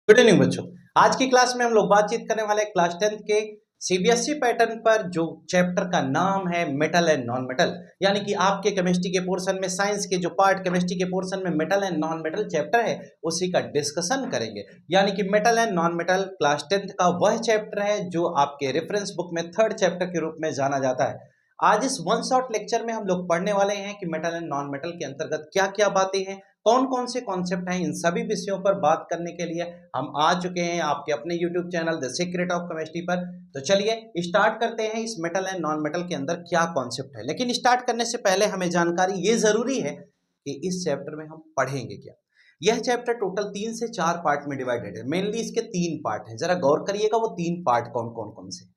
Good evening बच्चों। आज की क्लास में हम लोग बातचीत करने वाले हैं क्लास 10th के सीबीएसई पैटर्न पर, जो चैप्टर का नाम है मेटल एंड नॉन मेटल। यानी कि आपके केमिस्ट्री के पोर्शन में, साइंस के जो पार्ट केमिस्ट्री के पोर्शन में metal and non metal chapter है, उसी का डिस्कशन करेंगे। यानी कि metal and non metal class 10th का वह चैप्टर है जो आपके रेफरेंस बुक में थर्ड चैप्टर के रूप में जाना जाता है। आज इस वन शॉट लेक्चर में हम लोग पढ़ने वाले हैं कि मेटल एंड नॉन मेटल के अंतर्गत क्या क्या बातें हैं, कौन कौन से कॉन्सेप्ट हैं। इन सभी विषयों पर बात करने के लिए हम आ चुके हैं आपके अपने YouTube channel the secret of chemistry पर। तो चलिए स्टार्ट करते हैं इस मेटल एंड नॉन मेटल के अंदर क्या कॉन्सेप्ट है। लेकिन स्टार्ट करने से पहले हमें जानकारी ये जरूरी है कि इस चैप्टर में हम पढ़ेंगे क्या। यह चैप्टर टोटल 3 से 4 पार्ट में डिवाइडेड है। मेनली इसके 3 पार्ट हैं, जरा गौर करिएगा वो 3 पार्ट कौन कौन कौन से।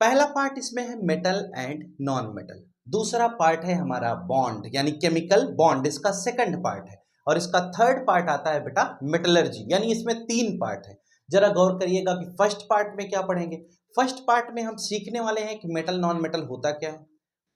पहला पार्ट इसमें है मेटल एंड नॉन मेटल। दूसरा पार्ट है हमारा बॉन्ड यानी केमिकल बॉन्ड, इसका सेकंड पार्ट है। और इसका थर्ड पार्ट आता है बेटा मेटलर्जी, यानी इसमें 3 पार्ट है। जरा गौर करिएगा कि फर्स्ट पार्ट में क्या पढ़ेंगे। फर्स्ट पार्ट में हम सीखने वाले हैं कि मेटल नॉन मेटल होता क्या है,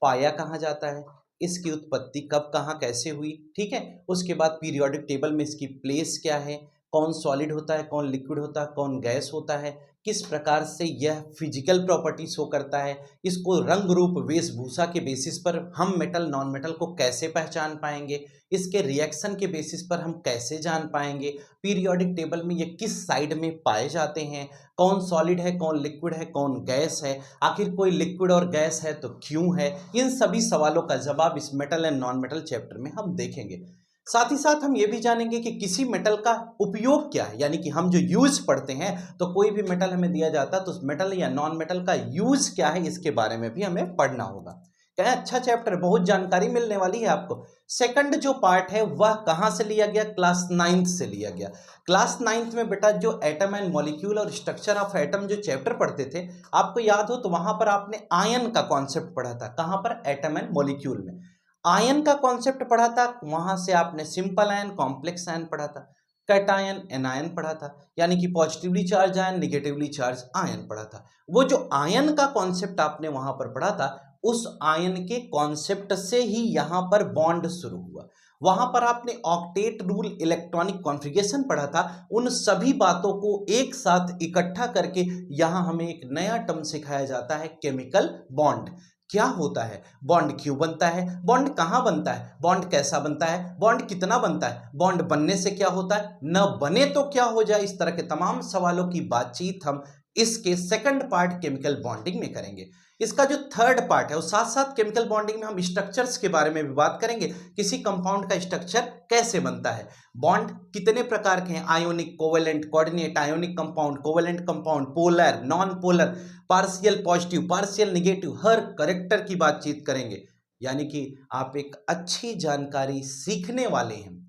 पाया कहाँ जाता है, इसकी उत्पत्ति कब कहाँ कैसे हुई, ठीक है। उसके बाद पीरियोडिक टेबल में इसकी प्लेस क्या है, कौन सॉलिड होता है, कौन लिक्विड होता है, कौन गैस होता है, किस प्रकार से यह फिजिकल प्रॉपर्टी शो करता है, इसको रंग रूप वेशभूषा के बेसिस पर हम मेटल नॉन मेटल को कैसे पहचान पाएंगे, इसके रिएक्शन के बेसिस पर हम कैसे जान पाएंगे, पीरियोडिक टेबल में ये किस साइड में पाए जाते हैं, कौन सॉलिड है, कौन लिक्विड है, कौन गैस है, आखिर कोई लिक्विड और गैस है तो क्यों है। इन सभी सवालों का जवाब इस metal and non metal chapter में हम देखेंगे। साथ ही साथ हम ये भी जानेंगे कि किसी मेटल का उपयोग क्या है, यानी कि हम जो यूज पढ़ते हैं तो कोई भी मेटल हमें दिया जाता है तो उस मेटल या नॉन मेटल का यूज क्या है, इसके बारे में भी हमें पढ़ना होगा। क्या है, अच्छा चैप्टर, बहुत जानकारी मिलने वाली है आपको। सेकंड जो पार्ट है वह कहां से लिया गया, क्लास 9th से लिया गया। क्लास 9th में बेटा जो एटम एंड मॉलिक्यूल और स्ट्रक्चर ऑफ एटम जो चैप्टर पढ़ते थे, आपको याद हो तो वहां पर आपने आयन का कॉन्सेप्ट पढ़ा था। कहां पर, एटम एंड मॉलिक्यूल में आयन का कॉन्सेप्ट पढ़ा था। वहां से आपने सिंपल आयन, कॉम्प्लेक्स आयन पढ़ा था, कैटायन, एनायन पढ़ा था, यानी कि positively charge ion, negatively charge ion पढ़ा था। वो जो आयन का कॉन्सेप्ट आपने वहां पर पढ़ा था, उस आयन के कॉन्सेप्ट से ही यहां पर बॉन्ड शुरू हुआ। वहां पर आपने ऑक्टेट रूल, इलेक्ट्रॉनिक कॉन्फ़िगरेशन पढ़ा था। उन सभी बातों को एक साथ इकट्ठा करके यहां हमें एक नया टर्म सिखाया जाता है, केमिकल बॉन्ड। क्या होता है बॉन्ड, क्यों बनता है बॉन्ड, कहां बनता है बॉन्ड, कैसा बनता है बॉन्ड, कितना बनता है बॉन्ड, बनने से क्या होता है, न बने तो क्या हो जाए। इस तरह के तमाम सवालों की बातचीत हम इसके सेकंड पार्ट केमिकल बॉन्डिंग में करेंगे। इसका जो थर्ड पार्ट है, और साथ साथ केमिकल बॉन्डिंग में हम स्ट्रक्चर्स के बारे में भी बात करेंगे। किसी कंपाउंड का स्ट्रक्चर कैसे बनता है, बॉन्ड कितने प्रकार के हैं, ionic, covalent, coordinate, ionic compound, covalent compound, polar, non polar, partial positive, partial negative, हर करेक्टर की बातचीत करेंगे। यानी कि आप एक अच्छी जानकारी सीखने वाले हैं।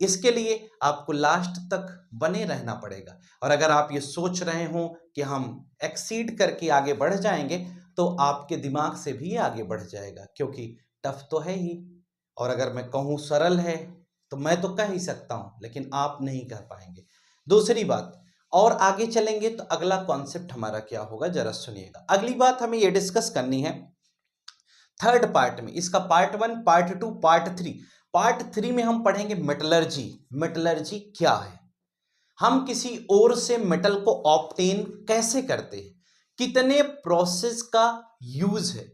इसके लिए आपको लास्ट तक बने रहना पड़ेगा। और अगर आप ये सोच रहे हो कि हम एक्सीड करके आगे बढ़ जाएंगे, तो आपके दिमाग से भी आगे बढ़ जाएगा, क्योंकि टफ तो है ही। और अगर मैं कहूँ सरल है तो मैं तो कह ही सकता हूं, लेकिन आप नहीं कह पाएंगे। दूसरी बात, और आगे चलेंगे तो अगला कॉन्सेप्ट हमारा क्या होगा, जरा सुनिएगा। अगली बात हमें यह डिस्कस करनी है थर्ड पार्ट में। इसका पार्ट 1, पार्ट 2, पार्ट 3। पार्ट 3 में हम पढ़ेंगे मेटलर्जी। मेटलर्जी क्या है, हम किसी और से मेटल को ऑब्टेन कैसे करते हैं, कितने प्रोसेस का यूज है,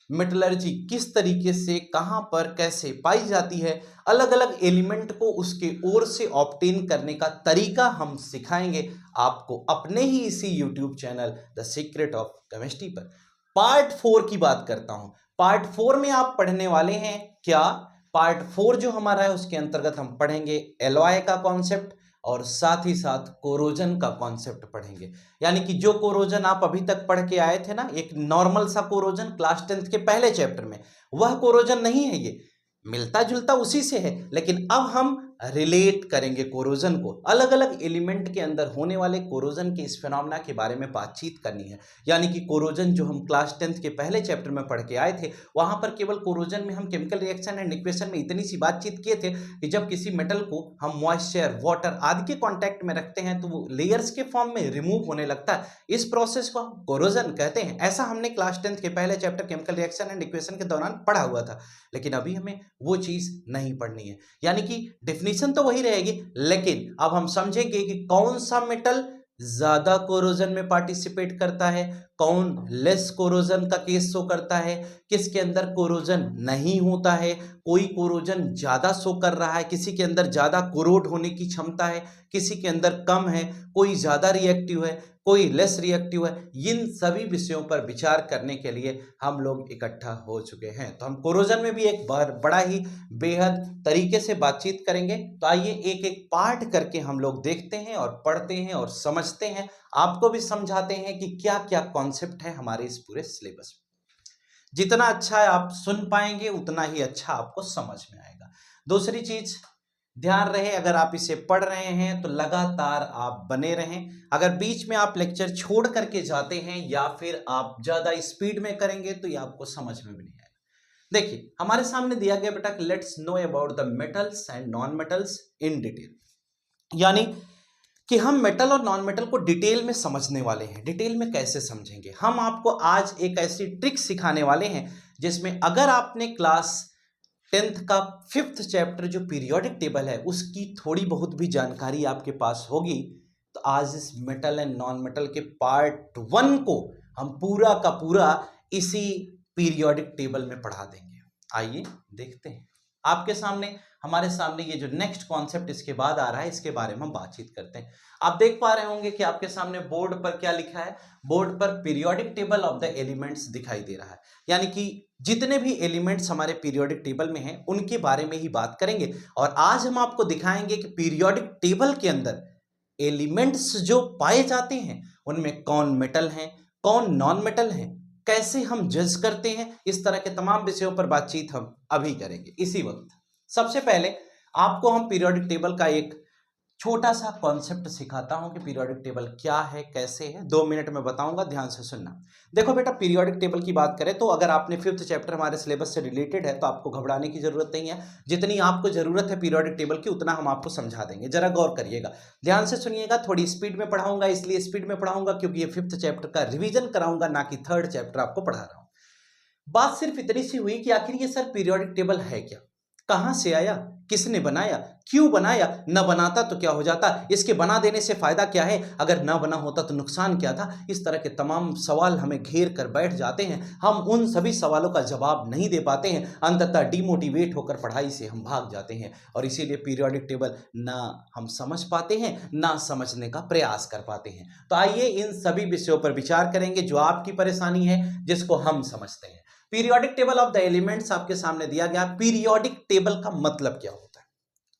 मेटलर्जी किस तरीके से, कहां पर, कैसे पाई जाती है, अलग अलग एलिमेंट को उसके ओर से ऑब्टेन करने का तरीका हम सिखाएंगे आपको अपने ही इसी YouTube channel the secret of chemistry पर। पार्ट 4 की बात करता हूं। पार्ट 4 में आप पढ़ने वाले हैं क्या, पार्ट 4 जो हमारा है उसके अंतर्गत हम पढ़ेंगे एलॉय का कॉन्सेप्ट, और साथ ही साथ कोरोजन का कॉन्सेप्ट पढ़ेंगे। यानी कि जो कोरोजन आप अभी तक पढ़ के आए थे ना, एक नॉर्मल सा कोरोजन क्लास 10th के पहले चैप्टर में, वह कोरोजन नहीं है, ये मिलता जुलता उसी से है। लेकिन अब हम रिलेट करेंगे कोरोजन को, अलग अलग एलिमेंट के अंदर होने वाले कोरोजन के इस फिनोमेना के बारे में बातचीत करनी है। यानी कि कोरोजन जो हम क्लास 10th के पहले चैप्टर में पढ़ के आए थे, वहां पर केवल कोरोजन में हम केमिकल रिएक्शन एंड इक्वेशन में इतनी सी बातचीत किए थे कि जब किसी मेटल को हम मॉइस्चर, वाटर आदि के कांटेक्ट में रखते हैं तो वो लेयर्स के फॉर्म में रिमूव होने लगता है। इस प्रोसेस को हम कोरोजन कहते हैं। ऐसा हमने क्लास 10th के पहले chapter chemical reaction and equation के दौरान पढ़ा हुआ था। लेकिन अभी हमें वो चीज नहीं पढ़नी है। यानी कि डेफिनेशन तो वही रहेगी, लेकिन अब हम समझेंगे कि कौन सा मेटल ज्यादा कोरोजन में पार्टिसिपेट करता है, कौन लेस कोरोजन का केस शो करता है, किसके अंदर कोरोजन नहीं होता है, कोई कोरोजन ज्यादा शो कर रहा है, किसी के अंदर ज्यादा कोरोड होने की क्षमता है, किसी के अंदर कम है, कोई ज्यादा रिएक्टिव है, कोई लेस रिएक्टिव है। इन सभी विषयों पर विचार करने के लिए हम लोग इकट्ठा हो चुके हैं। तो हम कोरोजन में भी एक बड़ा ही बेहद तरीके से बातचीत करेंगे। तो आइए एक एक पार्ट करके हम लोग देखते हैं और पढ़ते हैं और समझते हैं, आपको भी समझाते हैं कि क्या क्या कॉन्सेप्ट है हमारे इस पूरे सिलेबस में। जितना अच्छा आप सुन पाएंगे उतना ही अच्छा आपको समझ में आएगा। दूसरी चीज ध्यान रहे, अगर आप इसे पढ़ रहे हैं तो लगातार आप बने रहें। अगर बीच में आप लेक्चर छोड़ करके जाते हैं या फिर आप ज्यादा स्पीड में करेंगे तो ये आपको समझ में भी नहीं आएगा। देखिए हमारे सामने दिया गया बेटा, let's know about the metals and non metals in detail, यानी कि हम मेटल और नॉन मेटल को डिटेल में समझने वाले हैं। डिटेल में कैसे समझेंगे, हम आपको आज एक ऐसी ट्रिक सिखाने वाले हैं जिसमें अगर आपने क्लास 10th का 5th चैप्टर जो पीरियोडिक टेबल है उसकी थोड़ी बहुत भी जानकारी आपके पास होगी, तो आज इस मेटल एंड नॉन मेटल के पार्ट 1 को हम पूरा का पूरा इसी पीरियोडिक टेबल में पढ़ा देंगे। आइए देखते हैं। आपके सामने, हमारे सामने ये जो नेक्स्ट कॉन्सेप्ट इसके बाद आ रहा है, इसके बारे में हम बातचीत करते हैं। आप देख पा रहे होंगे कि आपके सामने बोर्ड पर क्या लिखा है। बोर्ड पर periodic table of the elements दिखाई दे रहा है, यानी कि जितने भी एलिमेंट्स हमारे पीरियोडिक टेबल में हैं उनके बारे में ही बात करेंगे। और आज हम आपको दिखाएंगे कि पीरियोडिक टेबल के अंदर एलिमेंट्स जो पाए जाते हैं उनमें कौन मेटल हैं, कौन नॉन मेटल हैं, कैसे हम जज करते हैं। इस तरह के तमाम विषयों पर बातचीत हम अभी करेंगे इसी वक्त। सबसे पहले आपको हम पीरियोडिक टेबल का एक छोटा सा कॉन्सेप्ट सिखाता हूं कि पीरियोडिक टेबल क्या है, कैसे है। 2 मिनट में बताऊंगा, ध्यान से सुनना। देखो बेटा, पीरियोडिक टेबल की बात करें तो अगर आपने 5th चैप्टर हमारे सिलेबस से रिलेटेड है तो आपको घबराने की जरूरत नहीं है। जितनी आपको जरूरत है पीरियोडिक टेबल की उतना हम आपको समझा देंगे। जरा गौर करिएगा, ध्यान से सुनिएगा। थोड़ी स्पीड में पढ़ाऊंगा, इसलिए स्पीड में पढ़ाऊंगा क्योंकि ये 5th चैप्टर का रिविजन कराऊंगा, ना कि 3rd चैप्टर आपको पढ़ा रहा हूं। बात सिर्फ इतनी सी हुई कि आखिर ये सर पीरियोडिक टेबल है क्या, कहां से आया, किसने बनाया, क्यों बनाया, न बनाता तो क्या हो जाता, इसके बना देने से फायदा क्या है, अगर न बना होता तो नुकसान क्या था। इस तरह के तमाम सवाल हमें घेर कर बैठ जाते हैं। हम उन सभी सवालों का जवाब नहीं दे पाते हैं, अंततः डिमोटिवेट होकर पढ़ाई से हम भाग जाते हैं। और इसीलिए पीरियोडिक टेबल ना हम समझ पाते हैं, ना समझने का प्रयास कर पाते हैं। तो आइए इन सभी विषयों पर विचार करेंगे जो आपकी परेशानी है, जिसको हम समझते हैं। Periodic table of the elements आपके सामने दिया गया। पीरियोडिक टेबल का मतलब क्या होता है।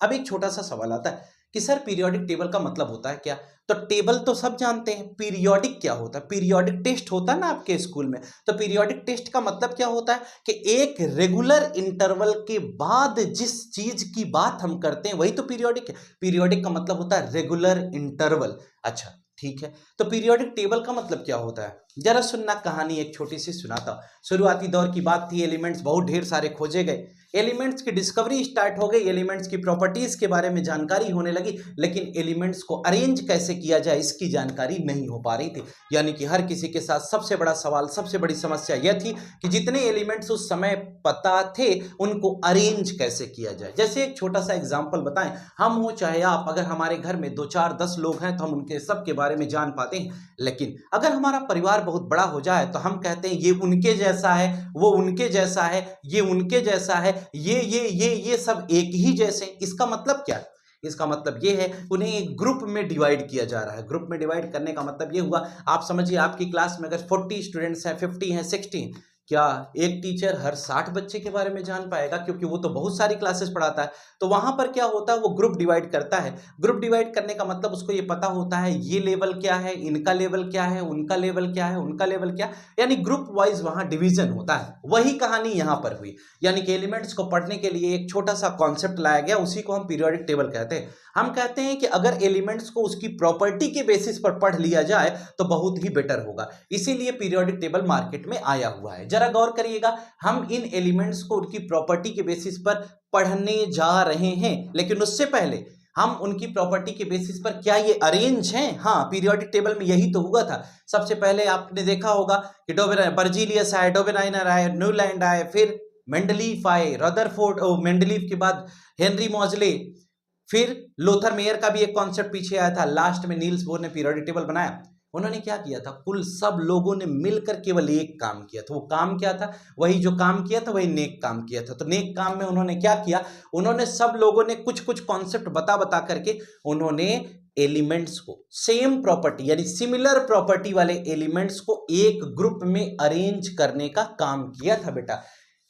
अब एक छोटा सा सवाल आता है कि सर पीरियोडिक टेबल का मतलब होता है क्या। तो टेबल तो सब जानते हैं, पीरियोडिक क्या होता है। पीरियोडिक टेस्ट होता है ना आपके स्कूल में, तो पीरियोडिक टेस्ट का मतलब क्या होता है कि एक रेगुलर इंटरवल के बाद जिस चीज की बात हम करते हैं वही तो पीरियोडिक है। पीरियोडिक का मतलब होता है रेगुलर इंटरवल। अच्छा ठीक है, तो पीरियोडिक टेबल का मतलब क्या होता है, जरा सुनना। कहानी एक छोटी सी सुनाता हूं। शुरुआती दौर की बात थी, एलिमेंट्स बहुत ढेर सारे खोजे गए, एलिमेंट्स की डिस्कवरी स्टार्ट हो गई, एलिमेंट्स की प्रॉपर्टीज के बारे में जानकारी होने लगी, लेकिन एलिमेंट्स को अरेंज कैसे किया जाए इसकी जानकारी नहीं हो पा रही थी। यानी कि हर किसी के साथ सबसे बड़ा सवाल, सबसे बड़ी समस्या यह थी कि जितने एलिमेंट्स उस समय पता थे उनको अरेंज कैसे किया जाए। जैसे एक छोटा सा एग्जाम्पल बताएं, हम हो चाहे आप, अगर हमारे घर में 2 4 10 लोग हैं तो हम उनके सबके बारे में जान पाते हैं, लेकिन अगर हमारा परिवार बहुत बड़ा हो जाए तो हम कहते हैं ये उनके जैसा है, वो उनके जैसा है, ये उनके जैसा है, ये सब एक ही जैसे। इसका मतलब क्या है, इसका मतलब ये है उन्हें एक ग्रुप में डिवाइड किया जा रहा है। ग्रुप में डिवाइड करने का मतलब ये हुआ, आप समझिए आपकी क्लास में अगर 40 स्टूडेंट्स हैं, 50 हैं, 60 हैं, क्या एक टीचर हर 60 बच्चे के बारे में जान पाएगा, क्योंकि वो तो बहुत सारी क्लासेस पढ़ाता है। तो वहां पर क्या होता है, वो ग्रुप डिवाइड करता है। ग्रुप डिवाइड करने का मतलब उसको ये पता होता है ये लेवल क्या है, इनका लेवल क्या है, उनका लेवल क्या है, उनका लेवल क्या, यानी ग्रुप वाइज वहां डिवीजन होता है। वही कहानी यहां पर हुई, यानी कि एलिमेंट्स को पढ़ने के लिए एक छोटा सा कॉन्सेप्ट लाया गया, उसी को हम पीरियोडिक टेबल कहते हैं। हम कहते हैं कि अगर एलिमेंट्स को उसकी प्रॉपर्टी के बेसिस पर पढ़ लिया जाए तो बहुत ही बेटर होगा, इसीलिए पीरियोडिक टेबल मार्केट में आया हुआ है। जरा गौर करिएगा, हम इन एलिमेंट्स को उनकी प्रॉपर्टी के बेसिस पर पढ़ने जा रहे हैं, लेकिन उससे पहले हम उनकी प्रॉपर्टी के बेसिस पर क्या ये अरेंज हैं। हाँ, पीरियोडिक टेबल में यही तो हुआ था। सबसे पहले आपने देखा होगा कि बर्जीलियस आए, डोबेनाइनर आए, न्यूलैंड आए, फिर मेंडलीफ आए, रदरफोर्ड, मेंडलीफ के बाद हेनरी मॉजले, फिर लोथर मेयर का भी एक कॉन्सेप्ट पीछे आया था, लास्ट में नील्स बोर ने पीरियोडिक टेबल बनाया। उन्होंने क्या किया था, कुल सब लोगों ने मिलकर केवल एक काम किया था। वो काम क्या था, वही जो काम किया था वही नेक काम किया था। तो नेक काम में उन्होंने क्या किया, उन्होंने सब लोगों ने कुछ कुछ कॉन्सेप्ट बता बता करके उन्होंने एलिमेंट्स को सेम प्रॉपर्टी यानी सिमिलर प्रॉपर्टी वाले एलिमेंट्स को एक ग्रुप में अरेंज करने का काम किया था बेटा,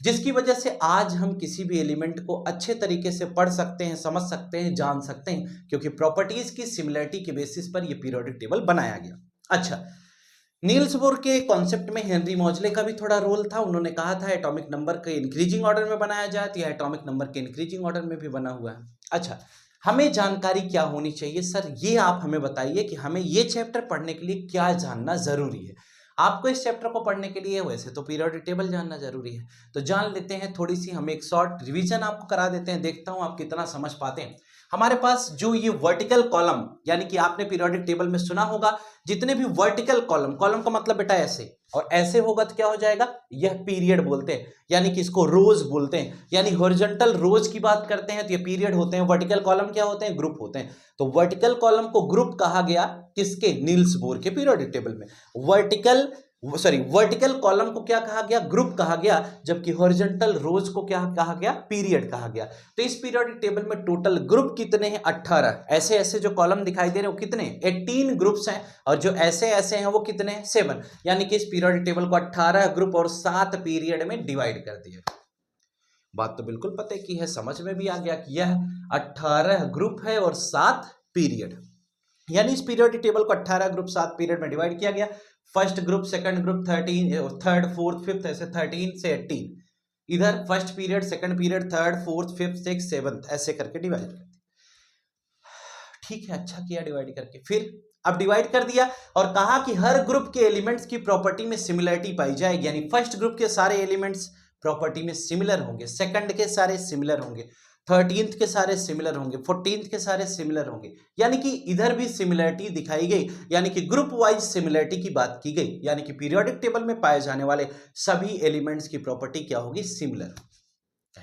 जिसकी वजह से आज हम किसी भी एलिमेंट को अच्छे तरीके से पढ़ सकते हैं, समझ सकते हैं, जान सकते हैं, क्योंकि प्रॉपर्टीज की सिमिलरिटी के बेसिस पर यह पीरियोडिक टेबल बनाया गया। अच्छा, नील्स बोर के कॉन्सेप्ट में हेनरी मॉजले का भी थोड़ा रोल था। उन्होंने कहा था एटॉमिक नंबर के इंक्रीजिंग ऑर्डर में बनाया जाए, तो यह एटॉमिक नंबर के इंक्रीजिंग ऑर्डर में भी बना हुआ है। अच्छा, हमें जानकारी क्या होनी चाहिए सर, ये आप हमें बताइए कि हमें ये चैप्टर पढ़ने के लिए क्या जानना जरूरी है। आपको इस चैप्टर को पढ़ने के लिए वैसे तो पीरियोडिक टेबल जानना जरूरी है, तो जान लेते हैं थोड़ी सी। हम एक शॉर्ट रिवीजन आपको करा देते हैं, देखता हूं आप कितना समझ पाते हैं। हमारे पास जो ये वर्टिकल कॉलम, यानी कि आपने पीरियोडिक टेबल में सुना होगा जितने भी वर्टिकल कॉलम, कॉलम का मतलब बेटा ऐसे और ऐसे होगा तो क्या हो जाएगा, यह पीरियड बोलते हैं, यानी कि इसको रोज बोलते हैं। यानी हॉरिजॉन्टल रोज की बात करते हैं तो ये पीरियड होते हैं, वर्टिकल कॉलम क्या होते हैं, ग्रुप होते हैं। तो वर्टिकल कॉलम को ग्रुप कहा गया किसके, नील्स बोर के पीरियोडिक टेबल में। वर्टिकल कॉलम को क्या कहा गया, ग्रुप कहा गया, जबकि हॉरिजॉन्टल रोज को क्या कहा गया, पीरियड कहा गया। तो इस पीरियोडिक टेबल में टोटल ग्रुप कितने हैं, 18। ऐसे ऐसे जो कॉलम दिखाई दे रहे हैं वो कितने, 18 ग्रुप्स हैं, और जो ऐसे ऐसे हैं वो कितने हैं, 7। यानी कि इस पीरियोडिक टेबल को 18 ग्रुप और 7 पीरियड में डिवाइड कर दिया। बात तो बिल्कुल पते की है, समझ में भी आ गया कि यह 18 ग्रुप है और 7 पीरियड, यानी इस पीरियोडिक टेबल को 18 ग्रुप 7 पीरियड में डिवाइड किया गया। First group, second group 13, third fourth fifth, ऐसे 13 से 18 इधर first period, second period, third fourth fifth six seventh, ऐसे करके डिवाइड कर दिया। ठीक है, अच्छा किया डिवाइड करके। फिर अब डिवाइड कर दिया और कहा कि हर ग्रुप के एलिमेंट्स की प्रॉपर्टी में सिमिलरिटी पाई जाएगी, यानी फर्स्ट ग्रुप के सारे एलिमेंट्स प्रॉपर्टी में सिमिलर होंगे, सेकंड के सारे सिमिलर होंगे, 13th के सारे सिमिलर होंगे, 14th के सारे सिमिलर होंगे, यानी कि इधर भी सिमिलरिटी दिखाई गई, यानी कि ग्रुप वाइज सिमिलरिटी की बात की गई, यानी कि पीरियोडिक टेबल में पाए जाने वाले सभी एलिमेंट्स की प्रॉपर्टी क्या होगी, सिमिलर।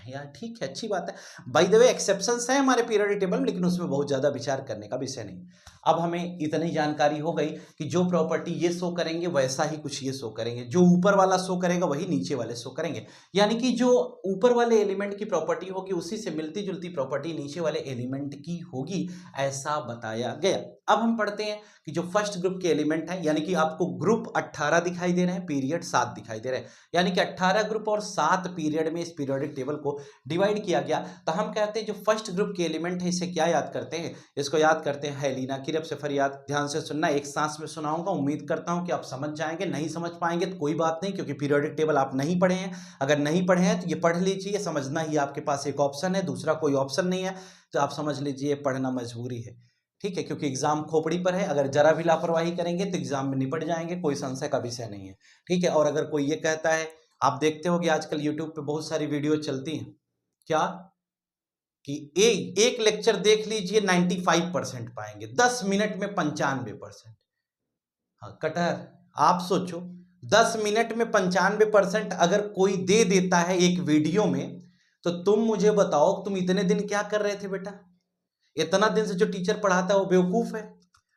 यार ठीक है, अच्छी बात है। बाय द वे एक्सेप्शंस हैं हमारे पीरियोडिक टेबल में, लेकिन उसमें बहुत ज्यादा विचार करने का विषय नहीं। अब हमें इतनी जानकारी हो गई कि जो प्रॉपर्टी ये शो करेंगे वैसा ही कुछ ये शो करेंगे, जो ऊपर वाला शो करेगा वही नीचे वाले शो करेंगे, यानी कि जो ऊपर वाले एलिमेंट की प्रॉपर्टी होगी उसी से मिलती जुलती प्रॉपर्टी नीचे वाले एलिमेंट की होगी, ऐसा बताया गया। अब हम पढ़ते हैं कि जो फर्स्ट ग्रुप के एलिमेंट है, यानी कि आपको ग्रुप 18 दिखाई दे रहे हैं, पीरियड 7 दिखाई दे रहे हैं, यानी कि 18 ग्रुप और 7 पीरियड में इस पीरियोडिक टेबल को डिवाइड किया गया। तो हम कहते हैं जो फर्स्ट ग्रुप के एलिमेंट है इसे क्या याद करते हैं, इसको याद करते हैं हेलिना किरप सेफरियात। ध्यान से सुनना, एक सांस में सुनाऊंगा, उम्मीद करता हूं कि आप समझ जाएंगे। नहीं समझ पाएंगे तो कोई बात नहीं, क्योंकि पीरियोडिक टेबल आप नहीं पढ़े हैं। अगर नहीं पढ़े हैं तो ये पढ़ लीजिए, समझना ही आपके पास एक ऑप्शन है, दूसरा कोई ऑप्शन नहीं है, तो आप समझ लीजिए पढ़ना मजबूरी है। ठीक है, क्योंकि एग्जाम खोपड़ी पर है, अगर जरा भी लापरवाही करेंगे तो एग्जाम में निपट जाएंगे, कोई संशय का विषय नहीं है। ठीक है, और अगर कोई ये कहता है, आप देखते हो कि आजकल यूट्यूब पे बहुत सारी वीडियो चलती हैं, क्या कि एक लेक्चर देख लीजिए 95% पाएंगे, 10 मिनट में 95%। हाँ कटहर, आप सोचो 10 मिनट में 95% अगर कोई दे देता है एक वीडियो में, तो तुम मुझे बताओ तुम इतने दिन क्या कर रहे थे बेटा। इतना दिन से जो टीचर पढ़ाता है वो बेवकूफ है।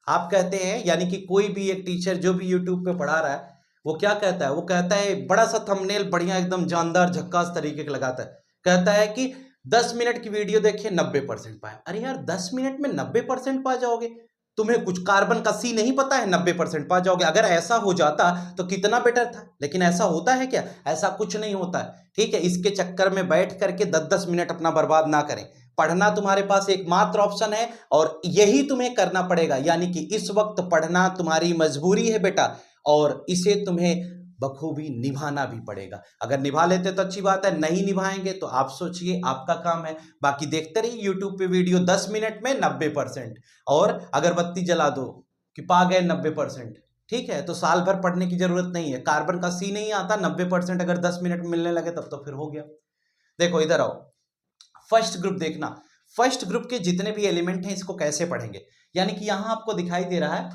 आप कहते हैं, यानी कि कोई भी एक टीचर जो भी यूट्यूब पे पढ़ा रहा है वो क्या कहता है, वो कहता है बड़ा सा थंबनेल बढ़िया एकदम जानदार झक्कास तरीके का लगाता है, कहता है कि 10 मिनट की वीडियो देखिए 90% पाए। अरे यार 10 मिनट में 90% पा जाओगे, तुम्हें कुछ कार्बन का सी नहीं पता है, 90% पा जाओगे। अगर ऐसा हो जाता तो कितना बेटर था, लेकिन ऐसा होता है क्या, ऐसा कुछ नहीं होता है। ठीक है, इसके चक्कर में बैठ करके 10-10 मिनट अपना बर्बाद ना करें। पढ़ना तुम्हारे पास एकमात्र ऑप्शन है और यही तुम्हें करना पड़ेगा, यानी कि इस वक्त पढ़ना तुम्हारी मजबूरी है बेटा, और इसे तुम्हें बखूबी निभाना भी पड़ेगा। अगर निभा लेते तो अच्छी बात है, नहीं निभाएंगे तो आप सोचिए आपका काम है। बाकी देखते रहिए यूट्यूब पे वीडियो, 10 मिनट में 90%, और अगरबत्ती जला दो कि पा गए 90%। ठीक है, तो साल भर पढ़ने की जरूरत नहीं है, कार्बन का सी नहीं आता, 90% अगर 10 मिनट में मिलने लगे तब तो फिर हो गया। देखो इधर आओ, फर्स्ट ग्रुप देखना, फर्स्ट ग्रुप के जितने भी एलिमेंट हैं इसको कैसे पढ़ेंगे, यानी कि यहां आपको दिखाई दे रहा है,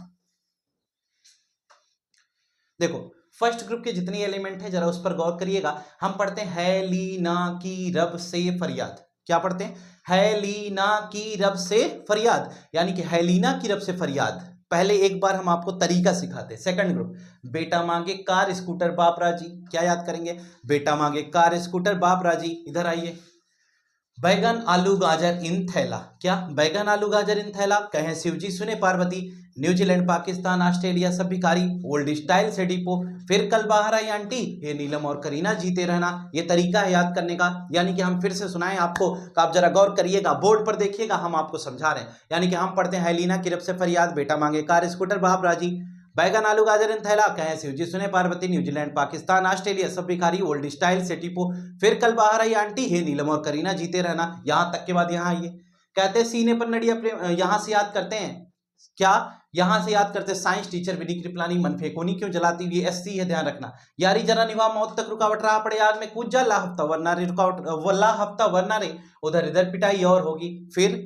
देखो फर्स्ट ग्रुप के जितने एलिमेंट हैं जरा उस पर गौर करिएगा। हम पढ़ते हैं हेलिना की रब से फरियाद, क्या पढ़ते हैं? हेलीना की रब से फरियाद, यानी कि हेलीना की रब से फरियाद। पहले एक बार हम आपको तरीका सिखाते हैं। सेकंड ग्रुप, बेटा मांगे कार स्कूटर बाप राजी। क्या याद करेंगे? बेटा मांगे कार स्कूटर बाप राजी। इधर आइए, बैगन आलू गाजर इन थैला। क्या? बैगन आलू गाजर इन थैला। कहें शिवजी सुने पार्वती। न्यूजीलैंड पाकिस्तान ऑस्ट्रेलिया सब भिखारी। ओल्ड स्टाइल से डिपो। फिर कल बाहर आई आंटी, ये नीलम और करीना जीते रहना। ये तरीका है याद करने का। यानी कि हम फिर से सुनाएं आपको, तो आप जरा गौर करिएगा, बोर्ड पर देखिएगा, हम आपको समझा रहे हैं। यानी कि हम पढ़ते हैं हेलीना की रब से फरियाद, बेटा मांगे कार स्कूटर बाप राजी, बैगन आलू गाजर इन थैला, कहें शिवजी सुने पार्वती, न्यूजीलैंड पाकिस्तान ऑस्ट्रेलिया सब भिखारी, ओल्ड स्टाइल से टिपो, फिर कल बाहर आई आंटी, हे नीलम और करीना जीते रहना। यहां तक के बाद यहां आइए, कहते हैं सीने पर नड़िया प्रेम। यहां से याद करते हैं क्या? यहां से याद करते हैं साइंस टीचर विनी कृपलानी, मन फेकोनी क्यों जलाती हुई, एससी है ध्यान रखना। यारी जरा निभा मौत तक रुकावट रहा पड़े आग में कूद जा, ला हफ्ता वरना रे रुकावट, वल्ला हफ्ता वरना रे, उधर इधर पिटाई और होगी। फिर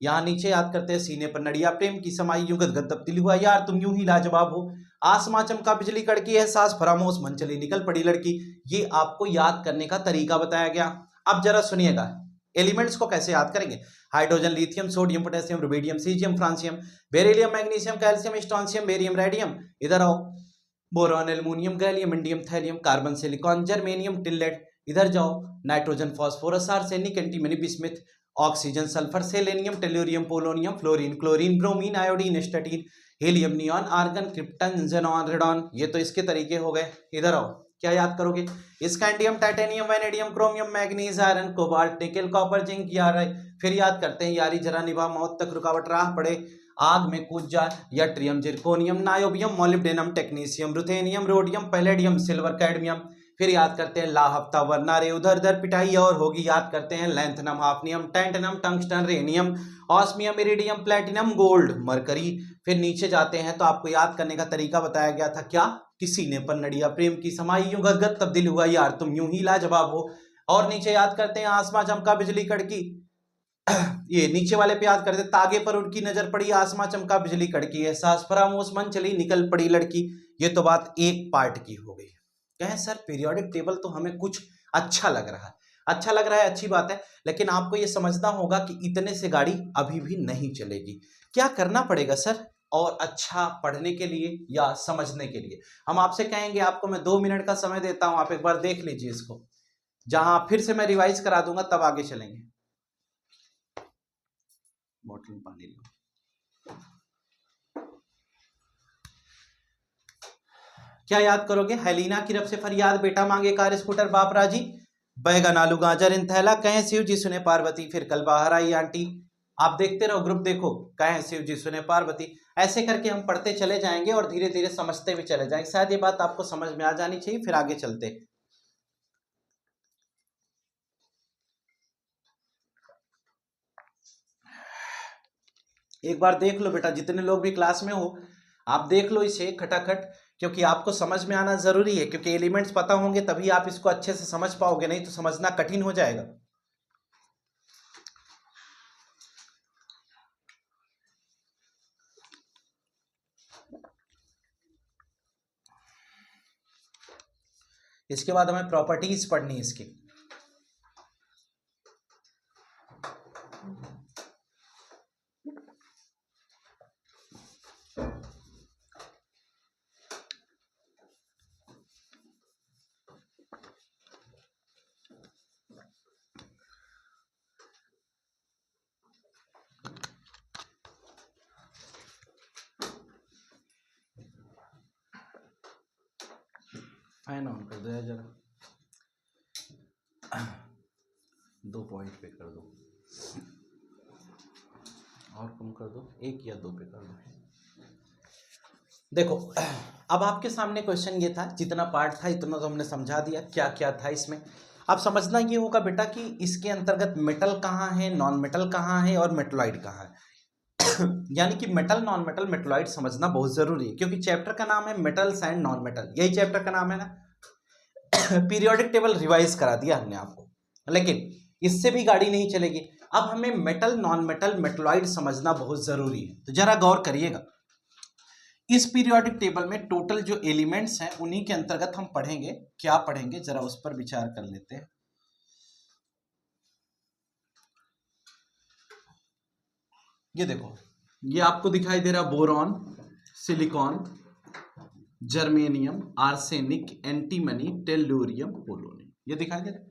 यहां नीचे याद करते हैं सीने पर नड़िया प्रेम की समाई, यूं गदगद तब्दील हुआ यार तुम यूं ही लाजवाब हो, आसमां चमका बिजली कड़की, एहसास फरामोश मन चली निकल पड़ी लड़की। ये आपको याद करने का तरीका बताया गया। अब जरा सुनिएगा, एलिमेंट्स को कैसे याद करेंगे। Hydrogen, lithium, sodium, potassium, rubidium, caesium, francium, beryllium, magnesium, calcium, strontium, barium, radium. इधर आओ, boron, aluminium, gallium, indium, thallium, carbon, silicon, germanium, टिल्लेट। इधर जाओ, nitrogen, phosphorus, arsenic, antimony, bismuth, oxygen, sulphur, selenium, tellurium, polonium, fluorine, chlorine, bromine, iodine, astatine, helium, neon, argon, krypton, xenon, radon. ये तो इसके तरीके हो गए। इधर आओ, क्या याद करोगे? Scandium, titanium, vanadium, chromium, manganese, iron, cobalt, nickel, copper, zinc, यार। फिर याद करते हैं यारी जरा निभा मौत तक रुकावट राह पड़े आग में कूद जा, yttrium, zirconium, niobium, molybdenum, technetium, ruthenium, rhodium, palladium, silver, cadmium. फिर याद करते हैं ला हफ्ता वरना रे, उधर उधर पिटाई और होगी। याद करते हैं lanthanum, hafnium, tantalum, tungsten, rhenium, osmium, iridium, platinum, gold, mercury. फिर नीचे जाते हैं तो आपको याद करने का तरीका बताया गया था। क्या? कि सीने पर नड़िया प्रेम की समाई, यूं गदगद तब्दील हुआ यार तुम यूं ही लाजवाब हो। और नीचे याद करते हैं आसमां चमका बिजली कड़की। ये नीचे वाले पे याद करते, तागे पर उनकी नजर पड़ी, आसमां चमका बिजली कड़की, एहसास फरामोश मन चली निकल पड़ी लड़की। ये तो बात एक पार्ट की हो गई। कहें सर पीरियोडिक टेबल तो हमें कुछ अच्छा लग रहा है, अच्छा लग रहा है, अच्छी बात है, लेकिन आपको ये समझना होगा कि इतने से गाड़ी अभी भी नहीं चलेगी। क्या करना पड़ेगा सर और अच्छा पढ़ने के लिए या समझने के लिए? हम आपसे कहेंगे, आपको मैं 2 मिनट का समय देता हूं, आप एक बार देख लीजिए इसको, जहां फिर से मैं रिवाइज करा दूंगा तब आगे चलेंगे। बोतल में पानी लो। क्या याद करोगे? हेलीना की रब से फरियाद, बेटा मांगे कार स्कूटर बाप राजी, बैगन आलू गाजर इन थैला, कहें शिव जी सुने पार्वती, फिर कल बाहर आई आंटी। आप देखते रहो, ग्रुप देखो, कहें शिव जी सुने पार्वती। ऐसे करके हम पढ़ते चले जाएंगे और धीरे धीरे समझते भी चले जाएंगे। शायद ये बात आपको समझ में आ जानी चाहिए, फिर आगे चलते। एक बार देख लो बेटा, जितने लोग भी क्लास में हो आप देख लो इसे खटाखट, क्योंकि आपको समझ में आना जरूरी है, क्योंकि एलिमेंट्स पता होंगे तभी आप इसको अच्छे से समझ पाओगे, नहीं तो समझना कठिन हो जाएगा। इसके बाद हमें प्रॉपर्टीज पढ़नी है इसकी। फैन ऑन कर दो जरा, 2 पॉइंट पे कर दो और कम कर दो, 1 या 2 पे कर दो। देखो अब आपके सामने क्वेश्चन ये था, जितना पार्ट था इतना तो हमने समझा दिया क्या क्या था इसमें। अब समझना ये होगा बेटा कि इसके अंतर्गत मेटल कहाँ है, नॉन मेटल कहाँ है और मेटलॉइड कहाँ है। यानी कि मेटल, नॉन मेटल, मेटलॉइड समझना बहुत जरूरी है, क्योंकि चैप्टर का नाम है मेटल्स एंड नॉन मेटल, यही चैप्टर का नाम है ना। पीरियोडिक टेबल रिवाइज करा दिया हमने आपको, लेकिन इससे भी गाड़ी नहीं चलेगी। अब हमें मेटल, नॉन मेटल, मेटलॉइड समझना बहुत जरूरी है। तो जरा गौर करिएगा, इस पीरियोडिक टेबल में टोटल जो एलिमेंट्स हैं उन्हीं के अंतर्गत हम पढ़ेंगे। क्या पढ़ेंगे जरा उस पर विचार कर लेते हैं। ये देखो, ये आपको दिखाई दे रहा boron, silicon, germanium, arsenic, antimony, tellurium, polonium, ये दिखाई दे रहा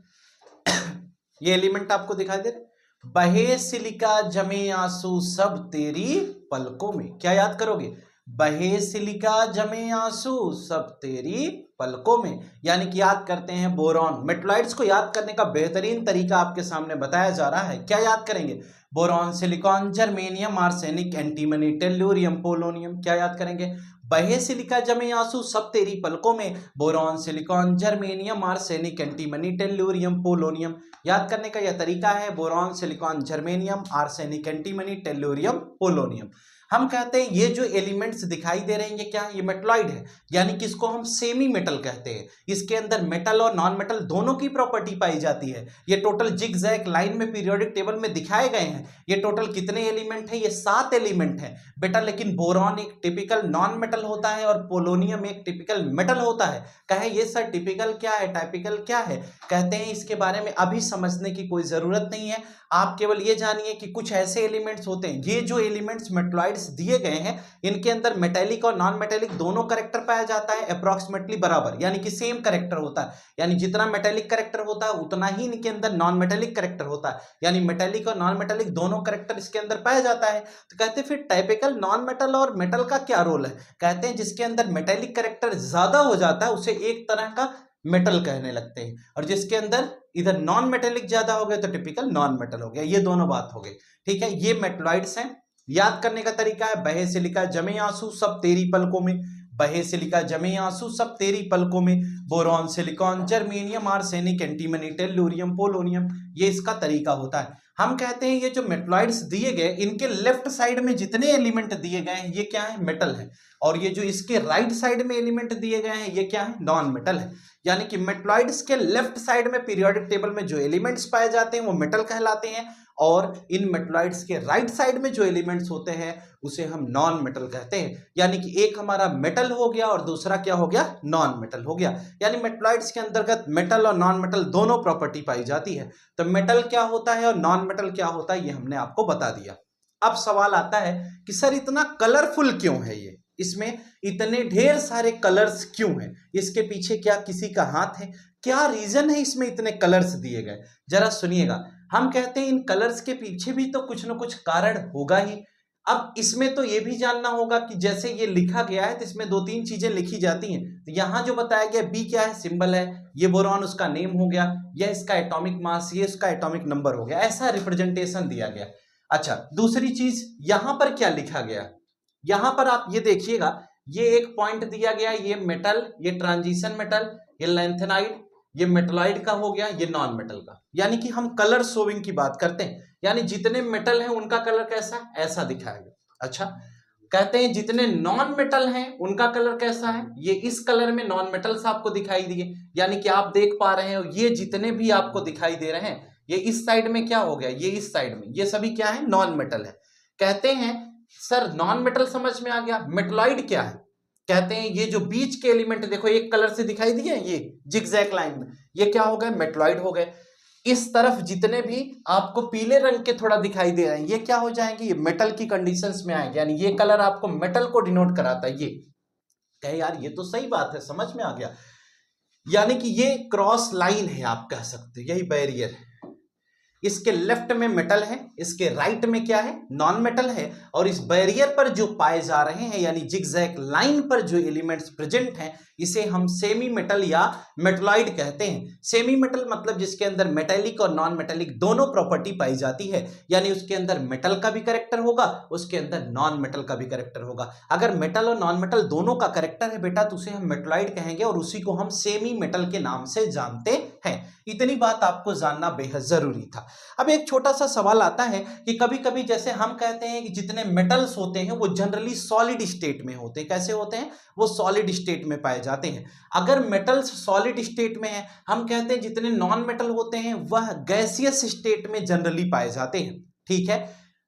ये एलिमेंट आपको दिखाई दे रहे। बहे सिलिका जमे आंसू सब तेरी पलकों में, क्या याद करोगे? बहे सिलिका जमे आंसू सब तेरी पलकों में, यानी कि याद करते हैं बोरॉन। मेटलॉइड्स को याद करने का बेहतरीन तरीका आपके सामने बताया जा रहा है। क्या याद करेंगे? Boron, silicon, germanium, arsenic, antimony, tellurium, polonium. क्या याद करेंगे? बहे सिलिका जमे आंसू सब तेरी पलकों में, boron, silicon, germanium, arsenic, antimony, tellurium, polonium. याद करने का यह तरीका है boron, silicon, germanium, arsenic, antimony, tellurium, polonium. हम कहते हैं ये जो एलिमेंट्स दिखाई दे रहे हैं ये क्या है? ये मेटलॉइड है, यानी कि इसको हम सेमी मेटल कहते हैं। इसके अंदर मेटल और नॉन मेटल दोनों की प्रॉपर्टी पाई जाती है। ये टोटल जिगजैग लाइन में पीरियोडिक टेबल में दिखाए गए हैं। ये टोटल कितने एलिमेंट है? ये 7 एलिमेंट है बेटा। लेकिन बोरॉन एक टिपिकल नॉन मेटल होता है और पोलोनियम एक टिपिकल मेटल होता है। कहे ये सर टिपिकल क्या है, टाइपिकल क्या है? कहते हैं इसके बारे में अभी समझने की कोई जरूरत नहीं है। आप केवल ये जानिए कि कुछ ऐसे एलिमेंट्स होते हैं, ये जो एलिमेंट्स मेटलॉइड्स दिए गए हैं इनके अंदर मेटेलिक और नॉन मेटेलिक दोनों कैरेक्टर पाया जाता है अप्रॉक्सीमेटली बराबर, यानी कि सेम कैरेक्टर होता है। यानी जितना मेटेलिक कैरेक्टर होता है उतना ही इनके अंदर नॉन मेटेलिक कैरेक्टर होता है, यानी मेटेलिक और नॉन मेटेलिक दोनों कैरेक्टर इसके अंदर पाया जाता है। तो कहते हैं फिर टाइपिकल नॉन मेटल और मेटल का क्या रोल है? कहते हैं जिसके अंदर मेटेलिक कैरेक्टर ज्यादा हो जाता है उसे एक तरह का मेटल कहने लगते हैं, और जिसके अंदर इधर नॉन मेटेलिक ज्यादा हो गया तो टिपिकल नॉन मेटल हो गया। ये दोनों बात हो गई, ठीक है। ये मेटलॉइड्स हैं। याद करने का तरीका है बहे सिलिका जमे आंसू सब तेरी पलकों में, बहे सिलिका जमे आंसू सब तेरी पलकों में, boron, silicon, germanium, arsenic, antimony, tellurium, polonium, ये इसका तरीका होता है। हम कहते हैं ये जो मेटलॉइड्स दिए गए इनके लेफ्ट साइड में जितने एलिमेंट दिए गए हैं ये क्या है? मेटल है, और ये जो इसके राइट साइड में एलिमेंट दिए गए हैं ये क्या है? नॉन मेटल है। यानी कि मेटलॉइड्स के लेफ्ट साइड में पीरियोडिक टेबल में जो एलिमेंट्स पाए जाते हैं वो मेटल कहलाते हैं, और इन मेटलॉइड्स के राइट साइड में जो एलिमेंट्स होते हैं उसे हम नॉन मेटल कहते हैं। यानी कि एक हमारा मेटल हो गया और दूसरा क्या हो गया? नॉन मेटल हो गया। यानी मेटलॉइड्स के अंतर्गत मेटल और नॉन मेटल दोनों प्रॉपर्टी पाई जाती है। तो मेटल क्या होता है और नॉन मेटल क्या होता है ये हमने आपको बता दिया। अब सवाल आता है कि सर इतना कलरफुल क्यों है ये, इसमें इतने ढेर सारे कलर्स क्यों हैं? इसके पीछे क्या किसी का हाथ है? क्या रीजन है इसमें इतने कलर्स दिए गए? जरा सुनिएगा। हम कहते हैं इन कलर्स के पीछे भी तो कुछ ना कुछ कारण होगा ही। अब इसमें तो ये भी जानना होगा कि जैसे ये लिखा गया है तो इसमें 2-3 चीजें लिखी जाती हैं। तो यहाँ जो बताया गया बी क्या है? सिंबल है। ये बोरॉन उसका नेम हो गया, यह इसका एटॉमिक मास, ये इसका एटॉमिक नंबर हो गया, ऐसा रिप्रेजेंटेशन दिया गया। अच्छा, दूसरी चीज यहां पर क्या लिखा गया? यहां पर आप ये देखिएगा, ये एक पॉइंट दिया गया, ये मेटल, ये ट्रांजिशन मेटल, ये लैंथेनाइड, ये मेटलॉइड का हो गया, ये नॉन मेटल का। यानी कि हम कलर शोविंग की बात करते हैं, यानी जितने मेटल हैं उनका कलर कैसा है? ऐसा दिखाएगा। अच्छा, कहते हैं जितने नॉन मेटल हैं उनका कलर कैसा है? ये इस कलर में नॉन मेटल्स आपको दिखाई दिए, यानी कि आप देख पा रहे हो ये जितने भी आपको दिखाई दे रहे हैं ये इस साइड में क्या हो गया? ये इस साइड में, ये सभी क्या है? नॉन मेटल है। कहते हैं सर नॉन मेटल समझ में आ गया, मेटलॉइड क्या है? कहते हैं ये जो बीच के एलिमेंट देखो एक कलर से दिखाई दिए, ये जिगजैग लाइन में, ये क्या हो गए? मेटलॉइड हो गए। इस तरफ जितने भी आपको पीले रंग के थोड़ा दिखाई दे रहे हैं ये क्या हो जाएंगे? ये मेटल की कंडीशंस में आएंगे, यानी ये कलर आपको मेटल को डिनोट कराता है। ये कहे यार ये तो सही बात है, समझ में आ गया। यानी कि ये क्रॉस लाइन है, आप कह सकते हैं, यही बैरियर है। इसके लेफ्ट में मेटल है, इसके राइट में क्या है? नॉन मेटल है। और इस बैरियर पर जो पाए जा रहे हैं यानी जिगजैग लाइन पर जो एलिमेंट्स प्रेजेंट हैं इसे हम सेमी मेटल या मेटलॉइड कहते हैं। सेमी मेटल मतलब जिसके अंदर मेटेलिक और नॉन मेटेलिक दोनों प्रॉपर्टी पाई जाती है, यानी उसके अंदर मेटल का भी कैरेक्टर होगा, उसके अंदर नॉन मेटल का भी कैरेक्टर होगा। अगर मेटल और नॉन मेटल दोनों का कैरेक्टर है बेटा तो उसे हम मेटलॉइड कहेंगे और उसी को हम सेमी मेटल के नाम से जानते हैं। इतनी बात आपको जानना बेहद जरूरी था। अब एक छोटा सा सवाल आता है कि कभी कभी जैसे हम कहते हैं कि जितने मेटल्स होते हैं वो जनरली सॉलिड स्टेट में होते हैं। कैसे होते हैं? वो सॉलिड स्टेट में पाए जाते हैं। अगर मेटल्स सॉलिड स्टेट में है, हम कहते हैं जितने नॉन मेटल होते हैं वह गैसियस स्टेट में जनरली पाए जाते हैं। ठीक है,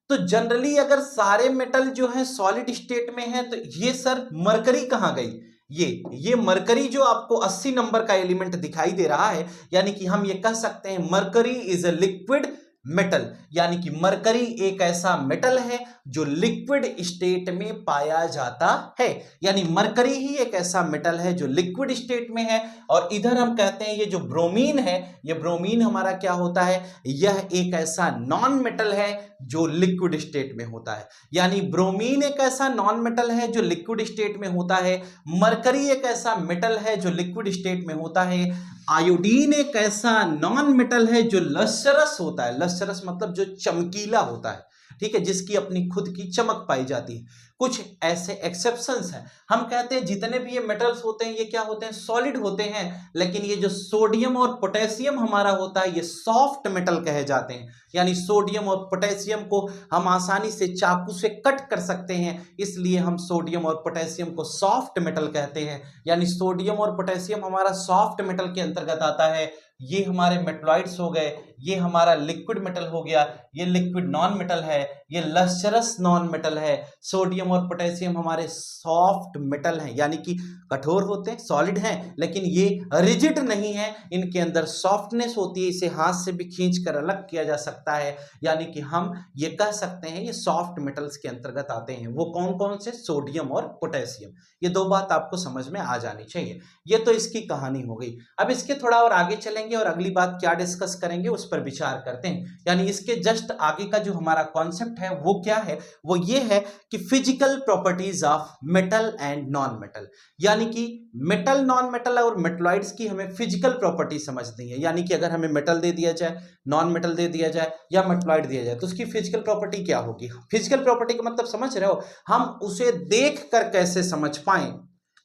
तो जनरली अगर सारे मेटल जो है सॉलिड स्टेट में है तो ये सर मरकरी कहां गई? ये मरकरी जो आपको 80 नंबर का एलिमेंट दिखाई दे रहा है, यानी कि हम ये कह सकते हैं mercury is a liquid metal, यानी कि मरकरी एक ऐसा मेटल है जो लिक्विड स्टेट में पाया जाता है, यानी मरकरी ही एक ऐसा मेटल है जो लिक्विड स्टेट में है। और इधर हम कहते हैं ये जो ब्रोमीन है, ये ब्रोमीन हमारा क्या होता है, यह एक ऐसा नॉन मेटल है जो लिक्विड स्टेट में होता है। यानी ब्रोमीन एक ऐसा नॉन मेटल है जो लिक्विड स्टेट में होता है, मरकरी एक ऐसा मेटल है जो लिक्विड स्टेट में होता है, आयोडीन एक ऐसा नॉन मेटल है जो लस्टरस होता है, लस्टरस मतलब जो चमकीला होता है, ठीक है, जिसकी अपनी खुद की चमक पाई जाती है। कुछ ऐसे एक्सेप्शंस हैं, हम कहते हैं जितने भी ये मेटल्स होते हैं ये क्या होते हैं, सॉलिड होते हैं, लेकिन ये जो सोडियम और पोटेशियम हमारा होता है ये सॉफ्ट मेटल कहे जाते हैं। यानी सोडियम और पोटेशियम को हम आसानी से चाकू से कट कर सकते हैं, इसलिए हम सोडियम और पोटेशियम को सॉफ्ट मेटल कहते हैं। यानी सोडियम और पोटेशियम हमारा सॉफ्ट मेटल के अंतर्गत आता है। ये हमारे मेटलॉइड्स हो गए, ये हमारा लिक्विड मेटल हो गया, ये लिक्विड नॉन मेटल है, ये लस्टरस नॉन मेटल है। सोडियम और पोटेशियम हमारे सॉफ्ट मेटल हैं, यानी कि कठोर होते हैं, सॉलिड हैं, लेकिन ये रिजिड नहीं है, इनके अंदर सॉफ्टनेस होती है, इसे हाथ से भी खींच कर अलग किया जा सकता है। यानी कि हम ये कह सकते हैं ये सॉफ्ट मेटल्स के अंतर्गत आते हैं। वो कौन कौन से, सोडियम और पोटेशियम। ये दो बात आपको समझ में आ जानी चाहिए। ये तो इसकी कहानी हो गई। अब इसके थोड़ा और आगे चलेंगे और अगली बात क्या डिस्कस करेंगे उस पर विचार करते हैं। यानी इसके जस्ट आगे का जो हमारा कॉन्सेप्ट है वो क्या है, वो ये है कि physical properties of metal and non metal. यानी कि मेटल, नॉन मेटल और मेटलॉइड्स की हमें फिजिकल प्रॉपर्टी समझनी है। यानी कि अगर हमें मेटल दे दिया जाए, नॉन मेटल दे दिया जाए या मेटलॉइड दिया जाए तो उसकी फिजिकल प्रॉपर्टी क्या होगी। फिजिकल प्रॉपर्टी का मतलब समझ रहे हो, हम उसे देख कर कैसे समझ पाए।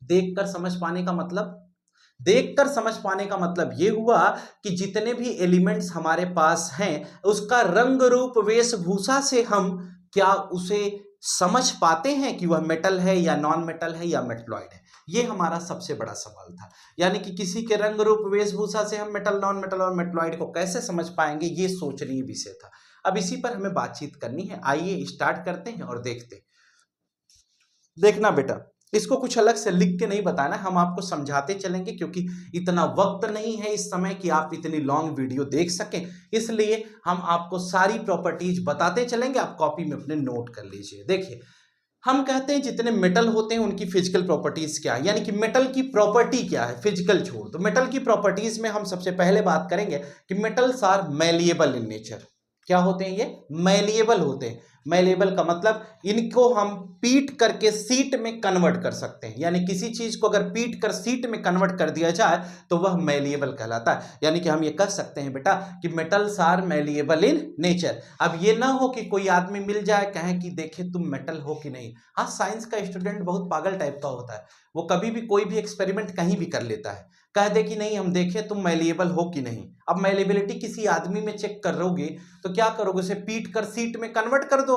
देखकर समझ पाने का मतलब, देखकर समझ पाने का मतलब यह हुआ कि जितने भी एलिमेंट्स हमारे पास हैं उसका रंग रूप वेशभूषा से हम क्या उसे समझ पाते हैं कि वह मेटल है या नॉन मेटल है या मेटलॉइड है। यह हमारा सबसे बड़ा सवाल था। यानी कि किसी के रंग रूप वेशभूषा से हम मेटल, नॉन मेटल और मेटलॉइड को कैसे समझ पाएंगे, ये सोचनीय विषय था। अब इसी पर हमें बातचीत करनी है। आइए स्टार्ट करते हैं और देखते हैं। देखना बेटा, इसको कुछ अलग से लिख के नहीं बताना, हम आपको समझाते चलेंगे, क्योंकि इतना वक्त नहीं है इस समय कि आप इतनी लॉन्ग वीडियो देख सकें, इसलिए हम आपको सारी प्रॉपर्टीज बताते चलेंगे। आप कॉपी में अपने नोट कर लीजिए। देखिए, हम कहते हैं जितने मेटल होते हैं उनकी फिजिकल प्रॉपर्टीज क्या है, यानी कि मेटल की प्रॉपर्टी क्या है, फिजिकल छोड़। तो मेटल की प्रॉपर्टीज में हम सबसे पहले बात करेंगे कि metals are malleable in nature. क्या होते हैं ये, मैलिएबल होते हैं। मैलिएबल का मतलब इनको हम पीट करके सीट में कन्वर्ट कर सकते हैं। यानी किसी चीज को अगर पीट कर सीट में कन्वर्ट कर दिया जाए तो वह मैलिएबल कहलाता है। यानी कि हम ये कह सकते हैं बेटा कि metals are malleable in nature. अब ये ना हो कि कोई आदमी मिल जाए कहे कि देखे तुम मेटल हो कि नहीं। हाँ, साइंस का स्टूडेंट बहुत पागल टाइप का होता है, वो कभी भी कोई भी एक्सपेरिमेंट कहीं भी कर लेता है, कह दे कि नहीं हम देखे तुम मैलिएबल हो कि नहीं। अब मैलिएबिलिटी किसी आदमी में चेक करोगे तो क्या करोगे, उसे पीट कर सीट में कन्वर्ट कर दो।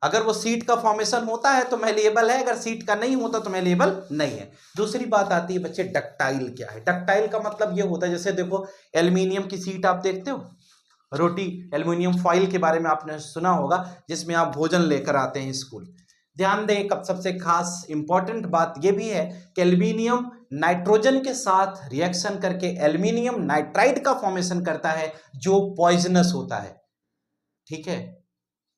अगर वो सीट का फॉर्मेशन होता है तो मैलिएबल है, अगर सीट का नहीं होता तो मैलिएबल नहीं है। दूसरी बात आती है बच्चे, डक्टाइल क्या है। डक्टाइल का मतलब ये होता है, जैसे देखो एल्यूमिनियम की सीट आप देखते हो, रोटी, एल्यूमिनियम फॉइल के बारे में आपने सुना होगा, जिसमें आप भोजन लेकर आते हैं स्कूल। ध्यान दें, कब सबसे खास इंपॉर्टेंट बात यह भी है कि एल्यूमिनियम नाइट्रोजन के साथ रिएक्शन करके एल्यूमिनियम नाइट्राइड का फॉर्मेशन करता है जो पॉइजनस होता है। ठीक है,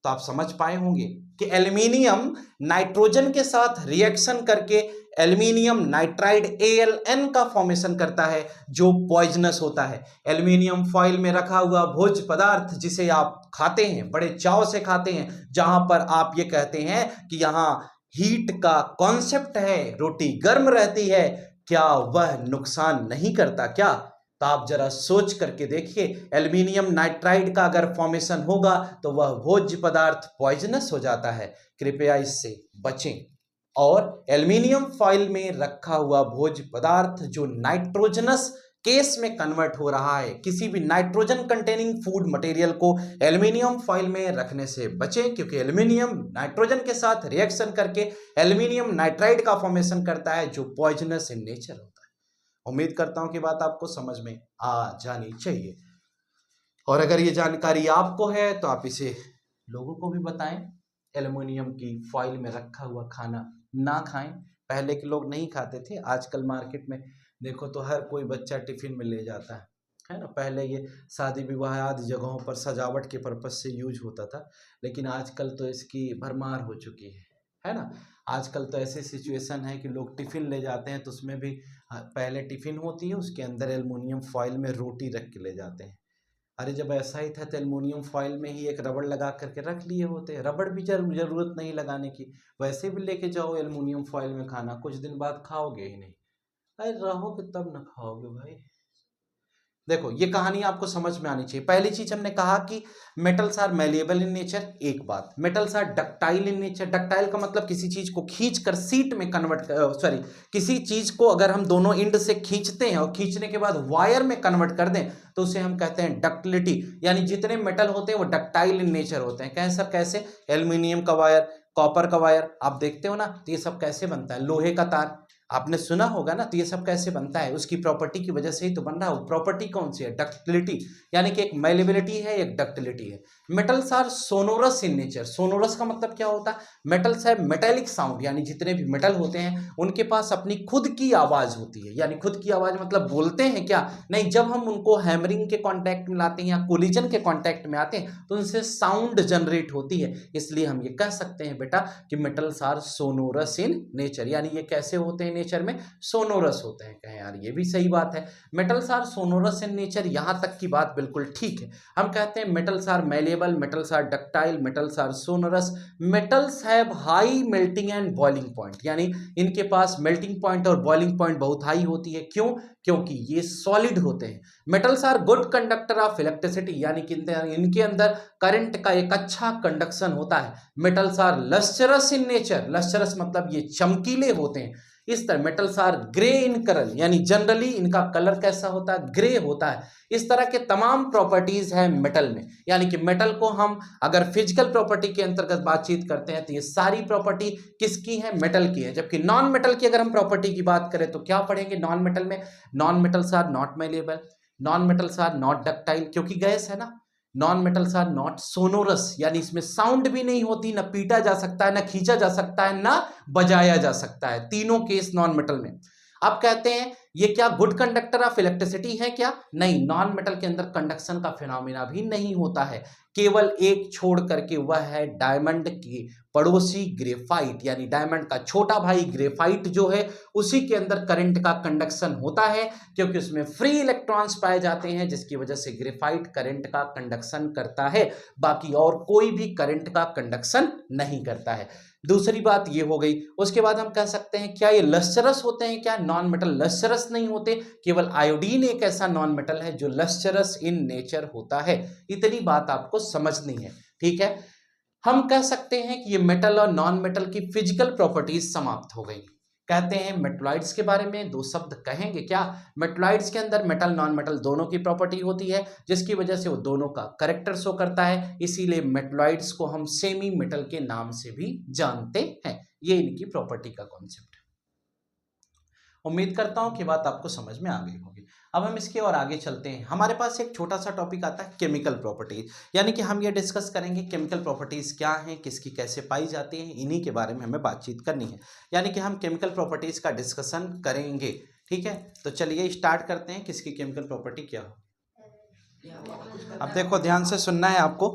तो आप समझ पाए होंगे कि एल्यूमिनियम नाइट्रोजन के साथ रिएक्शन करके एल्यूमिनियम नाइट्राइड AlN का फॉर्मेशन करता है जो पॉइजनस होता है। एल्यूमिनियम फॉइल में रखा हुआ भोज्य पदार्थ जिसे आप खाते हैं, बड़े चाव से खाते हैं, जहां पर आप ये कहते हैं कि यहां हीट का कॉन्सेप्ट है, रोटी गर्म रहती है, क्या वह नुकसान नहीं करता क्या? तो आप जरा सोच करके देखिए, एल्यूमिनियम नाइट्राइड का अगर फॉर्मेशन होगा तो वह भोज्य पदार्थ पॉइजनस हो जाता है। कृपया इससे बचें। और एल्यूमिनियम फॉइल में रखा हुआ भोज्य पदार्थ जो नाइट्रोजनस केस में कन्वर्ट हो रहा है, किसी भी नाइट्रोजन कंटेनिंग फूड मटेरियल को एल्यूमिनियम फॉइल में रखने से बचें, क्योंकि एल्यूमिनियम नाइट्रोजन के साथ रिएक्शन करके एल्यूमिनियम नाइट्राइड का फॉर्मेशन करता है जो पॉइजनस इन नेचर होता है। उम्मीद करता हूं कि बात आपको समझ में आ जानी चाहिए, और अगर ये जानकारी आपको है तो आप इसे लोगों को भी बताएं। एल्युमिनियम की फॉइल में रखा हुआ खाना ना खाएं। पहले के लोग नहीं खाते थे, आजकल मार्केट में देखो तो हर कोई बच्चा टिफिन में ले जाता है। है ना। पहले ये शादी विवाह आदि जगहों पर सजावट के पर्पज से यूज होता था, लेकिन आजकल तो इसकी भरमार हो चुकी है ना। आजकल तो ऐसी सिचुएशन है कि लोग टिफ़िन ले जाते हैं तो उसमें भी पहले टिफ़िन होती है, उसके अंदर एल्युमिनियम फॉइल में रोटी रख के ले जाते हैं। अरे जब ऐसा ही था तो एल्युमिनियम फॉइल में ही एक रबड़ लगा करके रख लिए होते हैं, रबड़ भी जरूरत नहीं लगाने की, वैसे भी लेके जाओ एल्युमिनियम फॉइल में खाना, कुछ दिन बाद खाओगे ही नहीं। अरे रहोगे तब ना खाओगे भाई। देखो ये कहानी आपको समझ में आनी चाहिए। पहली चीज हमने कहा कि metals are malleable in nature, एक बात। Metals are ductile in nature, ductile का मतलब किसी चीज को खींच कर सीट में कन्वर्ट, सॉरी, किसी चीज को अगर हम दोनों इंड से खींचते हैं और खींचने के बाद वायर में कन्वर्ट कर दें तो उसे हम कहते हैं डक्टिलिटी। यानी जितने मेटल होते हैं वो डक्टाइल इन नेचर होते हैं। कहें सर कैसे? एल्यूमिनियम का वायर, कॉपर का वायर आप देखते हो ना, तो ये सब कैसे बनता है? लोहे का तार आपने सुना होगा ना, तो ये सब कैसे बनता है? उसकी प्रॉपर्टी की वजह से ही तो बन रहा है। प्रॉपर्टी कौन सी है? डक्टिलिटी, यानी कि एक मेलेबिलिटी है, एक डक्टिलिटी है। Metals are sonorous in nature. Sonorous का मतलब क्या होता है? मेटल्स है मेटेलिक साउंड, यानी जितने भी मेटल होते हैं उनके पास अपनी खुद की आवाज होती है। यानी खुद की आवाज मतलब बोलते हैं क्या? नहीं, जब हम उनको हैमरिंग के कॉन्टैक्ट में लाते हैं या कोलिजन के कॉन्टैक्ट में आते हैं तो उनसे साउंड जनरेट होती है। इसलिए हम ये कह सकते हैं बेटा कि metals are sonorous in nature. यानी ये कैसे होते हैं नेचर में? सोनोरस होते हैं। कहें यार ये भी सही बात है, metals are sonorous in nature, यहां तक की बात बिल्कुल ठीक है। हम कहते हैं metals are malleable, metals are ductile, metals are sonorous, metals have high melting and boiling point. यानी इनके पास मेल्टिंग पॉइंट और बॉइलिंग पॉइंट बहुत हाई होती है। क्यों? क्योंकि ये सॉलिड होते हैं। Metals are good conductor of electricity, यानी कि इनके अंदर करंट का एक अच्छा कंडक्शन होता है। Metals are lustrous in nature, lustrous मतलब ये चमकीले होते हैं। इस तरह metals are grey in colour, यानी जनरली इनका कलर कैसा होता है? ग्रे होता है। इस तरह के तमाम प्रॉपर्टीज है मेटल में। यानी कि मेटल को हम अगर फिजिकल प्रॉपर्टी के अंतर्गत बातचीत करते हैं तो ये सारी प्रॉपर्टी किसकी है? मेटल की है। जबकि नॉन मेटल की अगर हम प्रॉपर्टी की बात करें तो क्या पढ़ेंगे नॉन मेटल में? Non metals are not malleable, non metals are not ductile, क्योंकि गैस है ना। Non metals are not sonorous, यानी इसमें साउंड भी नहीं होती, ना पीटा जा सकता है, ना खींचा जा सकता है, ना बजाया जा सकता है। तीनों केस नॉन मेटल में। अब कहते हैं ये क्या गुड कंडक्टर ऑफ इलेक्ट्रिसिटी है क्या? नहीं, नॉन मेटल के अंदर कंडक्शन का फिनोमिना भी नहीं होता है। केवल एक छोड़ करके, वह है डायमंड की पड़ोसी ग्रेफाइट, यानी डायमंड का छोटा भाई ग्रेफाइट जो है उसी के अंदर करंट का कंडक्शन होता है, क्योंकि उसमें फ्री इलेक्ट्रॉन्स पाए जाते हैं, जिसकी वजह से ग्रेफाइट करंट का कंडक्शन करता है। बाकी और कोई भी करंट का कंडक्शन नहीं करता है। दूसरी बात ये हो गई। उसके बाद हम कह सकते हैं क्या ये लस्टरस होते हैं क्या? नॉन मेटल लस्टरस नहीं होते। केवल आयोडीन एक ऐसा नॉन मेटल है जो लस्टरस इन नेचर होता है। इतनी बात आपको समझनी है, ठीक है। हम कह सकते हैं कि ये मेटल और नॉन मेटल की फिजिकल प्रॉपर्टीज समाप्त हो गई। कहते हैं मेटलॉइड्स के बारे में दो शब्द कहेंगे क्या? मेटलॉइड्स के अंदर मेटल नॉन मेटल दोनों की प्रॉपर्टी होती है, जिसकी वजह से वो दोनों का करेक्टर शो करता है। इसीलिए मेटलॉइड्स को हम सेमी मेटल के नाम से भी जानते हैं। ये इनकी प्रॉपर्टी का कॉन्सेप्ट है। उम्मीद करता हूं कि बात आपको समझ में आ गई होगी। अब हम इसके और आगे चलते हैं। हमारे पास एक छोटा सा टॉपिक आता है केमिकल प्रॉपर्टीज, यानी कि हम ये डिस्कस करेंगे केमिकल प्रॉपर्टीज क्या हैं, किसकी कैसे पाई जाती हैं, इन्हीं के बारे में हमें बातचीत करनी है। यानी कि हम केमिकल प्रॉपर्टीज का डिस्कशन करेंगे, ठीक है। तो चलिए स्टार्ट करते हैं, किसकी केमिकल प्रॉपर्टी क्या हो। अब देखो ध्यान से सुनना है आपको।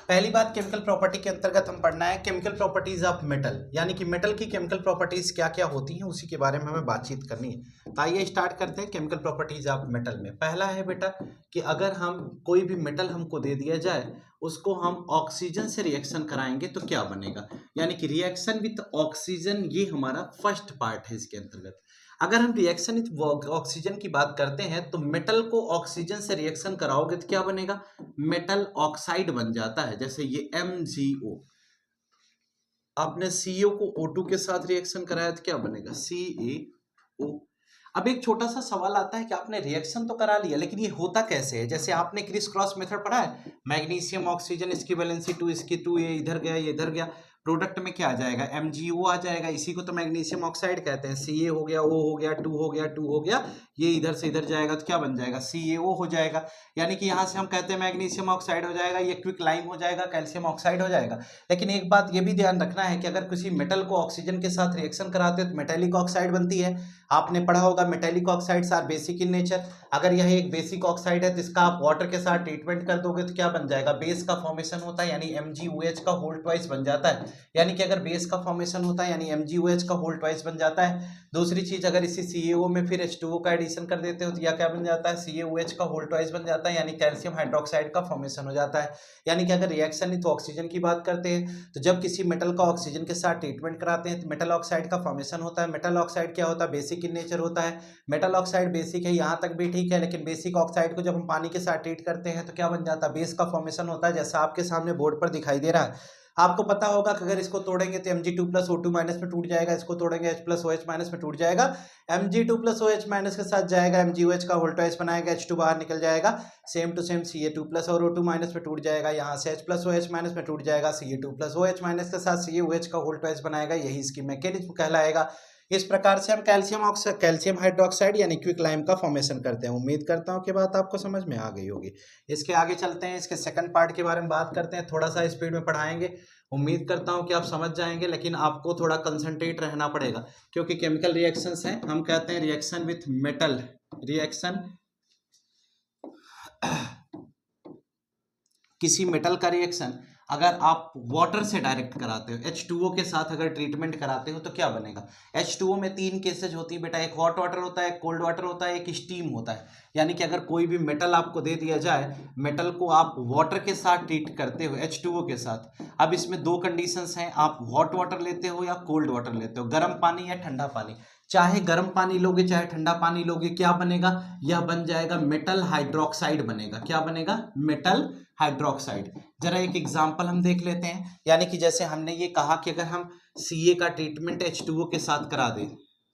पहली बात, केमिकल प्रॉपर्टी के अंतर्गत हम पढ़ना है केमिकल प्रॉपर्टीज ऑफ मेटल, यानी कि मेटल की केमिकल प्रॉपर्टीज क्या क्या होती हैं उसी के बारे में हमें बातचीत करनी है। तो आइए स्टार्ट करते हैं केमिकल प्रॉपर्टीज ऑफ मेटल में। पहला है बेटा कि अगर हम कोई भी मेटल हमको दे दिया जाए, उसको हम ऑक्सीजन से रिएक्शन कराएंगे तो क्या बनेगा, यानी कि रिएक्शन विथ ऑक्सीजन, ये हमारा फर्स्ट पार्ट है इसके अंतर्गत। अगर हम रिएक्शन विथ ऑक्सीजन की बात करते हैं तो मेटल को ऑक्सीजन से रिएक्शन कराओगे तो क्या बनेगा? मेटल ऑक्साइड बन जाता है। जैसे ये MgO, आपने CO को O2 के साथ रिएक्शन कराया तो क्या बनेगा? CaO। अब एक छोटा सा सवाल आता है कि आपने रिएक्शन तो करा लिया, लेकिन ये होता कैसे है? जैसे आपने क्रिस क्रॉस मेथड पढ़ा है, मैग्नीशियम ऑक्सीजन, इसकी वैलेंसी 2, इसकी 2, ये इधर गया ये इधर गया, प्रोडक्ट में क्या आ जाएगा? MgO आ जाएगा। इसी को तो मैग्नीशियम ऑक्साइड कहते हैं। Ca हो गया, O हो गया, 2 हो गया, 2 हो गया, ये इधर से इधर जाएगा तो क्या बन जाएगा? CaO हो जाएगा। यानी कि यहाँ से हम कहते हैं मैग्नीशियम ऑक्साइड हो जाएगा, ये क्विक लाइम हो जाएगा, कैल्शियम ऑक्साइड हो जाएगा। लेकिन एक बात ये भी ध्यान रखना है कि अगर किसी मेटल को ऑक्सीजन के साथ रिएक्शन कराते हो तो मेटेलिक ऑक्साइड बनती है, आपने पढ़ा होगा metallic oxides are basic in nature. अगर यह एक बेसिक ऑक्साइड है तो इसका आप वाटर के साथ ट्रीटमेंट कर दोगे तो क्या बन जाएगा, बेस का फॉर्मेशन होता है, यानी MgOH का होल ट्वाइस बन जाता है। यानी कि अगर बेस का फॉर्मेशन होता है यानी MgOH का होल ट्वाइस बन जाता है। दूसरी चीज, अगर इसी CaO में फिर H2O का एडिशन कर देते हो तो यह क्या बन जाता है, CaOH का होल ट्वाइस बन जाता है, यानी कैल्शियम हाइड्रोक्साइड का फॉर्मेशन हो जाता है। यानी कि अगर रिएक्शन नहीं तो ऑक्सीजन की बात करते हैं तो जब किसी मेटल का ऑक्सीजन के साथ ट्रीटमेंट कराते हैं तो मेटल ऑक्साइड का फॉर्मेशन होता है। मेटल ऑक्साइड क्या होता है, बेसिक इन नेचर होता है। मेटल ऑक्साइड बेसिक है, यहाँ तक भी ठीक है, लेकिन बेसिक ऑक्साइड को जब हम पानी के साथ ट्रीट करते हैं तो क्या बन जाता है, बेस का फॉर्मेशन होता है, जैसा आपके सामने बोर्ड पर दिखाई दे रहा है। आपको पता होगा कि अगर इसको तोड़ेंगे तो Mg2+O2- में टूट जाएगा, इसको तोड़ेंगे H+OH- में टूट जाएगा। Mg2+OH- के साथ जाएगा, MgOH का होल ट्वाइस बनाएगा, H2 बाहर निकल जाएगा, सेम टू सेम Ca2+ और O2- में टूट जाएगा, यहाँ से H+OH- में टूट जाएगा, Ca2+OH- के साथ CaOH का होल ट्वाइस बनाएगा, यही इसकी मैकेनिज्म कहलाएगा। इस प्रकार से हम कैल्शियम हाइड्रोक्साइड यानी क्विकलाइम का फॉर्मेशन करते हैं। उम्मीद करता हूं कि बात आपको समझ में आ गई होगी। इसके आगे चलते हैं, इसके सेकंड पार्ट के बारे में बात करते हैं, थोड़ा सा स्पीड में पढ़ाएंगे। उम्मीद करता हूं कि आप समझ जाएंगे, लेकिन आपको थोड़ा कंसंट्रेट रहना पड़ेगा क्योंकि केमिकल रिएक्शंस हैं। हम कहते हैं रिएक्शन विथ मेटल, रिएक्शन किसी मेटल का रिएक्शन अगर आप वाटर से डायरेक्ट कराते हो, H2O के साथ अगर ट्रीटमेंट कराते हो तो क्या बनेगा। H2O में 3 केसेज होती है बेटा, एक हॉट वाटर होता है, एक कोल्ड वाटर होता है, एक स्टीम होता है। यानी कि अगर कोई भी मेटल आपको दे दिया जाए, मेटल को आप वाटर के साथ ट्रीट करते हो H2O के साथ। अब इसमें 2 कंडीशंस हैं, आप हॉट वाटर लेते हो या कोल्ड वाटर लेते हो, गर्म पानी या ठंडा पानी। चाहे गर्म पानी लोगे चाहे ठंडा पानी लोगे, क्या बनेगा, यह बन जाएगा मेटल हाइड्रोक्साइड बनेगा। क्या बनेगा, मेटल हाइड्रोक्साइड। जरा एक एग्जांपल हम देख लेते हैं, यानी कि जैसे हमने ये कहा कि अगर हम Ca का ट्रीटमेंट H2O के साथ करा दें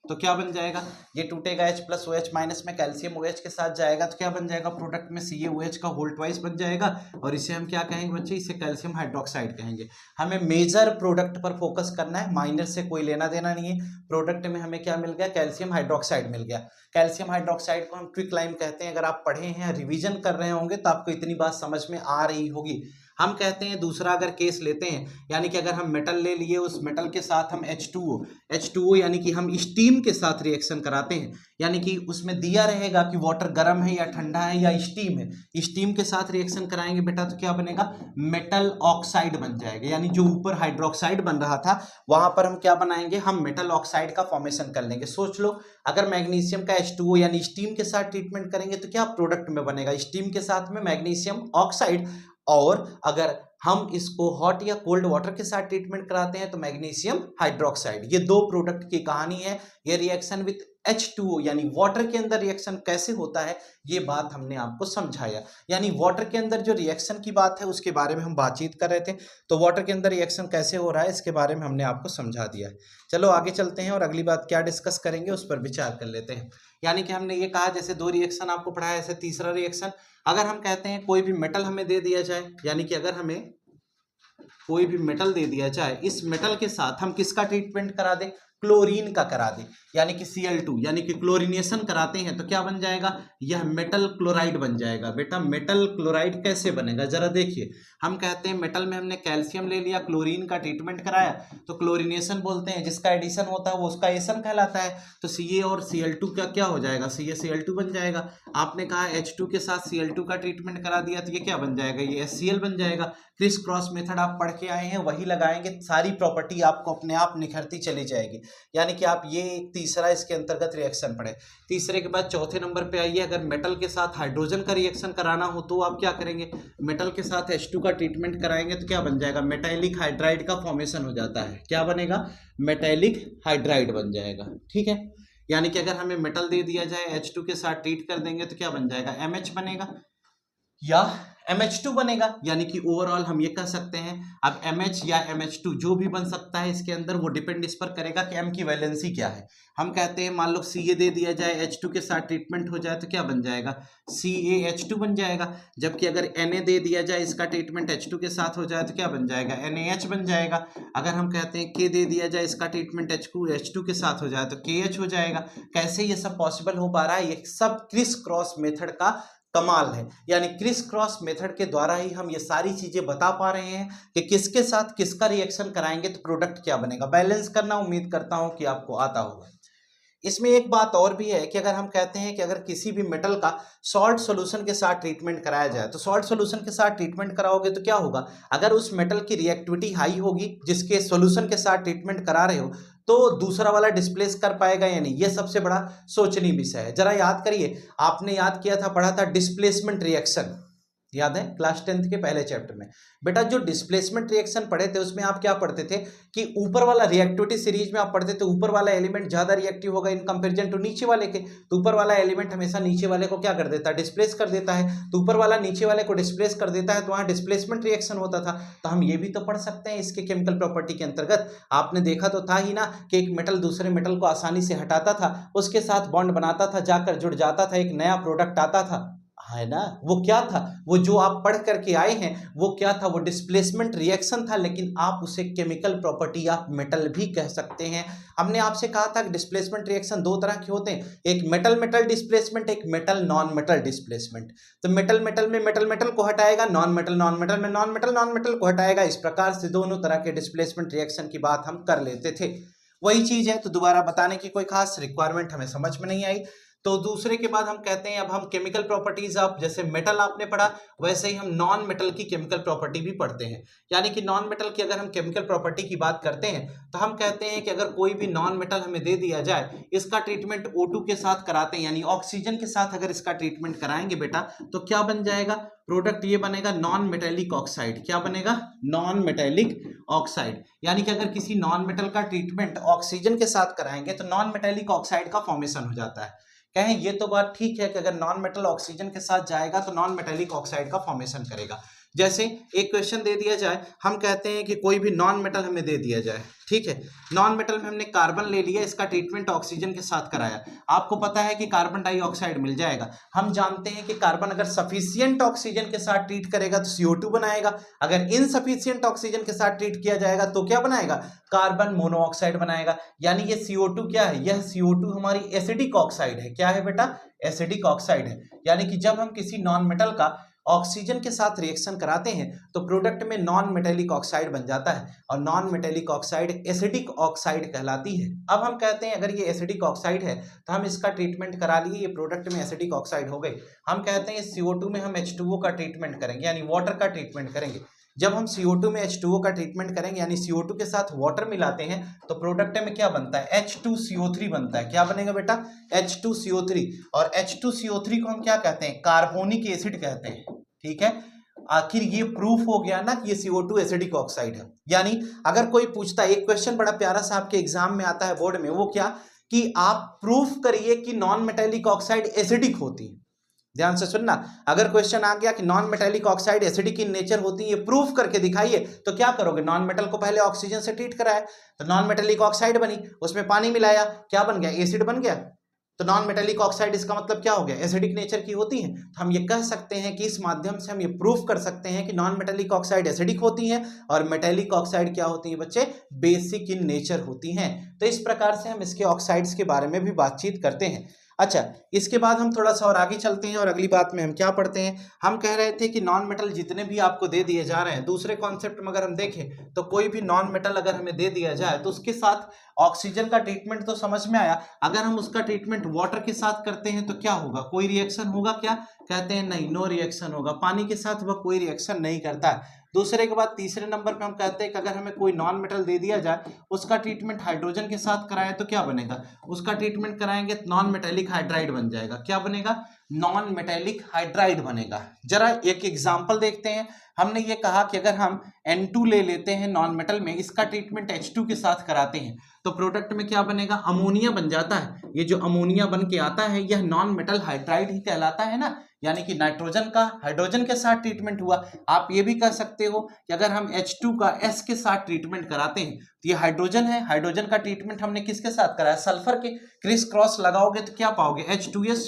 तो क्या बन जाएगा, ये टूटेगा, H+OH- में कैल्शियम OH के साथ जाएगा तो क्या बन जाएगा, प्रोडक्ट में CaOH का होल ट्वाइस बन जाएगा, और इसे हम क्या कहेंगे बच्चे, इसे कैल्शियम हाइड्रोक्साइड कहेंगे। हमें मेजर प्रोडक्ट पर फोकस करना है, माइनर से कोई लेना देना नहीं है। प्रोडक्ट में हमें क्या मिल गया, कैल्शियम हाइड्रोक्साइड मिल गया। कैल्शियम हाइड्रोक्साइड को हम क्विकलाइम कहते हैं। अगर आप पढ़े हैं, रिवीजन कर रहे होंगे तो आपको इतनी बात समझ में आ रही होगी। हम कहते हैं दूसरा अगर केस लेते हैं, यानी कि अगर हम मेटल ले लिए, उस मेटल के साथ हम H2O यानी कि हम स्टीम के साथ रिएक्शन कराते हैं, यानी कि उसमें दिया रहेगा कि वाटर गर्म है या ठंडा है या स्टीम है। स्टीम के साथ रिएक्शन कराएंगे बेटा तो क्या बनेगा, मेटल ऑक्साइड बन जाएगा। यानी जो ऊपर हाइड्रोक्साइड बन रहा था वहां पर हम क्या बनाएंगे, हम मेटल ऑक्साइड का फॉर्मेशन कर लेंगे। सोच लो, अगर मैग्नीशियम का H2O यानी स्टीम के साथ ट्रीटमेंट करेंगे तो क्या प्रोडक्ट में बनेगा, स्टीम के साथ में मैग्नीशियम ऑक्साइड। और अगर हम इसको हॉट या कोल्ड वाटर के साथ ट्रीटमेंट कराते हैं तो मैग्नीशियम हाइड्रोक्साइड। ये 2 प्रोडक्ट की कहानी है। ये रिएक्शन विथ H2O यानी वाटर के अंदर रिएक्शन कैसे होता है, ये बात हमने आपको समझाया। यानी वाटर के अंदर जो रिएक्शन की बात है उसके बारे में हम बातचीत कर रहे थे, तो वाटर के अंदर रिएक्शन कैसे हो रहा है इसके बारे में हमने आपको समझा दिया है। चलो आगे चलते हैं और अगली बात क्या डिस्कस करेंगे उस पर विचार कर लेते हैं। यानी कि हमने ये कहा, जैसे 2 रिएक्शन आपको पढ़ाया, ऐसे तीसरा रिएक्शन, अगर हम कहते हैं कोई भी मेटल हमें दे दिया जाए, यानी कि अगर हमें कोई भी मेटल दे दिया जाए, इस मेटल के साथ हम किसका ट्रीटमेंट करा दें, क्लोरीन का करा दें, यानी कि Cl2 यानी कि क्लोरीनेशन कराते हैं तो क्या बन जाएगा, यह मेटल क्लोराइड बन जाएगा। बेटा मेटल क्लोराइड कैसे बनेगा जरा देखिए। हम कहते हैं मेटल में हमने कैल्शियम ले लिया, क्लोरीन का ट्रीटमेंट कराया तो क्लोरीनेशन बोलते हैं, जिसका एडिशन होता है वो उसका एशन कहलाता है। तो Ca और Cl2 का क्या हो जाएगा, CaCl2 बन जाएगा। आपने कहा H2 के साथ Cl2 का ट्रीटमेंट करा दिया तो ये क्या बन जाएगा, ये HCl बन जाएगा। क्रिस क्रॉस मेथड आप पढ़ के आए हैं, वही लगाएंगे, सारी प्रॉपर्टी आपको अपने आप निखरती चली जाएगी। यानी कि आप ये एक तीसरा इसके अंतर्गत रिएक्शन पढ़े। तीसरे के बाद चौथे नंबर पे आइए, अगर मेटल के साथ हाइड्रोजन का रिएक्शन कराना हो तो आप क्या करेंगे, मेटल के साथ H2 का ट्रीटमेंट कराएंगे तो क्या बन जाएगा, मेटालिक हाइड्राइड का फॉर्मेशन हो जाता है। क्या बनेगा, मेटालिक हाइड्राइड बन जाएगा। ठीक है, यानी कि अगर हमें मेटल दे दिया जाए, H2 के साथ ट्रीट कर देंगे तो क्या बन जाएगा, MH बनेगा या MH2 बनेगा। यानी कि ओवरऑल हम ये कह सकते हैं, अब MH या MH2 जो भी बन सकता है इसके अंदर, वो डिपेंड इस पर करेगा कि M की वैलेंसी क्या है। हम कहते हैं मान लो Ca दे दिया जाए, H2 के साथ ट्रीटमेंट हो जाए तो क्या बन जाएगा, CaH2 बन जाएगा। जबकि अगर Na दे दिया जाए, इसका ट्रीटमेंट H2 के साथ हो जाए तो क्या बन जाएगा, NaH बन जाएगा। अगर हम कहते हैं K दे दिया जाए, इसका ट्रीटमेंट H2 के साथ हो जाए तो KH हो जाएगा। कैसे ये सब पॉसिबल हो पा रहा है, ये सब क्रिस क्रॉस मेथड का कमाल है। यानी क्रिस क्रॉस मेथड के द्वारा ही हम ये सारी चीजें बता पा रहे हैं कि किसके साथ किसका रिएक्शन कराएंगे तो प्रोडक्ट क्या बनेगा। बैलेंस करना उम्मीद करता हूं कि आपको आता होगा। इसमें एक बात और भी है कि अगर हम कहते हैं कि अगर किसी भी मेटल का सॉल्ट सॉल्यूशन के साथ ट्रीटमेंट कराया जाए, तो सॉल्ट सॉल्यूशन के साथ ट्रीटमेंट कराओगे तो क्या होगा, अगर उस मेटल की रिएक्टिविटी हाई होगी जिसके सॉल्यूशन के साथ ट्रीटमेंट करा रहे हो, तो दूसरा वाला डिस्प्लेस कर पाएगा या नहीं, ये सबसे बड़ा सोचनीय विषय है। जरा याद करिए, आपने याद किया था, पढ़ा था डिस्प्लेसमेंट रिएक्शन, याद है क्लास 10th के पहले चैप्टर में। बेटा जो डिस्प्लेसमेंट रिएक्शन पढ़े थे उसमें आप क्या पढ़ते थे कि ऊपर वाला रिएक्टिविटी सीरीज में आप पढ़ते थे ऊपर वाला एलिमेंट ज्यादा रिएक्टिव होगा इन कंपैरिजन टू नीचे वाले के, तो ऊपर वाला एलिमेंट हमेशा नीचे वाले को क्या कर देता है, डिस्प्लेस कर देता है, तो ऊपर वाला नीचे वाले को डिस्प्लेस कर देता है, तो वहां डिस्प्लेसमेंट रिएक्शन होता था। तो हम ये भी तो पढ़ सकते हैं इसके केमिकल प्रॉपर्टी के अंतर्गत, आपने देखा तो था ही ना कि एक मेटल दूसरे मेटल को आसानी से हटाता था, उसके साथ बॉन्ड बनाता था, जाकर जुड़ जाता था, एक नया प्रोडक्ट आता था, है ना। वो क्या था, वो जो आप पढ़ करके आए हैं वो क्या था, वो डिस्प्लेसमेंट रिएक्शन था, लेकिन आप उसे केमिकल प्रॉपर्टी ऑफ मेटल भी कह सकते हैं। हमने आपसे कहा था कि डिस्प्लेसमेंट रिएक्शन दो तरह के होते हैं, एक मेटल मेटल डिस्प्लेसमेंट, एक मेटल नॉन मेटल डिस्प्लेसमेंट। तो मेटल मेटल में मेटल मेटल को हटाएगा, नॉन मेटल में नॉन मेटल को हटाएगा। इस प्रकार से दोनों तरह के डिस्प्लेसमेंट रिएक्शन की बात हम कर लेते थे। वही चीज है, तो दोबारा बताने की कोई खास रिक्वायरमेंट हमें समझ में नहीं आई। तो दूसरे के बाद हम कहते हैं अब हम केमिकल प्रॉपर्टीज ऑफ, जैसे मेटल आपने पढ़ा वैसे ही हम नॉन मेटल की केमिकल प्रॉपर्टी भी पढ़ते हैं। यानी कि नॉन मेटल की अगर हम केमिकल प्रॉपर्टी की बात करते हैं तो हम कहते हैं कि अगर कोई भी नॉन मेटल हमें दे दिया जाए, इसका ट्रीटमेंट O2 के साथ कराते हैं, यानी ऑक्सीजन के साथ अगर इसका ट्रीटमेंट कराएंगे बेटा, तो क्या बन जाएगा प्रोडक्ट, ये बनेगा नॉन मेटेलिक ऑक्साइड। क्या बनेगा, नॉन मेटेलिक ऑक्साइड। यानी कि अगर किसी नॉन मेटल का ट्रीटमेंट ऑक्सीजन के साथ कराएंगे तो नॉन मेटेलिक ऑक्साइड का फॉर्मेशन हो जाता है। कहें ये तो बात ठीक है कि अगर नॉन मेटल ऑक्सीजन के साथ जाएगा तो नॉन मेटेलिक ऑक्साइड का फॉर्मेशन करेगा। जैसे एक क्वेश्चन दे दिया जाए, हम कहते हैं कि कोई भी नॉन मेटल हमें दे दिया जाए, ठीक है, नॉन मेटल में हमने कार्बन ले लिया, इसका ट्रीटमेंट ऑक्सीजन के साथ कराया, आपको पता है कि कार्बन डाइऑक्साइड मिल जाएगा। हम जानते हैं कि कार्बन अगर सफिशिएंट ऑक्सीजन के साथ ट्रीट करेगा तो CO2 बनाएगा, अगर इनसफिशिएंट ऑक्सीजन के साथ ट्रीट किया जाएगा तो क्या बनाएगा, कार्बन मोनोऑक्साइड बनाएगा। यानी ये CO2 क्या है, यह CO2 हमारी एसिडिक ऑक्साइड है। क्या है बेटा, एसिडिक ऑक्साइड है। यानी कि जब हम किसी नॉन मेटल का ऑक्सीजन के साथ रिएक्शन कराते हैं तो प्रोडक्ट में नॉन मेटेलिक ऑक्साइड बन जाता है, और non metallic oxide acidic oxide कहलाती है। अब हम कहते हैं अगर ये एसिडिक ऑक्साइड है तो हम इसका ट्रीटमेंट करा लिए, ये प्रोडक्ट में एसिडिक ऑक्साइड हो गई, हम कहते हैं CO2 में हम H2O का ट्रीटमेंट करेंगे, यानी वाटर का ट्रीटमेंट करेंगे। जब हम CO2 में H2O का ट्रीटमेंट करेंगे, यानी CO2 के साथ वाटर मिलाते हैं, तो प्रोडक्ट में क्या बनता है, H2CO3 बनता है। क्या बनेगा बेटा, H2CO3। और H2CO3 को हम क्या कहते हैं, कार्बोनिक एसिड कहते हैं, ठीक है। आखिर ये प्रूफ हो गया ना कि ये CO2 एसिडिक ऑक्साइड है। यानी अगर कोई पूछता है, एक क्वेश्चन बड़ा प्यारा सा आपके एग्जाम में आता है बोर्ड में, वो क्या कि आप प्रूफ करिए कि नॉन मेटेलिक ऑक्साइड एसिडिक होती है। ध्यान से सुनना, अगर क्वेश्चन आ गया कि non metallic oxide acidic in nature होती है, ये प्रूफ करके दिखाइए, तो क्या करोगे, नॉन मेटल को पहले ऑक्सीजन से ट्रीट कराया तो नॉन मेटेलिक ऑक्साइड बनी, उसमें पानी मिलाया, क्या बन गया, एसिड बन गया। तो नॉन मेटेलिक ऑक्साइड इसका मतलब क्या हो गया, एसिडिक नेचर की होती है। तो हम ये कह सकते हैं कि इस माध्यम से हम ये प्रूफ कर सकते हैं कि नॉन मेटेलिक ऑक्साइड एसिडिक होती हैं और मेटेलिक ऑक्साइड क्या होती है बच्चे, बेसिक इन नेचर होती हैं। तो इस प्रकार से हम इसके ऑक्साइड्स के बारे में भी बातचीत करते हैं। अच्छा, इसके बाद हम थोड़ा सा और आगे चलते हैं और अगली बात में हम क्या पढ़ते हैं, हम कह रहे थे कि नॉन मेटल जितने भी आपको दे दिए जा रहे हैं, दूसरे कॉन्सेप्ट में अगर हम देखें तो कोई भी नॉन मेटल अगर हमें दे दिया जाए तो उसके साथ ऑक्सीजन का ट्रीटमेंट तो समझ में आया, अगर हम उसका ट्रीटमेंट वाटर के साथ करते हैं तो क्या होगा, कोई रिएक्शन होगा क्या, कहते हैं नहीं, नो रिएक्शन होगा, पानी के साथ वह कोई रिएक्शन नहीं करता है। दूसरे के बाद तीसरे नंबर पे हम कहते हैं कि अगर हमें कोई नॉन मेटल दे दिया जाए, उसका ट्रीटमेंट हाइड्रोजन के साथ कराएं तो क्या बनेगा, उसका ट्रीटमेंट कराएंगे तो नॉन मेटेलिक हाइड्राइड बन जाएगा। क्या बनेगा, नॉन मेटेलिक हाइड्राइड बनेगा। जरा एक एग्जांपल देखते हैं। हमने ये कहा कि अगर हम N2 ले लेते हैं नॉन मेटल में, इसका ट्रीटमेंट H2 के साथ कराते हैं तो प्रोडक्ट में क्या बनेगा, अमोनिया बन जाता है। ये जो अमोनिया बन के आता है यह नॉन मेटल हाइड्राइड ही कहलाता है ना, यानी कि नाइट्रोजन का हाइड्रोजन के साथ ट्रीटमेंट हुआ। आप ये भी कह सकते हो कि अगर हम H2 का S के साथ ट्रीटमेंट कराते हैं तो ये हाइड्रोजन है, हाइड्रोजन का ट्रीटमेंट हमने किसके साथ कराया, सल्फर के, क्रिस क्रॉस लगाओगे तो क्या पाओगे, H2S।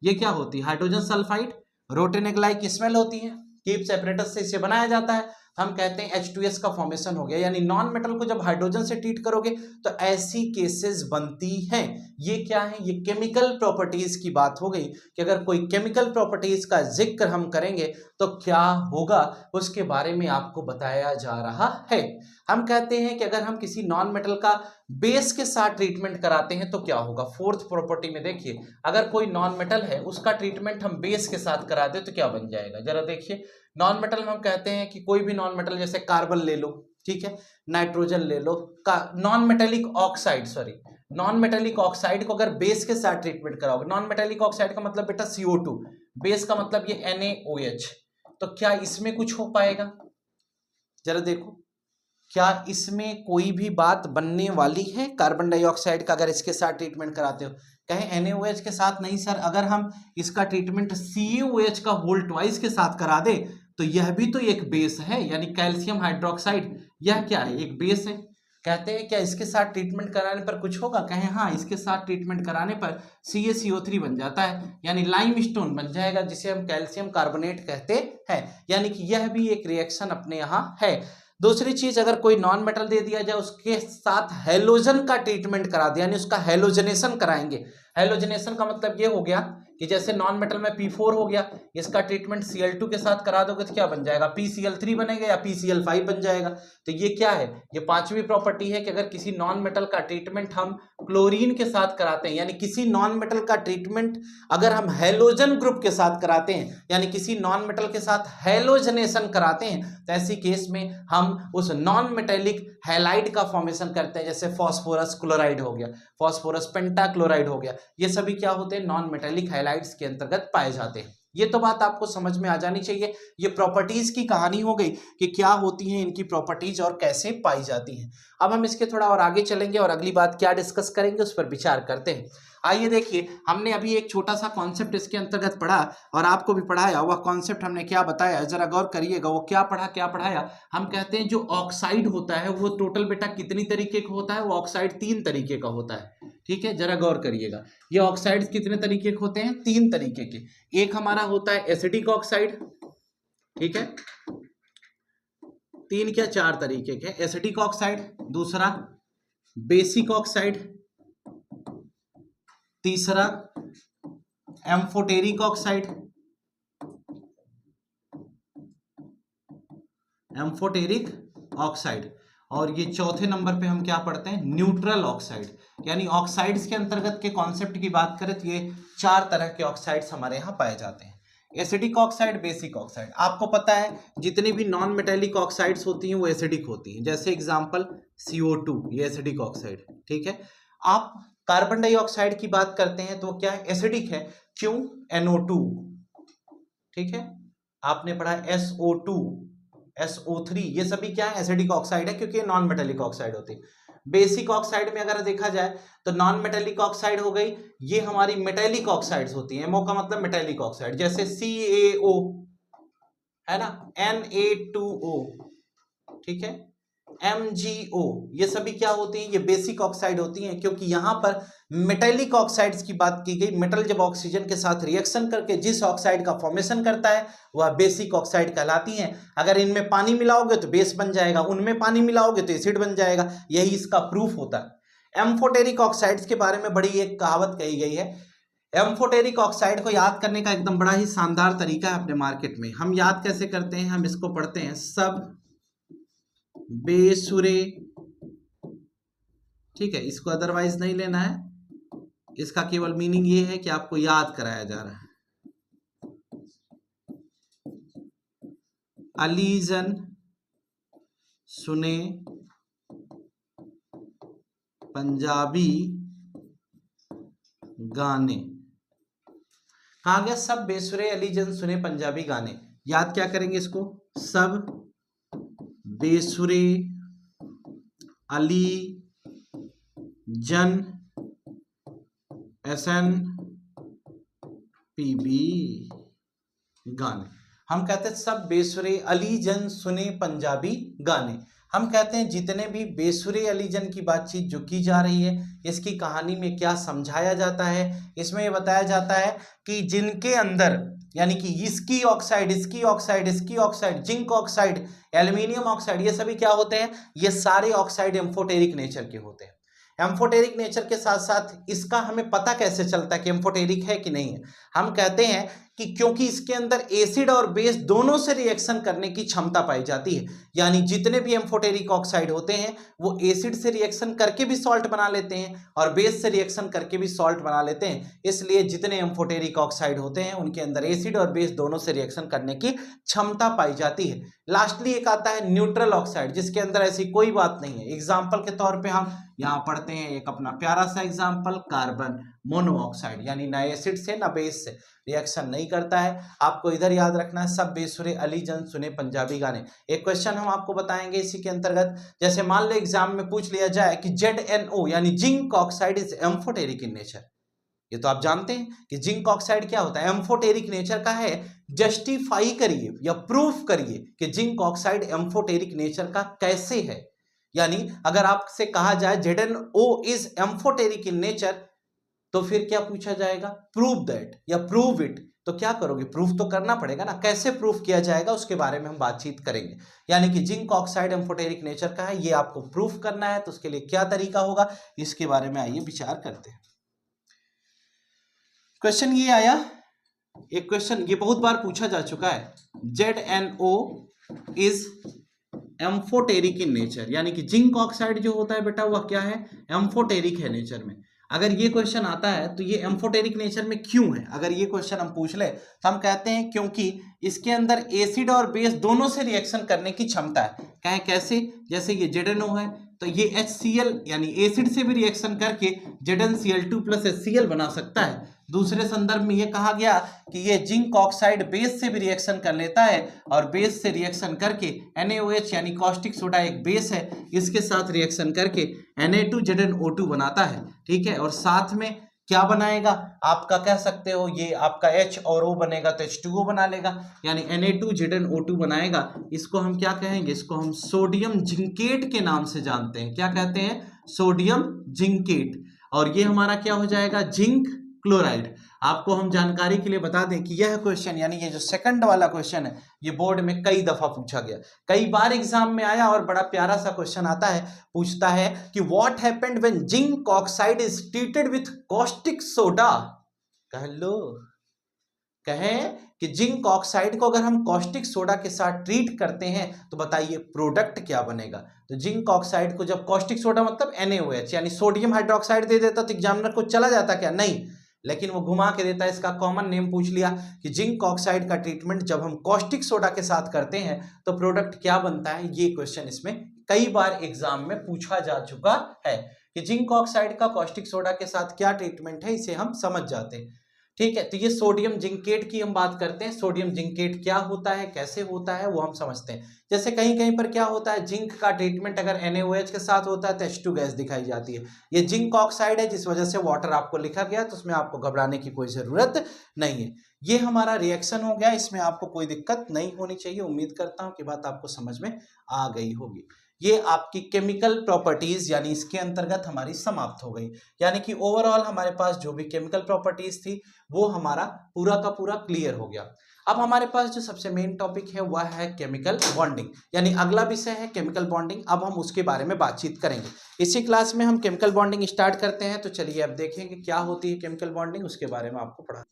ये क्या होती है, हाइड्रोजन सल्फाइड, रोटेनेग्लाई की स्मेल होती है, कीप सेपरेटस से इसे बनाया जाता है। हम कहते हैं H2S का फॉर्मेशन हो गया, यानी नॉन मेटल को जब हाइड्रोजन से ट्रीट करोगे तो ऐसी केसेस बनती हैं। ये क्या है, ये केमिकल प्रॉपर्टीज की बात हो गई कि अगर कोई केमिकल प्रॉपर्टीज का जिक्र हम करेंगे तो क्या होगा उसके बारे में आपको बताया जा रहा है। हम कहते हैं कि अगर हम किसी नॉन मेटल का बेस के साथ ट्रीटमेंट कराते हैं तो क्या होगा। फोर्थ प्रॉपर्टी में देखिए, अगर कोई नॉन मेटल है उसका ट्रीटमेंट हम बेस के साथ कराते हैं तो क्या बन जाएगा, जरा देखिए। नॉन मेटल में हम कहते हैं कि कोई भी नॉन मेटल, जैसे कार्बन ले लो, ठीक है, नाइट्रोजन ले लो, non metallic oxide, sorry non metallic oxide को अगर बेस के साथ ट्रीटमेंट कराओगे, नॉन मेटेलिक ऑक्साइड का मतलब बेटा CO2, बेस का मतलब ये NaOH, तो क्या इसमें कुछ हो पाएगा, जरा देखो, क्या इसमें कोई भी बात बनने वाली है कार्बन डाइऑक्साइड का अगर इसके साथ ट्रीटमेंट कराते हो। कहें NaOH के साथ नहीं सर, अगर हम इसका ट्रीटमेंट CaOH का होल ट्वाइस के साथ करा दे तो यह भी तो एक बेस है, यानी कैल्शियम हाइड्रोक्साइड, यह क्या है, एक बेस है। कहते हैं क्या इसके साथ ट्रीटमेंट कराने पर कुछ होगा, कहें हाँ, इसके साथ ट्रीटमेंट कराने पर CaCO3 बन जाता है, यानी लाइमस्टोन बन जाएगा, जिसे हम कैल्शियम कार्बोनेट कहते हैं, यानी कि यह भी एक रिएक्शन अपने यहाँ है। दूसरी चीज, अगर कोई नॉन मेटल दे दिया जाए उसके साथ हेलोजन का ट्रीटमेंट करा दिया, यानी उसका हेलोजनेशन कराएंगे। हेलोजनेशन का मतलब ये हो गया कि जैसे नॉन मेटल में P4 हो गया, इसका ट्रीटमेंट Cl2 के साथ करा दोगे तो क्या बन जाएगा, PCl3 बनेगा या PCl5 बन जाएगा। तो ये क्या है, ये पांचवी प्रॉपर्टी है कि अगर किसी नॉन मेटल का ट्रीटमेंट हम क्लोरीन के साथ कराते हैं, यानी किसी नॉन मेटल का ट्रीटमेंट अगर हम हेलोजन ग्रुप के साथ कराते हैं, यानी किसी नॉन मेटल के साथ हेलोजनेशन कराते हैं, तो ऐसी केस में हम उस नॉन मेटेलिक हैलाइड का फॉर्मेशन करते हैं, जैसे फास्फोरस क्लोराइड हो गया, फास्फोरस पेंटाक्लोराइड हो गया, ये सभी क्या होते हैं, नॉन मेटेलिक हैलाइड्स के अंतर्गत पाए जाते हैं। ये तो बात आपको समझ में आ जानी चाहिए। ये प्रॉपर्टीज की कहानी हो गई कि क्या होती हैं इनकी प्रॉपर्टीज और कैसे पाई जाती हैं। अब हम इसके थोड़ा और आगे चलेंगे और अगली बात क्या डिस्कस करेंगे उस पर विचार करते हैं। आइए देखिए, हमने अभी एक छोटा सा कॉन्सेप्ट इसके अंतर्गत पढ़ा और आपको भी पढ़ाया। वह कॉन्सेप्ट हमने क्या बताया, जरा गौर करिएगा। वो क्या पढ़ा, क्या पढ़ाया, हम कहते हैं जो ऑक्साइड होता है वो टोटल बेटा कितनी तरीके का होता है, वो ऑक्साइड 3 तरीके का होता है, ठीक है, जरा गौर करिएगा। ये ऑक्साइड्स कितने तरीके के होते हैं, 3 तरीके के। एक हमारा होता है एसिडिक ऑक्साइड, ठीक है, 3 क्या 4 तरीके के, एसिडिक ऑक्साइड, दूसरा बेसिक ऑक्साइड, तीसरा एम्फोटेरिक ऑक्साइड, एम्फोटेरिक ऑक्साइड, और ये चौथे नंबर पे हम क्या पढ़ते हैं, न्यूट्रल ऑक्साइड। यानी ऑक्साइड्स के अंतर्गत के कॉन्सेप्ट की बात करें तो ये 4 तरह के ऑक्साइड्स हमारे यहाँ पाए जाते हैं। एसिडिक ऑक्साइड, बेसिक ऑक्साइड, आपको पता है जितनी भी नॉन मेटेलिक ऑक्साइड्स होती हैं वो एसिडिक होती हैं। जैसे एग्जांपल CO2, ये एसिडिक ऑक्साइड, ठीक है। आप कार्बन डाइऑक्साइड की बात करते हैं तो क्या है, एसिडिक है, क्यों, NO2, ठीक है, आपने पढ़ा SO2, SO3, ये सभी क्या है, एसिडिक ऑक्साइड है, क्योंकि ये नॉन मेटेलिक ऑक्साइड होती है। बेसिक ऑक्साइड में अगर देखा जाए तो नॉन मेटेलिक ऑक्साइड हो गई, ये हमारी मेटेलिक ऑक्साइड्स होती हैं। MO का मतलब मेटेलिक ऑक्साइड, जैसे CaO है ना, Na2O, ठीक है, MgO, ये सभी क्या होती हैं, ये बेसिक ऑक्साइड होती हैं, क्योंकि यहां पर मेटेलिक ऑक्साइड्स की बात की गई। मेटल जब ऑक्सीजन के साथ रिएक्शन करके जिस ऑक्साइड का फॉर्मेशन करता है वह बेसिक ऑक्साइड कहलाती हैं। अगर इनमें पानी मिलाओगे तो बेस बन जाएगा, उनमें पानी मिलाओगे तो एसिड बन जाएगा, यही इसका प्रूफ होता है। एम्फोटेरिक ऑक्साइड्स के बारे में बड़ी एक कहावत कही गई है। एम्फोटेरिक ऑक्साइड को याद करने का एकदम बड़ा ही शानदार तरीका है अपने मार्केट में। हम याद कैसे करते हैं, हम इसको पढ़ते हैं सब बेसुरे, ठीक है, इसको अदरवाइज नहीं लेना है, इसका केवल मीनिंग ये है कि आपको याद कराया जा रहा है। अलीजन सुने पंजाबी गाने, कहा गया सब बेसुरे अलीजन सुने पंजाबी गाने। याद क्या करेंगे इसको, सब बेसुरे अली जन SNPB गाने। हम कहते हैं सब बेसुरे अली जन सुने पंजाबी गाने। हम कहते हैं जितने भी बेसुरे अली जन की बातचीत जो की जा रही है, इसकी कहानी में क्या समझाया जाता है, इसमें यह बताया जाता है कि जिनके अंदर यानी कि इसकी ऑक्साइड, इसकी ऑक्साइड, इसकी oxide, zinc oxide, aluminium oxide, ये सभी क्या होते हैं, ये सारे ऑक्साइड एम्फोटेरिक नेचर के होते हैं। एम्फोटेरिक नेचर के साथ साथ इसका हमें पता कैसे चलता है कि एम्फोटेरिक है कि नहीं है? हम कहते हैं कि क्योंकि इसके अंदर एसिड और बेस दोनों से रिएक्शन करने की क्षमता पाई जाती है, यानी जितने भी एम्फोटेरिक ऑक्साइड होते हैं वो एसिड से रिएक्शन करके भी सॉल्ट बना लेते हैं और बेस से रिएक्शन करके भी सॉल्ट बना लेते हैं। इसलिए जितने एम्फोटेरिक ऑक्साइड होते हैं उनके अंदर एसिड और बेस दोनों से रिएक्शन करने की क्षमता पाई जाती है। लास्टली एक आता है न्यूट्रल ऑक्साइड, जिसके अंदर ऐसी कोई बात नहीं है। एग्जाम्पल के तौर पर हम यहाँ पढ़ते हैं एक अपना प्यारा सा एग्जाम्पल, कार्बन मोनोऑक्साइड, यानी ना एसिड से ना बेस से रिएक्शन नहीं करता है। आपको इधर याद रखना है, सब बेसुरे अली जन सुने पंजाबी गाने। एक क्वेश्चन हम आपको बताएंगे इसी के अंतर्गत, जैसे मान लो एग्जाम में पूछ लिया जाए कि ZnO यानी zinc oxide is amphoteric in nature. ये तो आप जानते हैं कि जिंक ऑक्साइड क्या होता है, एम्फोटेरिक नेचर का है। जस्टिफाई करिए या प्रूफ करिए कि जिंक ऑक्साइड एम्फोटेरिक नेचर का कैसे है। यानी अगर आपसे कहा जाए ZnO is amphoteric in nature, तो फिर क्या पूछा जाएगा, प्रूव दैट या प्रूव इट। तो क्या करोगे, प्रूफ तो करना पड़ेगा ना। कैसे प्रूफ किया जाएगा उसके बारे में हम बातचीत करेंगे। यानी कि जिंक ऑक्साइड एम्फोटेरिक नेचर का है, ये आपको प्रूफ करना है, तो उसके लिए क्या तरीका होगा, इसके बारे में आइए विचार करते हैं। क्वेश्चन ये आया, एक क्वेश्चन ये बहुत बार पूछा जा चुका है, ZnO is amphoteric in nature, यानी कि जिंक ऑक्साइड जो होता है बेटा वह क्या है, एम्फोटेरिक है नेचर में। अगर ये क्वेश्चन आता है तो ये एम्फोटेरिक नेचर में क्यों है, अगर ये क्वेश्चन हम पूछ ले तो हम कहते हैं क्योंकि इसके अंदर एसिड और बेस दोनों से रिएक्शन करने की क्षमता है। कहें कैसे, जैसे ये ZnO है तो ये HCl यानी एसिड से भी रिएक्शन करके ZnCl2 प्लस HCl बना सकता है। दूसरे संदर्भ में ये कहा गया कि ये जिंक ऑक्साइड बेस से भी रिएक्शन कर लेता है और बेस से रिएक्शन करके NaOH यानी कॉस्टिक सोडा एक बेस है, इसके साथ रिएक्शन करके Na2ZnO2 बनाता है। ठीक है, और साथ में क्या बनाएगा, आपका कह सकते हो ये आपका H और O बनेगा तो H2O बना लेगा, यानी Na2ZnO2 बनाएगा। इसको हम क्या कहेंगे, इसको हम सोडियम जिंकेट के नाम से जानते हैं। क्या कहते हैं, सोडियम जिंकेट। और ये हमारा क्या हो जाएगा, जिंक क्लोराइड। आपको हम जानकारी के लिए बता दें कि यह क्वेश्चन यानी ये जो सेकंड वाला क्वेश्चन है ये बोर्ड में कई दफा पूछा गया, कई बार एग्जाम में आया और बड़ा प्यारा सा क्वेश्चन आता है, पूछता है कि what happened when zinc oxide is treated with caustic soda. कह लो, कहें कि जिंक ऑक्साइड को अगर हम कॉस्टिक सोडा के साथ ट्रीट करते हैं तो बताइए प्रोडक्ट क्या बनेगा। तो जिंक ऑक्साइड को जब कॉस्टिक सोडा मतलब NaOH यानी सोडियम हाइड्रोक्साइड दे देता तो एग्जामिनर को चला जाता क्या, नहीं, लेकिन वो घुमा के देता है, इसका कॉमन नेम पूछ लिया कि जिंक ऑक्साइड का ट्रीटमेंट जब हम कॉस्टिक सोडा के साथ करते हैं तो प्रोडक्ट क्या बनता है। ये क्वेश्चन इसमें कई बार एग्जाम में पूछा जा चुका है कि जिंक ऑक्साइड का कॉस्टिक सोडा के साथ क्या ट्रीटमेंट है, इसे हम समझ जाते हैं। ठीक है, तो ये सोडियम जिंकेट की हम बात करते हैं। सोडियम जिंकेट क्या होता है, कैसे होता है, वो हम समझते हैं। जैसे कहीं कहीं पर क्या होता है, जिंक का ट्रीटमेंट अगर NaOH के साथ होता है तो H2 गैस दिखाई जाती है। ये जिंक ऑक्साइड है जिस वजह से वाटर आपको लिखा गया, तो उसमें आपको घबराने की कोई जरूरत नहीं है। ये हमारा रिएक्शन हो गया, इसमें आपको कोई दिक्कत नहीं होनी चाहिए। उम्मीद करता हूं कि बात आपको समझ में आ गई होगी। ये आपकी केमिकल प्रॉपर्टीज यानी इसके अंतर्गत हमारी समाप्त हो गई, यानी कि ओवरऑल हमारे पास जो भी केमिकल प्रॉपर्टीज थी वो हमारा पूरा का पूरा क्लियर हो गया। अब हमारे पास जो सबसे मेन टॉपिक है वह है केमिकल बॉन्डिंग, यानी अगला विषय है केमिकल बॉन्डिंग। अब हम उसके बारे में बातचीत करेंगे। इसी क्लास में हम केमिकल बॉन्डिंग स्टार्ट करते हैं, तो चलिए अब देखेंगे क्या होती है केमिकल बॉन्डिंग, उसके बारे में आपको पढ़ा।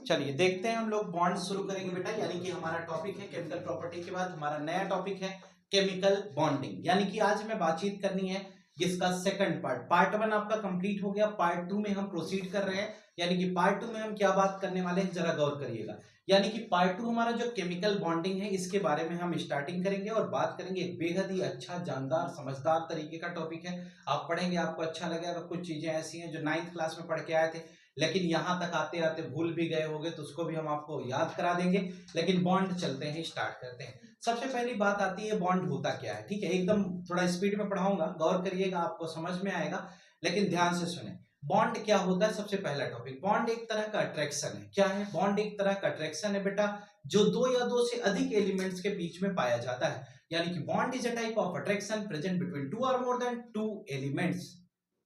चलिए देखते हैं, हम लोग बॉन्ड शुरू करेंगे बेटा, यानी कि हमारा टॉपिक है केमिकल प्रॉपर्टी के बाद हमारा नया टॉपिक है केमिकल बॉन्डिंग। यानी कि आज हमें बातचीत करनी है जिसका सेकंड पार्ट 1 आपका कंप्लीट हो गया, पार्ट 2 में हम प्रोसीड कर रहे हैं। यानी कि पार्ट 2 में हम क्या बात करने वाले हैं, जरा गौर करिएगा। यानी कि पार्ट 2 हमारा जो केमिकल बॉन्डिंग है इसके बारे में हम स्टार्टिंग करेंगे और बात करेंगे। एक बेहद ही अच्छा, जानदार, समझदार तरीके का टॉपिक है। आप पढ़ेंगे आपको अच्छा लगेगा। कुछ चीजें ऐसी हैं जो 9th क्लास में पढ़ के आए थे लेकिन यहाँ तक आते आते भूल भी गए होंगे, तो उसको भी हम आपको याद करा देंगे। लेकिन बॉन्ड चलते हैं, स्टार्ट करते हैं। सबसे पहली बात आती है बॉन्ड होता क्या है। ठीक है, एकदम थोड़ा स्पीड में पढ़ाऊंगा, गौर करिएगा, आपको समझ में आएगा, लेकिन ध्यान से सुने। बॉन्ड क्या होता है, सबसे पहला टॉपिक, बॉन्ड एक तरह का अट्रैक्शन है। क्या है, बॉन्ड एक तरह का अट्रैक्शन है बेटा, जो दो या दो से अधिक एलिमेंट्स के बीच में पाया जाता है। यानी कि bond is a type of attraction present between two और मोर देन टू एलिमेंट्स।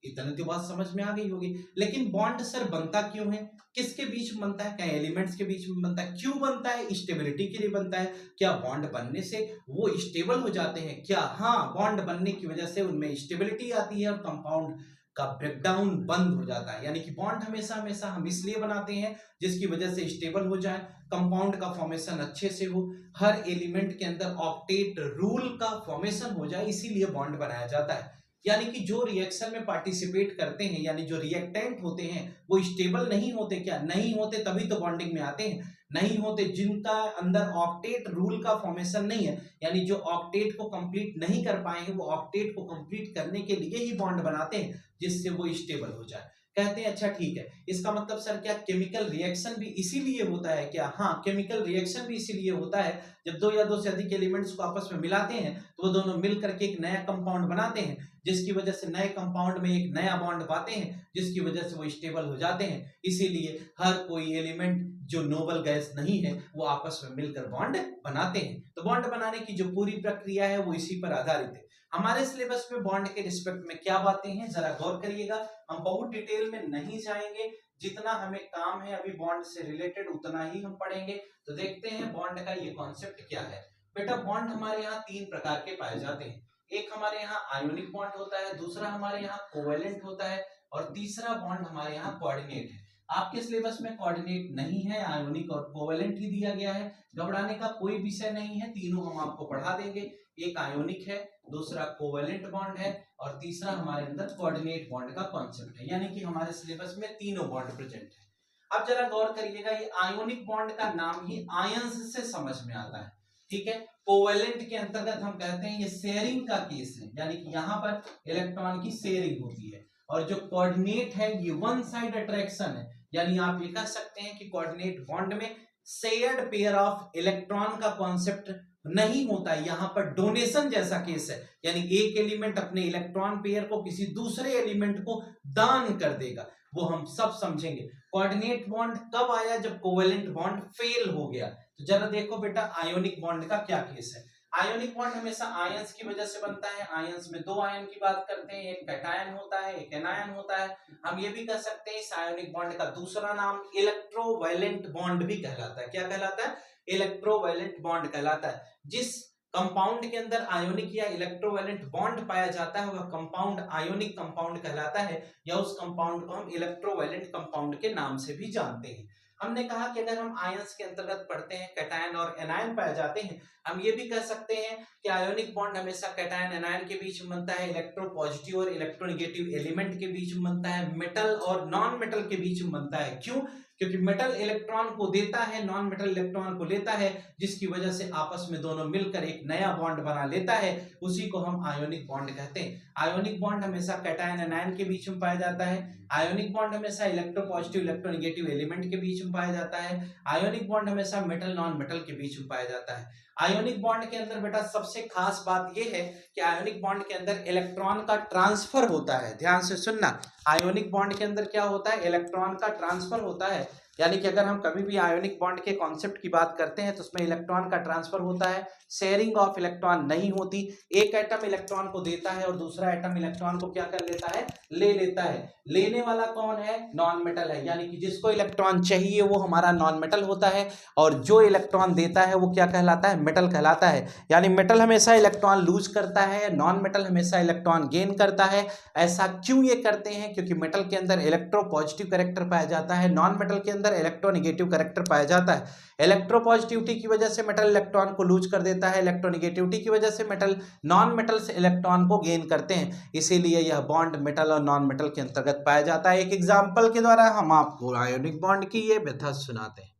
इतनी तो बात समझ में आ गई होगी। लेकिन बॉन्ड सर बनता क्यों है, किसके बीच में बनता है, क्या एलिमेंट्स के बीच में बनता है, क्यों बनता है, स्टेबिलिटी के लिए बनता है, क्या बॉन्ड बनने से वो स्टेबल हो जाते हैं क्या, हाँ बॉन्ड बनने की वजह से उनमें स्टेबिलिटी आती है और कंपाउंड का ब्रेकडाउन बंद हो जाता है। यानी कि बॉन्ड हमेशा हमेशा हम इसलिए बनाते हैं जिसकी वजह से स्टेबल हो जाए, कंपाउंड का फॉर्मेशन अच्छे से हो, हर एलिमेंट के अंदर ऑक्टेट रूल का फॉर्मेशन हो जाए, इसीलिए बॉन्ड बनाया जाता है। यानी कि जो रिएक्शन में पार्टिसिपेट करते हैं यानी जो रिएक्टेंट होते हैं वो स्टेबल नहीं होते, क्या नहीं होते, तभी तो बॉन्डिंग में आते हैं, नहीं होते जिनका अंदर ऑक्टेट रूल का फॉर्मेशन नहीं है, यानी जो ऑक्टेट को कंप्लीट नहीं कर पाए हैं वो ऑक्टेट को कंप्लीट करने के लिए ही बॉन्ड बनाते हैं जिससे वो स्टेबल हो जाए। कहते हैं अच्छा ठीक है, इसका मतलब सर क्या केमिकल रिएक्शन भी इसीलिए होता है क्या, हाँ केमिकल रिएक्शन भी इसीलिए होता है जब दो या दो से अधिक एलिमेंट्स को आपस में मिलाते हैं तो वो दोनों मिल करके एक नया कंपाउंड बनाते हैं, जिसकी वजह से नए कंपाउंड में एक नया बॉन्ड पाते हैं जिसकी वजह से वो स्टेबल हो जाते हैं। इसीलिए हर कोई एलिमेंट जो नोबल गैस नहीं है वो आपस में मिलकर बॉन्ड बनाते हैं। तो बॉन्ड बनाने की जो पूरी प्रक्रिया है वो इसी पर आधारित है। हमारे सिलेबस में बॉन्ड के रिस्पेक्ट में क्या बातें हैं जरा गौर करिएगा, हम बहुत डिटेल में नहीं जाएंगे, जितना हमें काम है अभी बॉन्ड से रिलेटेड उतना ही हम पढ़ेंगे। तो देखते हैं बॉन्ड का ये कॉन्सेप्ट क्या है। बेटा बॉन्ड हमारे यहाँ तीन प्रकार के पाए जाते हैं, एक हमारे यहाँ आयोनिक बॉन्ड होता है, दूसरा हमारे यहाँ कोवेलेंट होता है और तीसरा बॉन्ड हमारे यहाँ कोऑर्डिनेट है। आपके सिलेबस में कोऑर्डिनेट नहीं है, आयोनिक और कोवेलेंट ही दिया गया है, घबराने का कोई विषय नहीं है, तीनों हम आपको पढ़ा देंगे। एक आयोनिक है, दूसरा कोवेलेंट बॉन्ड है और तीसरा हमारे अंदर कोऑर्डिनेट बॉन्ड का कॉन्सेप्ट है, यानी कि हमारे सिलेबस में तीनों बॉन्ड प्रेजेंट है। अब जरा गौर करिएगा, ये आयोनिक बॉन्ड का नाम ही आयंस से समझ में आता है, ठीक है। कोवेलेंट के अंतर्गत हम कहते हैं ये शेयरिंग का केस है, यानी कि यहाँ पर इलेक्ट्रॉन की शेयरिंग होती है, और जो कोऑर्डिनेट है ये वन साइड अट्रैक्शन है, यानी आप ये कह सकते हैं कि कोऑर्डिनेट बॉन्ड में शेयर्ड पेयर ऑफ इलेक्ट्रॉन का कॉन्सेप्ट नहीं होता है, यहाँ पर डोनेशन जैसा केस है, यानी एक एलिमेंट अपने इलेक्ट्रॉन पेयर को किसी दूसरे एलिमेंट को दान कर देगा, वो हम सब समझेंगे। कोऑर्डिनेट बॉन्ड कब आया, जब कोवेलेंट बॉन्ड फेल हो गया। तो जरा देखो बेटा आयोनिक बॉन्ड का क्या केस है। आयोनिक बॉन्ड हमेशा आयंस की वजह से बनता है, आयंस में दो आयन की बात करते हैं, एक कैटायन होता है एक एनायन होता है। हम ये भी कह सकते हैं इस आयोनिक बॉन्ड का दूसरा नाम इलेक्ट्रोवैलेंट बॉन्ड भी कहलाता है। क्या कहलाता है, इलेक्ट्रोवैलेंट बॉन्ड कहलाता है। जिस कंपाउंड के अंदर आयोनिक या इलेक्ट्रोवैलेंट बॉन्ड पाया जाता है वह कंपाउंड आयोनिक कंपाउंड कहलाता है, या उस कंपाउंड को हम इलेक्ट्रोवैलेंट कंपाउंड के नाम से भी जानते हैं। हमने कहा कि अगर हम आयंस के अंतर्गत पढ़ते हैं कैटायन और एनायन पाए जाते हैं, हम ये भी कह सकते हैं कि आयोनिक बॉन्ड हमेशा कैटायन एनायन के बीच में बनता है, इलेक्ट्रो पॉजिटिव और इलेक्ट्रोनेगेटिव एलिमेंट के बीच में बनता है, मेटल और नॉन मेटल के बीच में बनता है। क्यों, क्योंकि मेटल इलेक्ट्रॉन को देता है, नॉन मेटल इलेक्ट्रॉन को लेता है, जिसकी वजह से आपस में दोनों मिलकर एक नया बॉन्ड बना लेता है, उसी को हम आयोनिक बॉन्ड कहते हैं। आयोनिक बॉन्ड हमेशा कैटायन एनायन के बीच में पाया जाता है, आयोनिक बॉन्ड हमेशा इलेक्ट्रो पॉजिटिव इलेक्ट्रोनेगेटिव एलिमेंट के बीच में पाया जाता है, आयोनिक बॉन्ड हमेशा मेटल नॉन मेटल के बीच में पाया जाता है। आयोनिक बॉन्ड के अंदर बेटा सबसे खास बात यह है कि आयोनिक बॉन्ड के अंदर इलेक्ट्रॉन का ट्रांसफर होता है, ध्यान से सुनना, आयोनिक बॉन्ड के अंदर क्या होता है, इलेक्ट्रॉन का ट्रांसफर होता है। यानी कि अगर हम कभी भी आयोनिक बॉन्ड के कॉन्सेप्ट की बात करते हैं तो उसमें इलेक्ट्रॉन का ट्रांसफर होता है, शेयरिंग ऑफ इलेक्ट्रॉन नहीं होती, एक एटम इलेक्ट्रॉन को देता है और दूसरा एटम इलेक्ट्रॉन को क्या कर लेता है, ले लेता है। लेने वाला कौन है, नॉन मेटल है, यानी कि जिसको इलेक्ट्रॉन चाहिए वो हमारा नॉन मेटल होता है, और जो इलेक्ट्रॉन देता है वो क्या कहलाता है, मेटल कहलाता है। यानी मेटल हमेशा इलेक्ट्रॉन लूज करता है, नॉन मेटल हमेशा इलेक्ट्रॉन गेन करता है। ऐसा क्यों ये करते हैं, क्योंकि मेटल के अंदर इलेक्ट्रो पॉजिटिव कैरेक्टर पाया जाता है, नॉन मेटल के अंदर इलेक्ट्रोनेगेटिव कैरेक्टर पाया जाता है। इलेक्ट्रोपॉजिटिविटी की वजह से मेटल इलेक्ट्रॉन को लूज कर देता है, इलेक्ट्रोनेगेटिविटी की वजह से मेटल नॉन मेटल से इलेक्ट्रॉन को गेन करते हैं, इसीलिए यह बॉन्ड मेटल और नॉन मेटल के अंतर्गत पाया जाता है। एक एग्जांपल के द्वारा हम आपको आयोनिक बॉन्ड की ये व्यथा सुनाते हैं।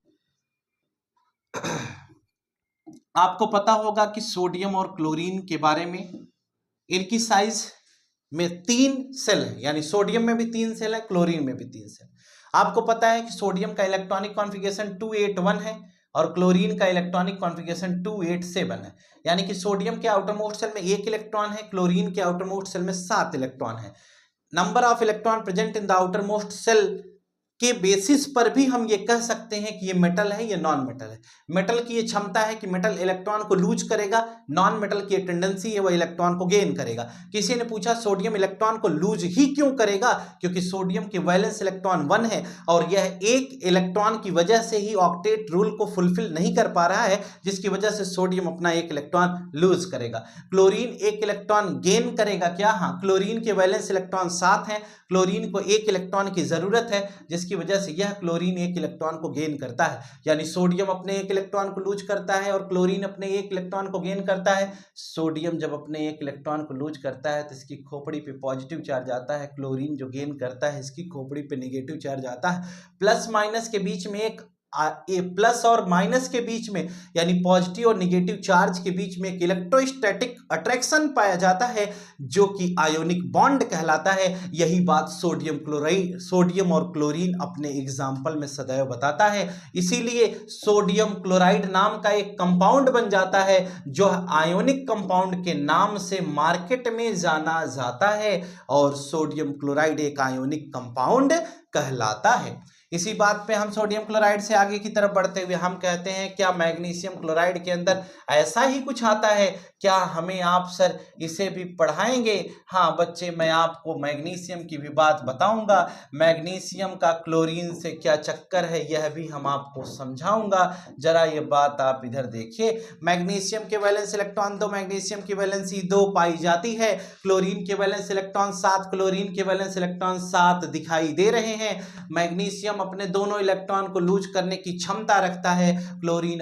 आपको पता होगा कि सोडियम और क्लोरीन के बारे में, इनकी साइज में 3 सेल है, यानी सोडियम में भी 3 सेल है, क्लोरीन में भी 3 सेल। आपको पता है कि सोडियम का इलेक्ट्रॉनिक कॉन्फ़िगरेशन 281 है और क्लोरीन का इलेक्ट्रॉनिक कॉन्फ़िगरेशन 287 है, यानी कि सोडियम के आउटर मोस्ट सेल में 1 इलेक्ट्रॉन है, क्लोरीन के आउटर मोस्ट सेल में 7 इलेक्ट्रॉन है। Number of electron present in the outer most shell के बेसिस पर भी हम ये कह सकते हैं कि ये मेटल है, ये नॉन मेटल है। मेटल की ये क्षमता है कि मेटल इलेक्ट्रॉन को लूज करेगा, नॉन मेटल की टेंडेंसी है वह इलेक्ट्रॉन को गेन करेगा। किसी ने पूछा सोडियम इलेक्ट्रॉन को लूज ही क्यों करेगा? क्योंकि सोडियम की वैलेंस इलेक्ट्रॉन 1 है और यह एक इलेक्ट्रॉन की वजह से ही ऑक्टेट रूल को फुलफिल नहीं कर पा रहा है, जिसकी वजह से सोडियम अपना एक इलेक्ट्रॉन लूज करेगा। क्लोरीन एक इलेक्ट्रॉन गेन करेगा क्या? हाँ, क्लोरीन के वैलेंस इलेक्ट्रॉन 7 है, क्लोरीन को एक इलेक्ट्रॉन की जरूरत है, जिसकी वजह से यह क्लोरीन एक इलेक्ट्रॉन को गेन करता है। यानी सोडियम अपने एक इलेक्ट्रॉन को लूज करता है और क्लोरीन अपने एक इलेक्ट्रॉन को गेन करता है। सोडियम जब अपने एक इलेक्ट्रॉन को लूज करता है तो इसकी खोपड़ी पे पॉजिटिव चार्ज आता है, क्लोरीन जो गेन करता है इसकी खोपड़ी पे नेगेटिव चार्ज आता है। प्लस माइनस के बीच में एक प्लस और माइनस के बीच में यानी पॉजिटिव और नेगेटिव चार्ज के बीच में एक इलेक्ट्रोस्टैटिक अट्रैक्शन पाया जाता है जो कि आयोनिक बॉन्ड कहलाता है। यही बात सोडियम और क्लोरीन अपने एग्जाम्पल में सदैव बताता है। इसीलिए सोडियम क्लोराइड नाम का एक कंपाउंड बन जाता है जो आयोनिक कंपाउंड के नाम से मार्केट में जाना जाता है और सोडियम क्लोराइड एक आयोनिक कंपाउंड कहलाता है। इसी बात पे हम सोडियम क्लोराइड से आगे की तरफ बढ़ते हुए हम कहते हैं क्या मैग्नीशियम क्लोराइड के अंदर ऐसा ही कुछ आता है? क्या हमें आप सर इसे भी पढ़ाएंगे? हाँ बच्चे, मैं आपको मैग्नीशियम की भी बात बताऊंगा। मैग्नीशियम का क्लोरीन से क्या चक्कर है यह भी हम आपको समझाऊंगा। जरा ये बात आप इधर देखिए। मैग्नीशियम के वैलेंस इलेक्ट्रॉन 2, मैग्नीशियम की वैलेंसी 2 पाई जाती है। क्लोरीन के वैलेंस इलेक्ट्रॉन 7, क्लोरीन के वैलेंस इलेक्ट्रॉन 7 दिखाई दे रहे हैं। मैग्नीशियम अपने दोनों इलेक्ट्रॉन को लूज करने की क्षमता रखता है। क्लोरीन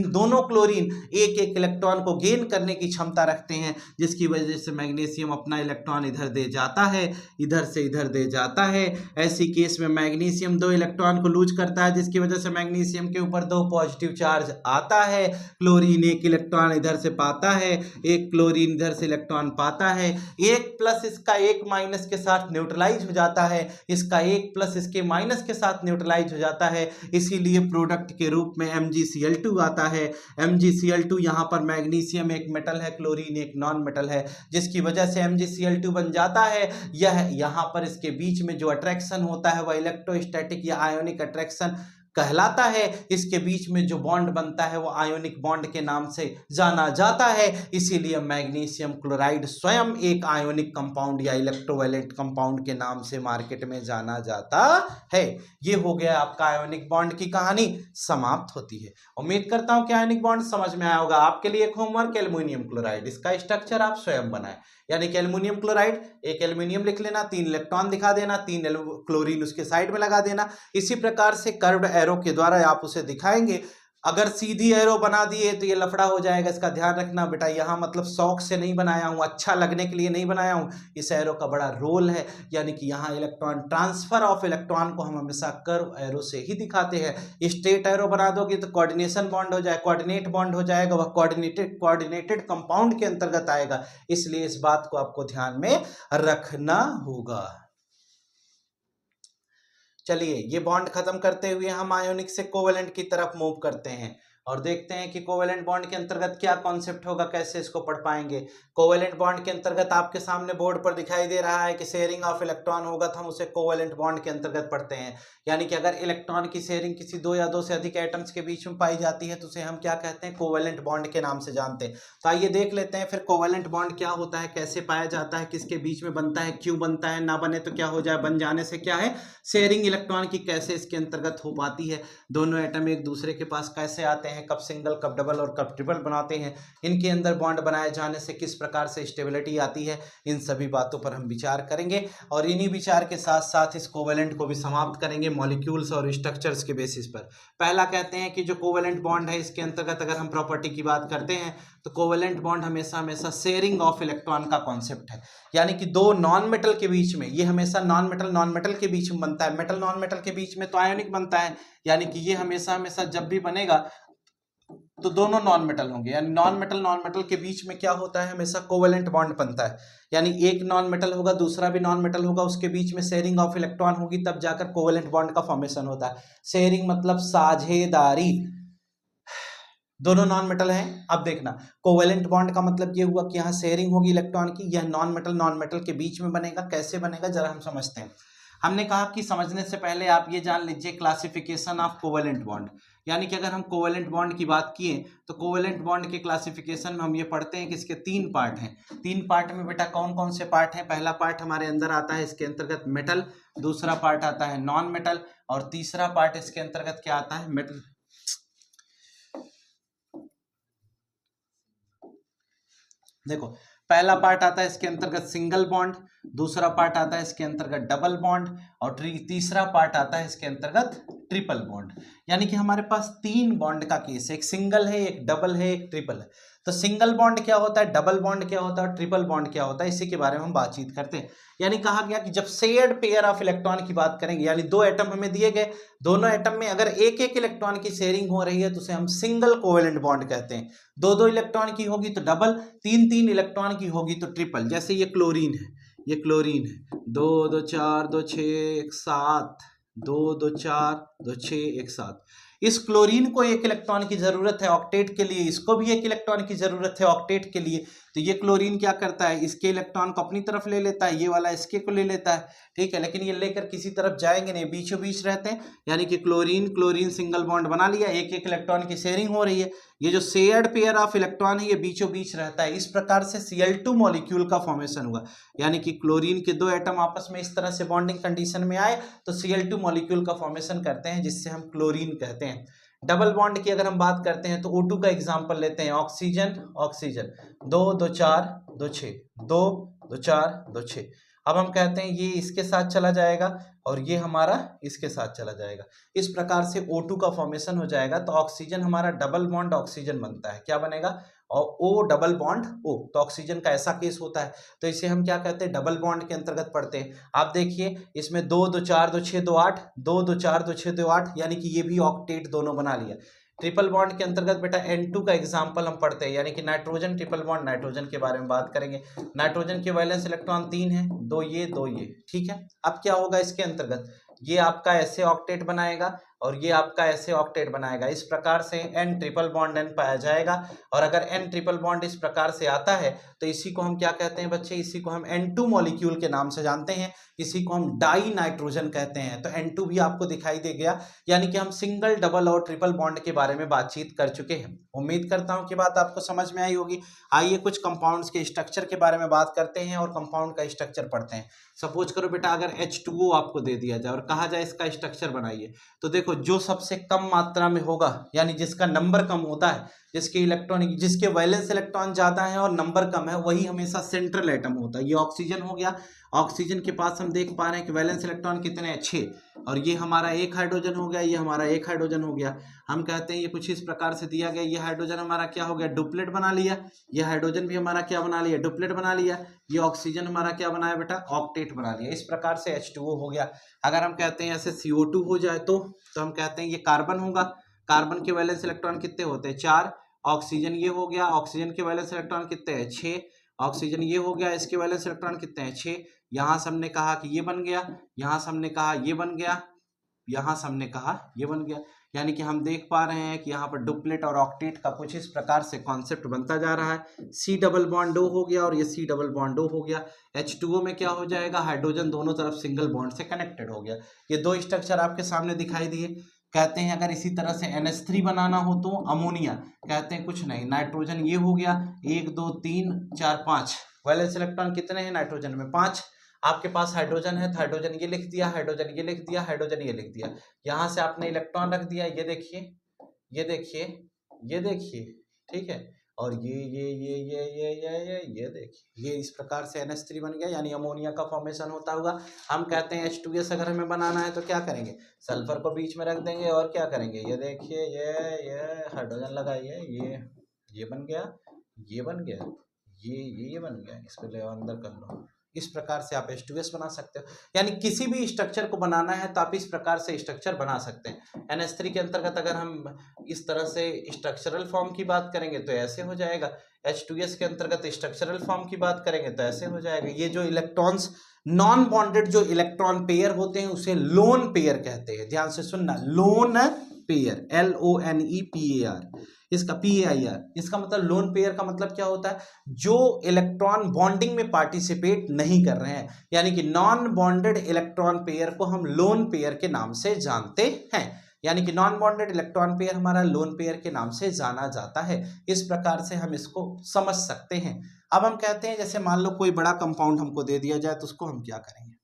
दोनों क्लोरीन एक एक इलेक्ट्रॉन को गेन करने की क्षमता रखते हैं, जिसकी वजह से मैग्नीशियम अपना इलेक्ट्रॉन इधर दे जाता है, इधर से इधर दे जाता है। ऐसी केस में मैग्नीशियम 2 इलेक्ट्रॉन को लूज करता है, जिसकी वजह से मैग्नीशियम के ऊपर 2 पॉजिटिव चार्ज आता है। क्लोरीन एक इलेक्ट्रॉन इधर से पाता है, एक क्लोरीन इधर से इलेक्ट्रॉन पाता है। एक प्लस इसका एक माइनस के साथ न्यूट्रलाइज हो जाता है, इसका एक प्लस इसके माइनस के साथ न्यूट्रलाइज हो जाता है। इसीलिए प्रोडक्ट के रूप में MgCl2 आता है। MgCl2 यहाँ पर मैग्नीशियम एक मेटल है, क्लोरीन एक नॉन मेटल है, जिसकी वजह से MgCl2 बन जाता है। यह यहाँ पर इसके बीच में जो अट्रैक्शन होता है वह इलेक्ट्रोस्टैटिक या आयोनिक अट्रैक्शन कहलाता है। इसके बीच में जो बॉन्ड बनता है वो आयोनिक बॉन्ड के नाम से जाना जाता है। इसीलिए मैग्नीशियम क्लोराइड स्वयं एक आयोनिक कंपाउंड या इलेक्ट्रोवैलेंट कंपाउंड के नाम से मार्केट में जाना जाता है। ये हो गया आपका आयोनिक बॉन्ड की कहानी समाप्त होती है। उम्मीद करता हूं कि आयोनिक बॉन्ड समझ में आया होगा। आपके लिए एक होमवर्क एल्युमिनियम क्लोराइड, इसका स्ट्रक्चर आप स्वयं बनाएं। यानी कि एल्युमिनियम क्लोराइड, एक एल्युमिनियम लिख लेना, 3 इलेक्ट्रॉन दिखा देना, 3 क्लोरीन उसके साइड में लगा देना। इसी प्रकार से कर्व्ड एरो के द्वारा आप उसे दिखाएंगे। अगर सीधी एरो बना दिए तो ये लफड़ा हो जाएगा, इसका ध्यान रखना बेटा। यहाँ मतलब शौक से नहीं बनाया हूँ, अच्छा लगने के लिए नहीं बनाया हूँ। इस एरो का बड़ा रोल है, यानी कि यहाँ इलेक्ट्रॉन ट्रांसफर ऑफ इलेक्ट्रॉन को हम हमेशा कर्व एरो से ही दिखाते हैं। स्ट्रेट एरो बना दोगे तो कोऑर्डिनेशन बॉन्ड हो जाए, कोऑर्डिनेट बॉन्ड हो जाएगा, वह कोऑर्डिनेटेड कंपाउंड के अंतर्गत आएगा। इसलिए इस बात को आपको ध्यान में रखना होगा। चलिए ये बॉन्ड खत्म करते हुए हम आयोनिक से कोवेलेंट की तरफ मूव करते हैं और देखते हैं कि कोवेलेंट बॉन्ड के अंतर्गत क्या कॉन्सेप्ट होगा, कैसे इसको पढ़ पाएंगे। कोवेलेंट बॉन्ड के अंतर्गत आपके सामने बोर्ड पर दिखाई दे रहा है कि शेयरिंग ऑफ इलेक्ट्रॉन होगा तो हम उसे कोवेलेंट बॉन्ड के अंतर्गत पढ़ते हैं। यानी कि अगर इलेक्ट्रॉन की शेयरिंग किसी 2 या 2 से अधिक एटम्स के बीच में पाई जाती है तो उसे हम क्या कहते हैं? कोवेलेंट बॉन्ड के नाम से जानते हैं। तो आइए देख लेते हैं फिर कोवेलेंट बॉन्ड क्या होता है, कैसे पाया जाता है, किसके बीच में बनता है, क्यों बनता है, ना बने तो क्या हो जाए, बन जाने से क्या है, शेयरिंग इलेक्ट्रॉन की कैसे इसके अंतर्गत हो पाती है, दोनों एटम एक दूसरे के पास कैसे आते हैं, कब सिंगल कब डबल और कब ट्रिपल बनाते हैं, इनके अंदर बॉन्ड बनाए जाने से किस प्रकार से स्टेबिलिटी आती है, इन सभी बातों पर हम विचार करेंगे। और इन्हीं विचार के साथ साथ इस कोवेलेंट को भी समाप्त करेंगे मॉलिक्यूल्स और स्ट्रक्चर्स के बेसिस पर। पहला कहते हैं कि जो कोवेलेंट बॉन्ड है इसके अंतर्गत अगर हम प्रॉपर्टी की बात करते हैं तो कोवेलेंट बॉन्ड हमेशा हमेशा शेयरिंग ऑफ इलेक्ट्रॉन का कॉन्सेप्ट है। यानी कि 2 नॉन मेटल के बीच में, ये हमेशा नॉन मेटल के बीच में बनता है। मेटल नॉन मेटल के बीच में तो आयोनिक बनता है, यानी कि ये हमेशा हमेशा जब भी बनेगा तो दोनों नॉन मेटल होंगे। यानी नॉन मेटल के बीच में क्या होता है, हमेशा कोवेलेंट बॉन्ड बनता है। यानी एक नॉन मेटल होगा, दूसरा भी नॉन मेटल होगा, उसके बीच में शेयरिंग ऑफ इलेक्ट्रॉन होगी, तब जाकर कोवेलेंट बॉन्ड का फॉर्मेशन होता है। शेयरिंग मतलब साझेदारी, दोनों नॉन मेटल हैं। अब देखना कोवेलेंट बॉन्ड का मतलब ये हुआ कि यहाँ शेयरिंग होगी इलेक्ट्रॉन की, यह नॉन मेटल के बीच में बनेगा। कैसे बनेगा जरा हम समझते हैं। हमने कहा कि समझने से पहले आप ये जान लीजिए क्लासिफिकेशन ऑफ कोवेलेंट बॉन्ड, यानी कि अगर हम कोवेलेंट बॉन्ड की बात किए तो कोवेलेंट बॉन्ड के क्लासिफिकेशन में हम ये पढ़ते हैं कि इसके 3 पार्ट हैं। 3 पार्ट में बेटा कौन कौन से पार्ट हैं? पहला पार्ट हमारे अंदर आता है इसके अंतर्गत मेटल, दूसरा पार्ट आता है नॉन मेटल, और तीसरा पार्ट इसके अंतर्गत क्या आता है? मेटल। देखो, पहला पार्ट आता है इसके अंतर्गत सिंगल बॉन्ड, दूसरा पार्ट आता है इसके अंतर्गत डबल बॉन्ड, और तीसरा पार्ट आता है इसके अंतर्गत ट्रिपल बॉन्ड। यानी कि हमारे पास 3 बॉन्ड का केस है, एक सिंगल है, एक डबल है, एक ट्रिपल है। तो सिंगल बॉन्ड क्या होता है, डबल बॉन्ड क्या होता है, ट्रिपल बॉन्ड क्या होता है, इसी के बारे में हम बातचीत करते हैं। यानी कहा गया कि जब शेयर्ड पेयर ऑफ इलेक्ट्रॉन की बात करेंगे, यानी 2 एटम हमें दिए गए, दोनों एटम में अगर एक एक इलेक्ट्रॉन की शेयरिंग हो रही है तो उसे हम सिंगल कोवेलेंट बॉन्ड कहते हैं। 2-2 इलेक्ट्रॉन की होगी तो डबल, 3-3 इलेक्ट्रॉन की होगी तो ट्रिपल। जैसे ये क्लोरीन है, ये क्लोरीन है, 2 2 4 2 6 1 7, 2 2 4 2 6 1 7। इस क्लोरीन को एक इलेक्ट्रॉन की जरूरत है ऑक्टेट के लिए, इसको भी एक इलेक्ट्रॉन की जरूरत है ऑक्टेट के लिए। तो ये क्लोरीन क्या करता है, इसके इलेक्ट्रॉन को अपनी तरफ ले लेता है, ये वाला इसके को ले लेता है, ठीक है। लेकिन ये लेकर किसी तरफ जाएंगे नहीं, बीचों बीच रहते हैं। यानी कि क्लोरीन क्लोरीन सिंगल बॉन्ड बना लिया, एक एक इलेक्ट्रॉन की शेयरिंग हो रही है। ये जो शेयर्ड पेयर ऑफ इलेक्ट्रॉन है ये बीचों बीच रहता है। इस प्रकार से Cl2 मॉलिक्यूल का फॉर्मेशन हुआ। यानी कि क्लोरीन के 2 एटम आपस में इस तरह से बॉन्डिंग कंडीशन में आए तो Cl2 मॉलिक्यूल का फॉर्मेशन करते हैं, जिससे हम क्लोरीन कहते हैं। डबल बॉन्ड की अगर हम बात करते हैं तो O2 का एग्जांपल लेते हैं, ऑक्सीजन ऑक्सीजन, 2 2 4 2 6, 2 2 4 2 6। अब हम कहते हैं ये इसके साथ चला जाएगा और ये हमारा इसके साथ चला जाएगा। इस प्रकार से O2 का फॉर्मेशन हो जाएगा। तो ऑक्सीजन हमारा डबल बॉन्ड ऑक्सीजन बनता है, क्या बनेगा, और O डबल बॉन्ड O। तो ऑक्सीजन का ऐसा केस होता है, तो इसे हम क्या कहते हैं, डबल बॉन्ड के अंतर्गत पढ़ते हैं। आप देखिए इसमें 2 2 4 2 6 2 8, 2 2 4 2 6 2 8, यानी कि ये भी ऑक्टेट दोनों बना लिया। ट्रिपल बॉन्ड के अंतर्गत बेटा N2 का एग्जाम्पल हम पढ़ते हैं, यानी कि नाइट्रोजन ट्रिपल बॉन्ड, नाइट्रोजन के बारे में बात करेंगे। नाइट्रोजन के वैलेंस इलेक्ट्रॉन 3 है, 2 ये 2 ये, ठीक है। अब क्या होगा इसके अंतर्गत, ये आपका ऐसे ऑक्टेट बनाएगा और ये आपका ऐसे ऑक्टेट बनाएगा। इस प्रकार से N ट्रिपल बॉन्ड N पाया जाएगा। और अगर N ट्रिपल बॉन्ड इस प्रकार से आता है तो इसी को हम क्या कहते हैं बच्चे, इसी को हम N2 मॉलिक्यूल के नाम से जानते हैं, इसी को हम डाई नाइट्रोजन कहते हैं। तो N2 भी आपको दिखाई दे गया। यानी कि हम सिंगल डबल और ट्रिपल बॉन्ड के बारे में बातचीत कर चुके हैं। उम्मीद करता हूं कि बात आपको समझ में आई होगी। आइए कुछ कंपाउंड्स के स्ट्रक्चर के बारे में बात करते हैं और कंपाउंड का स्ट्रक्चर पढ़ते हैं। सपोज करो बेटा अगर H2O आपको दे दिया जाए और कहा जाए इसका स्ट्रक्चर बनाइए, तो देखो जो सबसे कम मात्रा में होगा, यानी जिसका नंबर कम होता है, जिसके इलेक्ट्रॉन, जिसके वैलेंस इलेक्ट्रॉन ज्यादा है और नंबर कम है, वही हमेशा सेंट्रल एटम होता है। ये ऑक्सीजन हो गया, ऑक्सीजन के पास हम देख पा रहे हैं कि वैलेंस इलेक्ट्रॉन कितने हैं, 6, और ये हमारा एक हाइड्रोजन हो गया, ये हमारा एक हाइड्रोजन हो गया। हम कहते हैं ये कुछ इस प्रकार से दिया गया, ये हाइड्रोजन हमारा क्या हो गया, डुप्लेट बना लिया, ये हाइड्रोजन भी हमारा क्या बना लिया, डुप्लेट बना लिया, ये ऑक्सीजन हमारा क्या बनाया बेटा, ऑक्टेट बना लिया। इस प्रकार से H2O हो गया। अगर हम कहते हैं ऐसे CO2 हो जाए तो हम कहते हैं ये कार्बन होगा, कार्बन के वैलेंस इलेक्ट्रॉन कितने होते हैं, 4। ऑक्सीजन ये हो गया, ऑक्सीजन के वैलेंस इलेक्ट्रॉन कितने हैं, 6। ऑक्सीजन ये हो गया, इसके वैलेंस इलेक्ट्रॉन कितने हैं, 6। यहाँ से हमने कहा कि ये बन गया, यहाँ से हमने कहा ये बन गया, यहाँ से हमने कहा ये बन गया। यानी कि हम देख पा रहे हैं कि यहाँ पर डुप्लेट और ऑक्टेट का कुछ इस प्रकार से कॉन्सेप्ट बनता जा रहा है। C डबल बॉन्ड O हो गया और ये C डबल बॉन्ड O हो गया। H2O में क्या हो जाएगा, हाइड्रोजन दोनों तरफ सिंगल बॉन्ड से कनेक्टेड हो गया। ये 2 स्ट्रक्चर आपके सामने दिखाई दिए। कहते हैं अगर इसी तरह से NH3 बनाना हो तो अमोनिया, कहते हैं कुछ नहीं, नाइट्रोजन ये हो गया, 1 2 3 4 5, वैलेंस इलेक्ट्रॉन कितने हैं नाइट्रोजन में, 5। आपके पास हाइड्रोजन है तो हाइड्रोजन ये लिख दिया, हाइड्रोजन ये लिख दिया, हाइड्रोजन ये लिख दिया। यहाँ से आपने इलेक्ट्रॉन रख दिया, ये देखिए, ये देखिए, ये देखिए, ठीक है। और ये देखिए, ये इस प्रकार से NH3 बन गया, यानी अमोनिया का फॉर्मेशन होता होगा। हम कहते हैं H2S अगर हमें बनाना है तो क्या करेंगे, सल्फर को बीच में रख देंगे और क्या करेंगे, ये देखिए, ये हाइड्रोजन लगाइए, ये बन गया, ये बन गया, ये बन गया, इसको ले अंदर कर लो। इस प्रकार से आप H2S बना सकते हो। यानी किसी भी स्ट्रक्चर को बनाना है तो आप इस प्रकार से स्ट्रक्चर बना सकते हैं। NH3 के अंतर्गत अगर हम इस तरह से स्ट्रक्चरल फॉर्म की बात करेंगे तो ऐसे हो जाएगा। H2S के अंतर्गत स्ट्रक्चरल फॉर्म की बात करेंगे तो ऐसे हो जाएगा। ये जो इलेक्ट्रॉन्स नॉन बॉन्डेड जो इलेक्ट्रॉन पेयर होते हैं उसे लोन पेयर कहते हैं। ध्यान से सुनना, लोन पेयर, LONEPAR, इसका PAIR, इसका मतलब लोन पेयर का मतलब क्या होता है, जो इलेक्ट्रॉन बॉन्डिंग में पार्टिसिपेट नहीं कर रहे हैं, यानी कि नॉन बॉन्डेड इलेक्ट्रॉन पेयर को हम लोन पेयर के नाम से जानते हैं, यानी कि नॉन बॉन्डेड इलेक्ट्रॉन पेयर हमारा लोन पेयर के नाम से जाना जाता है। इस प्रकार से हम इसको समझ सकते हैं। अब हम कहते हैं जैसे मान लो कोई बड़ा कंपाउंड हमको दे दिया जाए तो उसको हम क्या करेंगे।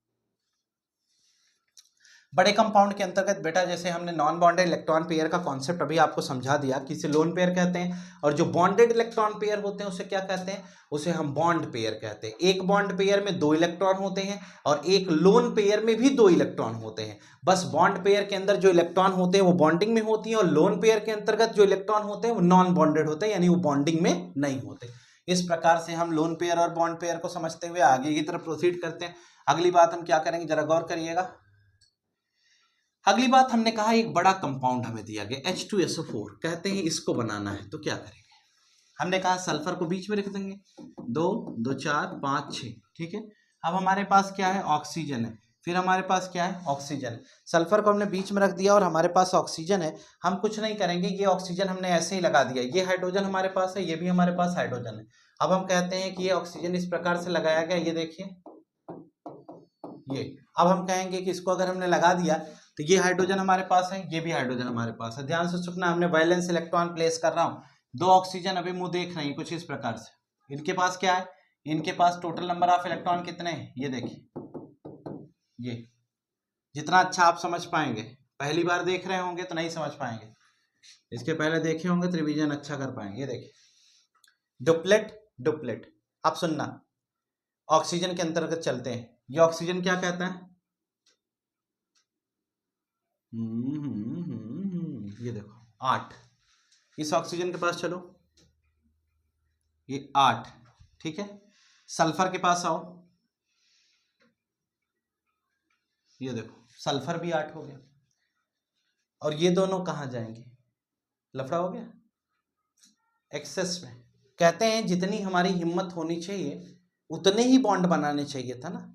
बड़े कंपाउंड के अंतर्गत बेटा जैसे हमने नॉन बॉन्डेड इलेक्ट्रॉन पेयर का कॉन्सेप्ट अभी आपको समझा दिया कि इसे लोन पेयर कहते हैं, और जो बॉन्डेड इलेक्ट्रॉन पेयर होते हैं उसे क्या कहते हैं, उसे हम बॉन्ड पेयर कहते हैं। एक बॉन्ड पेयर में 2 इलेक्ट्रॉन होते हैं और एक लोन पेयर में भी 2 इलेक्ट्रॉन होते हैं। बस बॉन्ड पेयर के अंदर जो इलेक्ट्रॉन होते हैं वो बॉन्डिंग में होती है, और लोन पेयर के अंतर्गत जो इलेक्ट्रॉन होते हैं वो नॉन बॉन्डेड होते हैं, यानी वो बॉन्डिंग में नहीं होते। इस प्रकार से हम लोन पेयर और बॉन्ड पेयर को समझते हुए आगे की तरफ प्रोसीड करते हैं। अगली बात हम क्या करेंगे, जरा गौर करिएगा। अगली बात हमने कहा एक बड़ा कंपाउंड हमें दिया गया H2SO4, कहते हैं इसको बनाना है तो क्या करेंगे। हमने कहा सल्फर को बीच में रख देंगे, 2 2 4 5 6, ठीक है। अब हमारे पास क्या है, ऑक्सीजन है, फिर हमारे पास क्या है, ऑक्सीजन है। सल्फर को हमने बीच में रख दिया और हमारे पास ऑक्सीजन है। हम कुछ नहीं करेंगे, ये ऑक्सीजन हमने ऐसे ही लगा दिया, ये हाइड्रोजन हमारे पास है, ये भी हमारे पास हाइड्रोजन है। अब हम कहते हैं कि ये ऑक्सीजन इस प्रकार से लगाया गया, ये देखिए ये। अब हम कहेंगे कि इसको अगर हमने लगा दिया तो ये हाइड्रोजन हमारे पास है, ये भी हाइड्रोजन हमारे पास है। ध्यान से सुनना, हमने वैलेंस इलेक्ट्रॉन प्लेस कर रहा हूं। 2 ऑक्सीजन अभी मुंह देख रहे हैं कुछ इस प्रकार से। इनके पास क्या है, इनके पास टोटल नंबर ऑफ इलेक्ट्रॉन कितने हैं, ये देखिए। ये जितना अच्छा आप समझ पाएंगे, पहली बार देख रहे होंगे तो नहीं समझ पाएंगे, इसके पहले देखे होंगे तो रिवीजन अच्छा कर पाएंगे। ये देखिए डुप्लेट डुप्लेट। अब सुनना, ऑक्सीजन के अंतर्गत चलते हैं। ये ऑक्सीजन क्या कहता है, ये देखो 8। इस ऑक्सीजन के पास चलो, ये 8, ठीक है। सल्फर के पास आओ, ये देखो सल्फर भी 8 हो गया। और ये दोनों कहाँ जाएंगे, लफड़ा हो गया एक्सेस में। कहते हैं जितनी हमारी हिम्मत होनी चाहिए उतने ही बॉन्ड बनाने चाहिए था ना।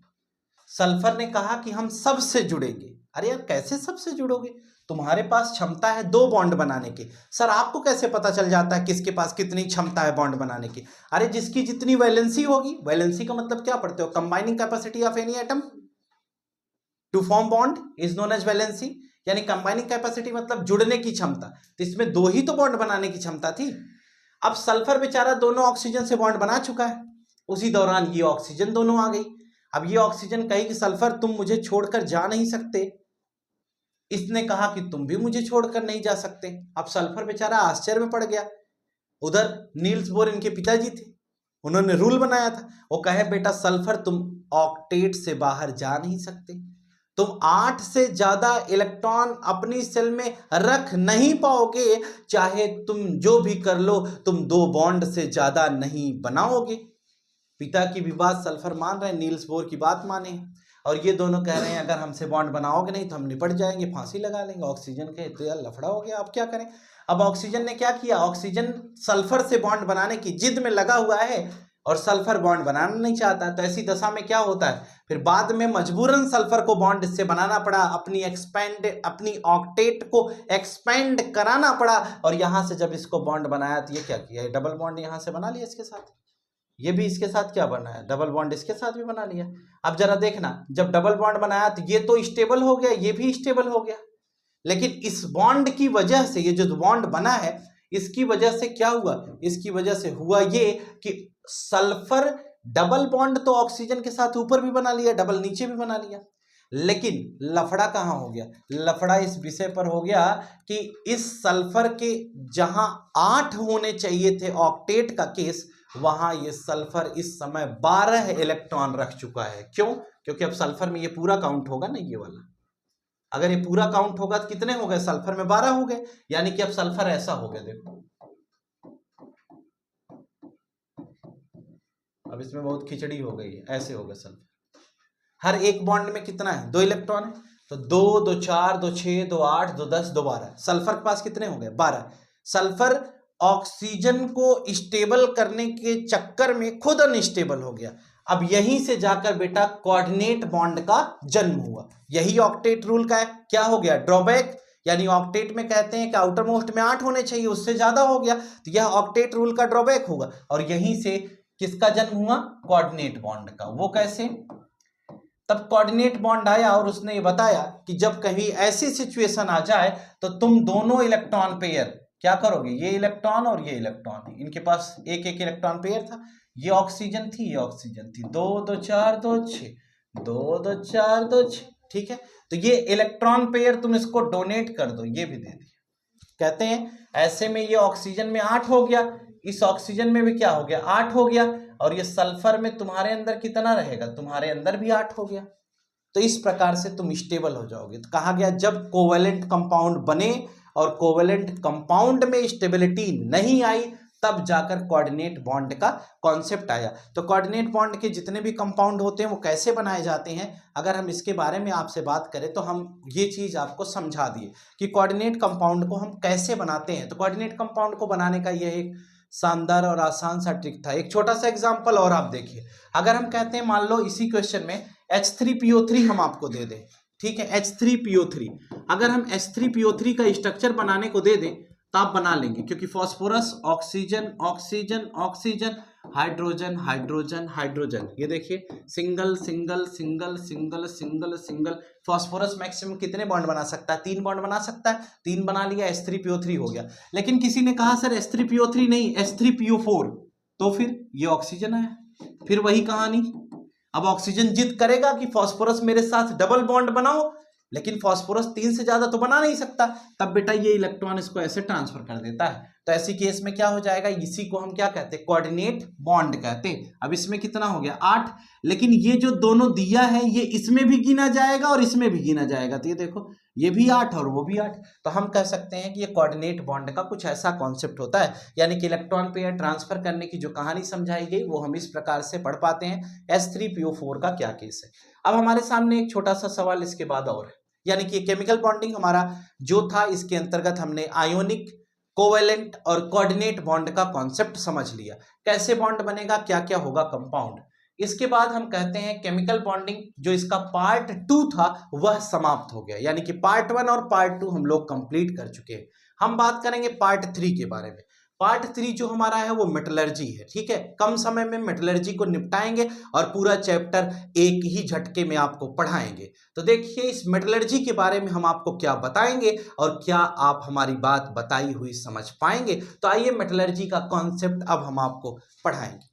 सल्फर ने कहा कि हम सबसे जुड़ेंगे। अरे यार कैसे सबसे जुड़ोगे, तुम्हारे पास क्षमता है 2 बॉन्ड बनाने की। सर आपको कैसे पता चल जाता है किसके पास कितनी क्षमता है बॉन्ड बनाने की। अरे जिसकी जितनी वैलेंसी होगी, वैलेंसी का मतलब क्या पढ़ते हो, combining capacity of any atom to form bond is known as valency, यानी कंबाइनिंग कैपेसिटी मतलब जुड़ने की क्षमता। तो इसमें 2 ही तो बॉन्ड बनाने की क्षमता थी। अब सल्फर बेचारा दोनों ऑक्सीजन से बॉन्ड बना चुका है, उसी दौरान ये ऑक्सीजन दोनों आ गई। अब ये ऑक्सीजन कही कि सल्फर तुम मुझे छोड़कर जा नहीं सकते, इसने कहा कि तुम भी मुझे छोड़कर नहीं जा सकते। अब सल्फर बेचारा आश्चर्य में पड़ गया। उधर नील्स बोर इनके पिताजी थे, उन्होंने रूल बनाया था, वो कहे बेटा सल्फर तुम ऑक्टेट से बाहर जा नहीं सकते, तुम 8 से ज्यादा इलेक्ट्रॉन अपनी सेल में रख नहीं पाओगे, चाहे तुम जो भी कर लो तुम 2 बॉन्ड से ज्यादा नहीं बनाओगे। पिता की भी बात सल्फर मान रहे हैं, नील्स बोर की बात माने, और ये दोनों कह रहे हैं अगर हमसे बॉन्ड बनाओगे नहीं तो हम निपट जाएंगे, फांसी लगा लेंगे। ऑक्सीजन के तो यार लफड़ा हो गया, अब क्या करें। अब ऑक्सीजन ने क्या किया, ऑक्सीजन सल्फर से बॉन्ड बनाने की जिद में लगा हुआ है और सल्फर बॉन्ड बनाना नहीं चाहता। तो ऐसी दशा में क्या होता है, फिर बाद में मजबूरन सल्फर को बॉन्ड इससे बनाना पड़ा, अपनी ऑक्टेट को एक्सपेंड कराना पड़ा, और यहां से जब इसको बॉन्ड बनाया तो ये क्या किया, डबल बॉन्ड यहां से बना लिया इसके साथ, ये भी इसके साथ क्या बना है, डबल बॉन्ड इसके साथ भी बना लिया। अब जरा देखना, जब डबल बॉन्ड बनाया तो ये तो स्टेबल हो गया, ये भी स्टेबल हो गया, लेकिन इस बॉन्ड की वजह से, ये जो बॉन्ड बना है इसकी वजह से क्या हुआ, इसकी वजह से हुआ ये कि सल्फर डबल बॉन्ड तो ऑक्सीजन के साथ ऊपर भी बना लिया, डबल नीचे भी बना लिया, लेकिन लफड़ा कहां हो गया, लफड़ा इस विषय पर हो गया कि इस सल्फर के जहां 8 होने चाहिए थे ऑक्टेट का केस, वहां ये सल्फर इस समय 12 इलेक्ट्रॉन रख चुका है। क्यों, क्योंकि अब सल्फर में ये पूरा काउंट होगा ना, ये वाला अगर ये पूरा काउंट होगा तो कितने हो गए, सल्फर में 12 हो गए, यानी कि अब सल्फर ऐसा हो गया, देखो अब इसमें बहुत खिचड़ी हो गई है, ऐसे हो गया सल्फर। हर एक बॉन्ड में कितना है, 2 इलेक्ट्रॉन है, तो 2 2 4 2 6 2 8 2 10 2 12, सल्फर के पास कितने हो गए, 12। सल्फर ऑक्सीजन को स्टेबल करने के चक्कर में खुद अनस्टेबल हो गया। अब यहीं से जाकर बेटा कोऑर्डिनेट बॉन्ड का जन्म हुआ, यही ऑक्टेट रूल का है। क्या हो गया, ड्रॉबैक, यानी ऑक्टेट में कहते हैं कि आउटर मोस्ट में 8 होने चाहिए, उससे ज्यादा हो गया तो यह ऑक्टेट रूल का ड्रॉबैक होगा। और यहीं से किसका जन्म हुआ? कोऑर्डिनेट बॉन्ड का। वो कैसे? तब कोऑर्डिनेट बॉन्ड आया और उसने ये बताया कि जब कहीं ऐसी सिचुएशन आ जाए तो तुम दोनों इलेक्ट्रॉन पेयर क्या करोगे, ये इलेक्ट्रॉन और ये इलेक्ट्रॉन, इनके पास एक एक इलेक्ट्रॉन पेयर था, ये ऑक्सीजन थी, ये ऑक्सीजन थी, 2 2 4 2 6, 2 2 4 2 6, ठीक है। तो ये इलेक्ट्रॉन पेयर तुम इसको डोनेट कर दो, ये भी दे दिया। कहते हैं ऐसे में ये ऑक्सीजन में 8 हो गया, इस ऑक्सीजन में भी क्या हो गया? 8 हो गया। और ये सल्फर में तुम्हारे अंदर कितना रहेगा? तुम्हारे अंदर भी 8 हो गया। तो इस प्रकार से तुम स्टेबल हो जाओगे। तो कहा गया जब कोवेलेंट कंपाउंड बने और कोवेलेंट कंपाउंड में स्टेबिलिटी नहीं आई तब जाकर कोऑर्डिनेट बॉन्ड का कॉन्सेप्ट आया। तो कोऑर्डिनेट बॉन्ड के जितने भी कंपाउंड होते हैं वो कैसे बनाए जाते हैं, अगर हम इसके बारे में आपसे बात करें तो हम ये चीज आपको समझा दिए कि कोऑर्डिनेट कंपाउंड को हम कैसे बनाते हैं। तो कोऑर्डिनेट कंपाउंड को बनाने का यह एक शानदार और आसान सा ट्रिक था। एक छोटा सा एग्जांपल और आप देखिए, अगर हम कहते हैं मान लो इसी क्वेश्चन में H3PO3 हम आपको दे दें, ठीक है, H3PO3, अगर हम H3PO3 का स्ट्रक्चर बनाने को दे दें तो आप बना लेंगे, क्योंकि phosphorus oxygen oxygen oxygen hydrogen hydrogen hydrogen, ये देखिए single single single single single single. Phosphorus maximum कितने बॉन्ड बना सकता है? 3 बॉन्ड बना सकता है, 3 बना लिया, H3PO3 हो गया। लेकिन किसी ने कहा सर H3PO3 नहीं, H3PO4, तो फिर ये ऑक्सीजन है, फिर वही कहानी। अब ऑक्सीजन जिद करेगा कि फास्फोरस मेरे साथ डबल बॉन्ड बनाओ, लेकिन फास्फोरस 3 से ज्यादा तो बना नहीं सकता, तब बेटा ये इलेक्ट्रॉन इसको ऐसे ट्रांसफर कर देता है। तो ऐसी केस में क्या हो जाएगा? इसी को हम क्या कहते हैं? कोऑर्डिनेट बॉन्ड कहते हैं। अब इसमें कितना हो गया? 8, लेकिन ये जो दोनों दिया है ये इसमें भी गिना जाएगा और इसमें भी गिना जाएगा। तो ये देखो ये भी 8 और वो भी 8। तो हम कह सकते हैं कि ये कोऑर्डिनेट बॉन्ड का कुछ ऐसा कॉन्सेप्ट होता है, यानी कि इलेक्ट्रॉन पेयर ट्रांसफर करने की जो कहानी समझाई गई वो हम इस प्रकार से पढ़ पाते हैं। H3PO4 का क्या केस है। अब हमारे सामने एक छोटा सा सवाल इसके बाद और है, यानी कि केमिकल बॉन्डिंग हमारा जो था इसके अंतर्गत हमने आयोनिक, कोवेलेंट और कोऑर्डिनेट बॉन्ड का कॉन्सेप्ट समझ लिया, कैसे बॉन्ड बनेगा, क्या क्या होगा कंपाउंड। इसके बाद हम कहते हैं केमिकल बॉन्डिंग जो इसका पार्ट 2 था वह समाप्त हो गया, यानी कि पार्ट 1 और पार्ट 2 हम लोग कंप्लीट कर चुके हैं। हम बात करेंगे पार्ट 3 के बारे में। पार्ट 3 जो हमारा है वो मेटलर्जी है, ठीक है। कम समय में मेटलर्जी को निपटाएंगे और पूरा चैप्टर एक ही झटके में आपको पढ़ाएंगे। तो देखिए इस मेटलर्जी के बारे में हम आपको क्या बताएंगे और क्या आप हमारी बात बताई हुई समझ पाएंगे। तो आइए मेटलर्जी का कॉन्सेप्ट अब हम आपको पढ़ाएंगे।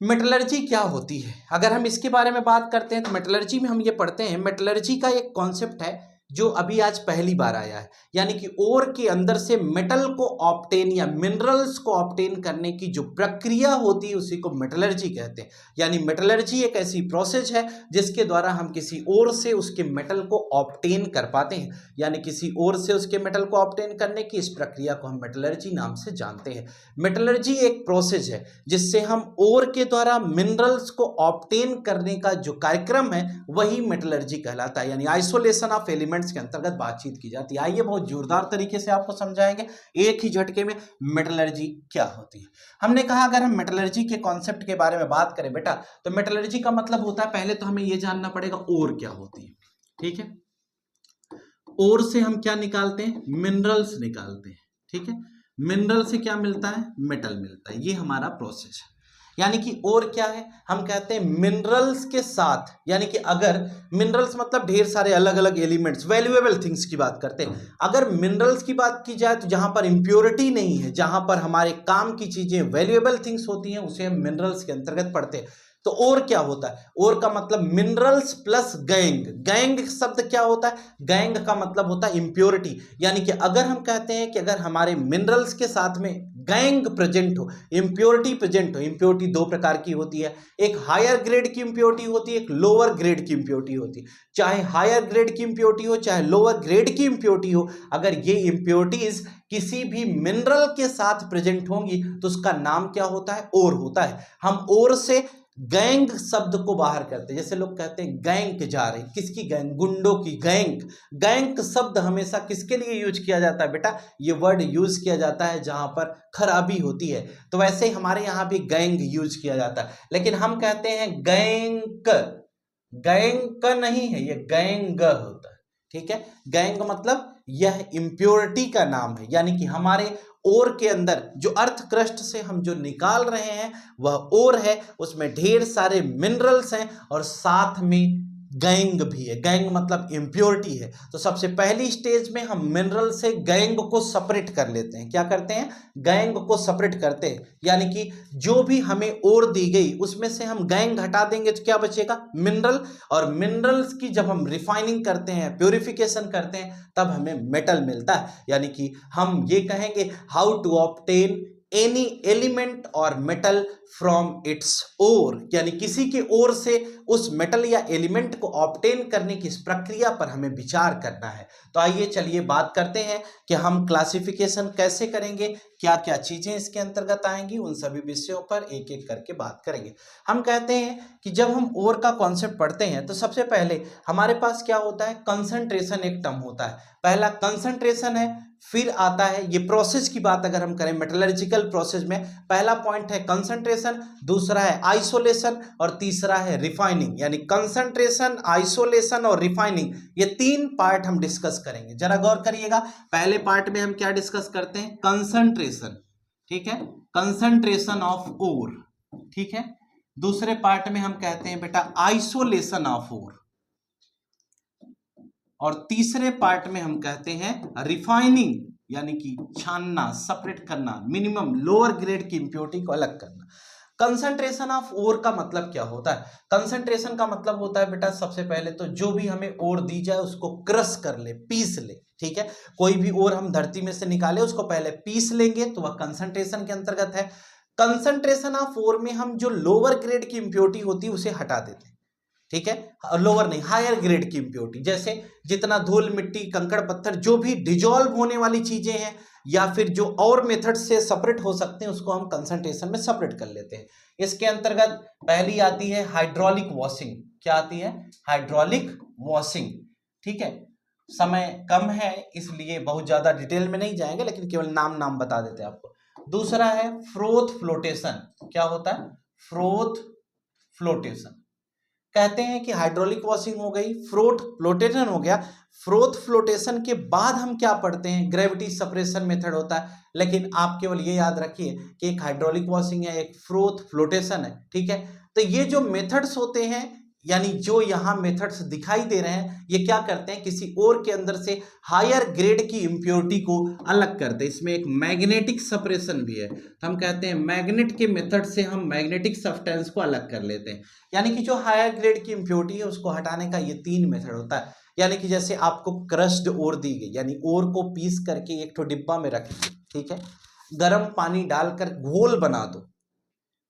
मेटलर्जी क्या होती है, अगर हम इसके बारे में बात करते हैं तो मेटलर्जी में हम ये पढ़ते हैं, मेटलर्जी का एक कॉन्सेप्ट है जो अभी आज पहली बार आया है, यानी कि ओर के अंदर से मेटल को ऑब्टेन या मिनरल्स को ऑब्टेन करने की जो प्रक्रिया होती है उसी को मेटलर्जी कहते हैं। यानी मेटलर्जी एक ऐसी प्रोसेस है जिसके द्वारा हम किसी ओर से उसके मेटल को ऑब्टेन कर पाते हैं, यानी किसी ओर से उसके मेटल को ऑब्टेन करने की इस प्रक्रिया को हम मेटलर्जी नाम से जानते हैं। मेटलर्जी एक प्रोसेस है जिससे हम ओर के द्वारा मिनरल्स को ऑब्टेन करने का जो कार्यक्रम है वही मेटलर्जी कहलाता है, यानी आइसोलेशन ऑफ एलिमेंट्स के अंतर्गत बातचीत की जाती है। आइए बहुत जोरदार तरीके से आपको समझाएंगे एक ही झटके में मेटलर्जी क्या होती है। हमने कहा अगर हम मेटलर्जी के कॉन्सेप्ट के बारे में बात करें बेटा तो मेटलर्जी का मतलब होता है, पहले तो हमें यह जानना पड़ेगा ओर क्या होती है, ठीक है। ओर से हम क्या निकालते हैं? मिनरल्स निकालते हैं, ठीक है। मिनरल से क्या मिलता है? मेटल मिलता है। ये हमारा प्रोसेस है। यानी कि और क्या है? हम कहते हैं मिनरल्स के साथ, यानी कि अगर मिनरल्स मतलब ढेर सारे अलग अलग एलिमेंट्स, वैल्यूएबल थिंग्स की बात करते हैं। अगर मिनरल्स की बात की जाए तो जहां पर इंप्योरिटी नहीं है, जहां पर हमारे काम की चीजें वैल्यूएबल थिंग्स होती हैं उसे हम मिनरल्स के अंतर्गत पढ़ते हैं। तो और क्या होता है? और का मतलब मिनरल्स प्लस गैंग। गैंग शब्द क्या होता है? गैंग का मतलब होता है इंप्योरिटी, यानी कि अगर हम कहते हैं कि अगर हमारे मिनरल्स के साथ में गैंग प्रेजेंट हो, इंप्योरिटी प्रेजेंट हो। इंप्योरिटी दो प्रकार की होती है, एक हायर ग्रेड की इंप्योरिटी होती है, एक लोअर ग्रेड की इंप्योरिटी होती है। चाहे हायर ग्रेड की इंप्योरिटी हो चाहे लोअर ग्रेड की इंप्योरिटी हो, अगर ये इंप्योरिटीज किसी भी मिनरल के साथ प्रेजेंट होंगी तो उसका नाम क्या होता है? ओर होता है। हम ओर से गैंग शब्द को बाहर करते हैं। जैसे लोग कहते हैं गैंग जा रही, किसकी गैंग? गुंडों की गैंग। गैंग शब्द हमेशा किसके लिए यूज किया जाता है बेटा? ये वर्ड यूज किया जाता है जहां पर खराबी होती है। तो वैसे ही हमारे यहां भी गैंग यूज किया जाता है, लेकिन हम कहते हैं गैंग। गैंग नहीं है, ये गैंग होता है, ठीक है। गैंग मतलब यह इम्प्योरिटी का नाम है, यानी कि हमारे ओर के अंदर जो अर्थ क्रस्ट से हम जो निकाल रहे हैं वह ओर है, उसमें ढेर सारे मिनरल्स हैं और साथ में गैंग भी है। गैंग मतलब इम्प्योरिटी है। तो सबसे पहली स्टेज में हम मिनरल से गैंग को सेपरेट कर लेते हैं। क्या करते हैं? गैंग को सेपरेट करते हैं, यानी कि जो भी हमें ओर दी गई उसमें से हम गैंग हटा देंगे तो क्या बचेगा? मिनरल। और मिनरल्स की जब हम रिफाइनिंग करते हैं, प्योरिफिकेशन करते हैं, तब हमें मेटल मिलता है। यानी कि हम ये कहेंगे how to obtain any element और मेटल फ्रॉम इट्स ओर, यानी किसी के ओर से उस मेटल या एलिमेंट को ऑब्टेन करने की इस प्रक्रिया पर हमें विचार करना है। तो आइए चलिए बात करते हैं कि हम क्लासिफिकेशन कैसे करेंगे, क्या क्या चीजें इसके अंतर्गत आएंगी, उन सभी विषयों पर एक एक करके बात करेंगे। हम कहते हैं कि जब हम ओर का कॉन्सेप्ट पढ़ते हैं तो सबसे पहले हमारे पास क्या होता है? कंसंट्रेशन एक टर्म होता है। पहला कंसंट्रेशन है, फिर आता है ये प्रोसेस की बात अगर हम करें मेटलर्जिकल प्रोसेस में, पहला पॉइंट है कंसंट्रेशन, दूसरा है आइसोलेशन और तीसरा है रिफाइनिंग। यानी कंसंट्रेशन, आइसोलेशन और रिफाइनिंग, ये तीन पार्ट हम डिस्कस करेंगे। जरा गौर करिएगा, पहले पार्ट में हम क्या डिस्कस करते हैं? कंसंट्रेशन, ठीक है, कंसंट्रेशन ऑफ ओर, ठीक है। दूसरे पार्ट में हम कहते हैं बेटा आइसोलेशन ऑफ ओर, और तीसरे पार्ट में हम कहते हैं रिफाइनिंग, यानी कि छानना, सेपरेट करना, मिनिमम लोअर ग्रेड की इंप्योरिटी को अलग करना। कंसंट्रेशन ऑफ ओर का मतलब क्या होता है? कंसंट्रेशन का मतलब होता है बेटा सबसे पहले तो जो भी हमें ओर दी जाए उसको क्रश कर ले, पीस ले, ठीक है। कोई भी ओर हम धरती में से निकाले उसको पहले पीस लेंगे तो वह कंसंट्रेशन के अंतर्गत है। कंसंट्रेशन ऑफ ओर में हम जो लोअर ग्रेड की इंप्योरिटी होती है उसे हटा देते हैं, ठीक है। लोअर नहीं, हायर ग्रेड की इंप्योरिटी, जैसे जितना धूल मिट्टी कंकड़ पत्थर जो भी डिजोल्व होने वाली चीजें हैं या फिर जो और मेथड से सेपरेट हो सकते हैं उसको हम कंसंट्रेशन में सेपरेट कर लेते हैं। इसके अंतर्गत पहली आती है हाइड्रोलिक वॉशिंग। क्या आती है? हाइड्रोलिक वॉशिंग, ठीक है। समय कम है इसलिए बहुत ज्यादा डिटेल में नहीं जाएंगे, लेकिन केवल नाम बता देते हैं आपको। दूसरा है फ्रोथ फ्लोटेशन। क्या होता है? Froth flotation. कहते हैं कि हाइड्रोलिक वॉशिंग हो गई, फ्रोथ फ्लोटेशन हो गया। फ्रोथ फ्लोटेशन के बाद हम क्या पढ़ते हैं? ग्रेविटी सेपरेशन मेथड होता है। लेकिन आप केवल ये याद रखिए कि एक हाइड्रोलिक वॉशिंग है, एक फ्रोथ फ्लोटेशन है, ठीक है। तो ये जो मेथड्स होते हैं, यानी जो यहाँ मेथड्स दिखाई दे रहे हैं, ये क्या करते हैं? किसी और के अंदर से हायर ग्रेड की इंप्योरिटी को अलग करते हैं। इसमें एक मैग्नेटिक सेपरेशन भी है, तो हम कहते हैं मैग्नेट के मेथड से हम मैग्नेटिक सब्सटेंस को अलग कर लेते हैं। यानी कि जो हायर ग्रेड की इंप्योरिटी है उसको हटाने का ये तीन मेथड होता है। यानी कि जैसे आपको क्रश्ड ओर दी गई, यानी ओर को पीस करके एक ठो डिब्बा में रखिए, ठीक है, गर्म पानी डालकर घोल बना दो,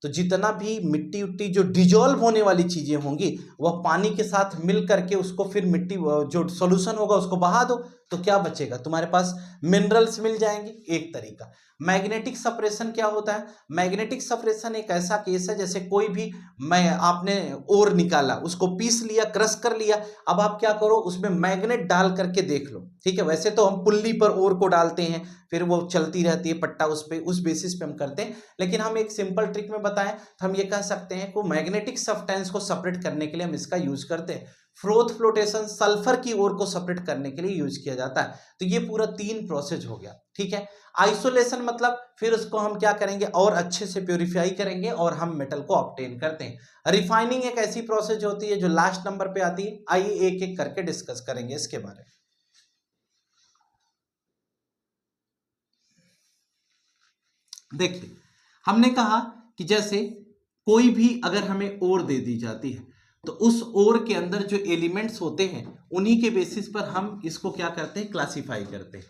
तो जितना भी मिट्टी उट्टी जो डिजोल्व होने वाली चीजें होंगी वह पानी के साथ मिल करके उसको फिर मिट्टी जो सॉल्यूशन होगा उसको बहा दो, तो क्या बचेगा? तुम्हारे पास मिनरल्स मिल जाएंगे। एक तरीका। मैग्नेटिक सेपरेशन क्या होता है? मैग्नेटिक सेपरेशन एक ऐसा केस है जैसे कोई भी आपने ओर निकाला, उसको पीस लिया, क्रश कर लिया, अब आप क्या करो? उसमें मैग्नेट डाल करके देख लो, ठीक है। वैसे तो हम पुल्ली पर ओर को डालते हैं, फिर वो चलती रहती है पट्टा, उस पे उस बेसिस पे हम करते हैं, लेकिन हम एक सिंपल ट्रिक में बताएं तो हम ये कह सकते हैं कि मैग्नेटिक सब्सटेंस को सेपरेट करने के लिए हम इसका यूज करते हैं। फ्रोथ फ्लोटेशन सल्फर की ओर को सेपरेट करने के लिए यूज किया जाता है। तो ये पूरा तीन प्रोसेस हो गया, ठीक है। आइसोलेशन मतलब फिर उसको हम क्या करेंगे? और अच्छे से प्योरीफाई करेंगे और हम मेटल को ऑब्टेन करते हैं। रिफाइनिंग एक ऐसी प्रोसेस होती है जो लास्ट नंबर पे आती है। आइए एक एक करके डिस्कस करेंगे इसके बारे में। देखिए, हमने कहा कि जैसे कोई भी अगर हमें ओर दे दी जाती है तो उस ओर के अंदर जो एलिमेंट्स होते हैं उन्हीं के बेसिस पर हम इसको क्या करते हैं? क्लासिफाई करते हैं।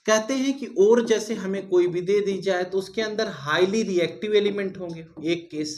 कहते हैं कि ओर जैसे हमें कोई भी दे दी जाए तो उसके अंदर हाईली रिएक्टिव एलिमेंट होंगे, एक केस,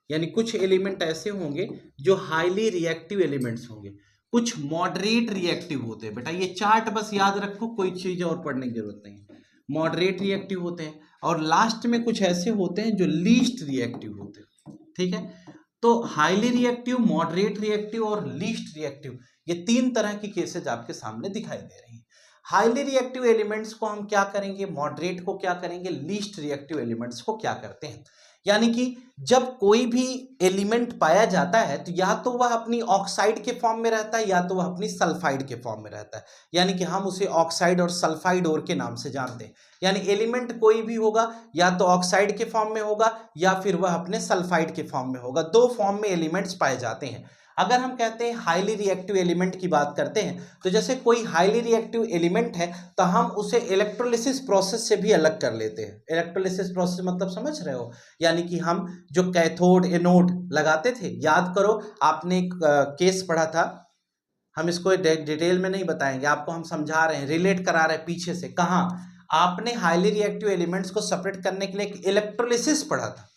यानी कुछ एलिमेंट ऐसे होंगे जो हाईली रिएक्टिव एलिमेंट्स होंगे, कुछ मॉडरेट रिएक्टिव होते हैं। बेटा ये चार्ट बस याद रखो, कोई चीज और पढ़ने की जरूरत नहीं है। मॉडरेट रिएक्टिव होते हैं और लास्ट में कुछ ऐसे होते हैं जो लीस्ट रिएक्टिव होते हैं, ठीक है। तो हाईली रिएक्टिव, मॉडरेट रिएक्टिव और लीस्ट रिएक्टिव, ये तीन तरह की केसेज आपके सामने दिखाई दे रही हैं। हाईली रिएक्टिव एलिमेंट्स को हम क्या करेंगे? मॉडरेट को क्या करेंगे? लीस्ट रिएक्टिव एलिमेंट्स को क्या करते हैं? यानी कि जब कोई भी एलिमेंट पाया जाता है तो या तो वह अपनी ऑक्साइड के फॉर्म में रहता है या तो वह अपनी सल्फाइड के फॉर्म में रहता है, यानी कि हम उसे ऑक्साइड और सल्फाइड ओर के नाम से जानते हैं। यानी एलिमेंट कोई भी होगा या तो ऑक्साइड के फॉर्म में होगा या फिर वह अपने सल्फाइड के फॉर्म में होगा, दो फॉर्म में एलिमेंट्स पाए जाते हैं। अगर हम कहते हैं हाईली रिएक्टिव एलिमेंट की बात करते हैं तो जैसे कोई हाईली रिएक्टिव एलिमेंट है तो हम उसे इलेक्ट्रोलिसिस प्रोसेस से भी अलग कर लेते हैं। इलेक्ट्रोलिसिस प्रोसेस मतलब समझ रहे हो, यानी कि हम जो कैथोड एनोड लगाते थे, याद करो आपने एक केस पढ़ा था, हम इसको डिटेल में नहीं बताएंगे, आपको हम समझा रहे हैं, रिलेट करा रहे हैं पीछे से। कहाँ आपने हाईली रिएक्टिव एलिमेंट्स को सेपरेट करने के लिए एक इलेक्ट्रोलिसिस पढ़ा था,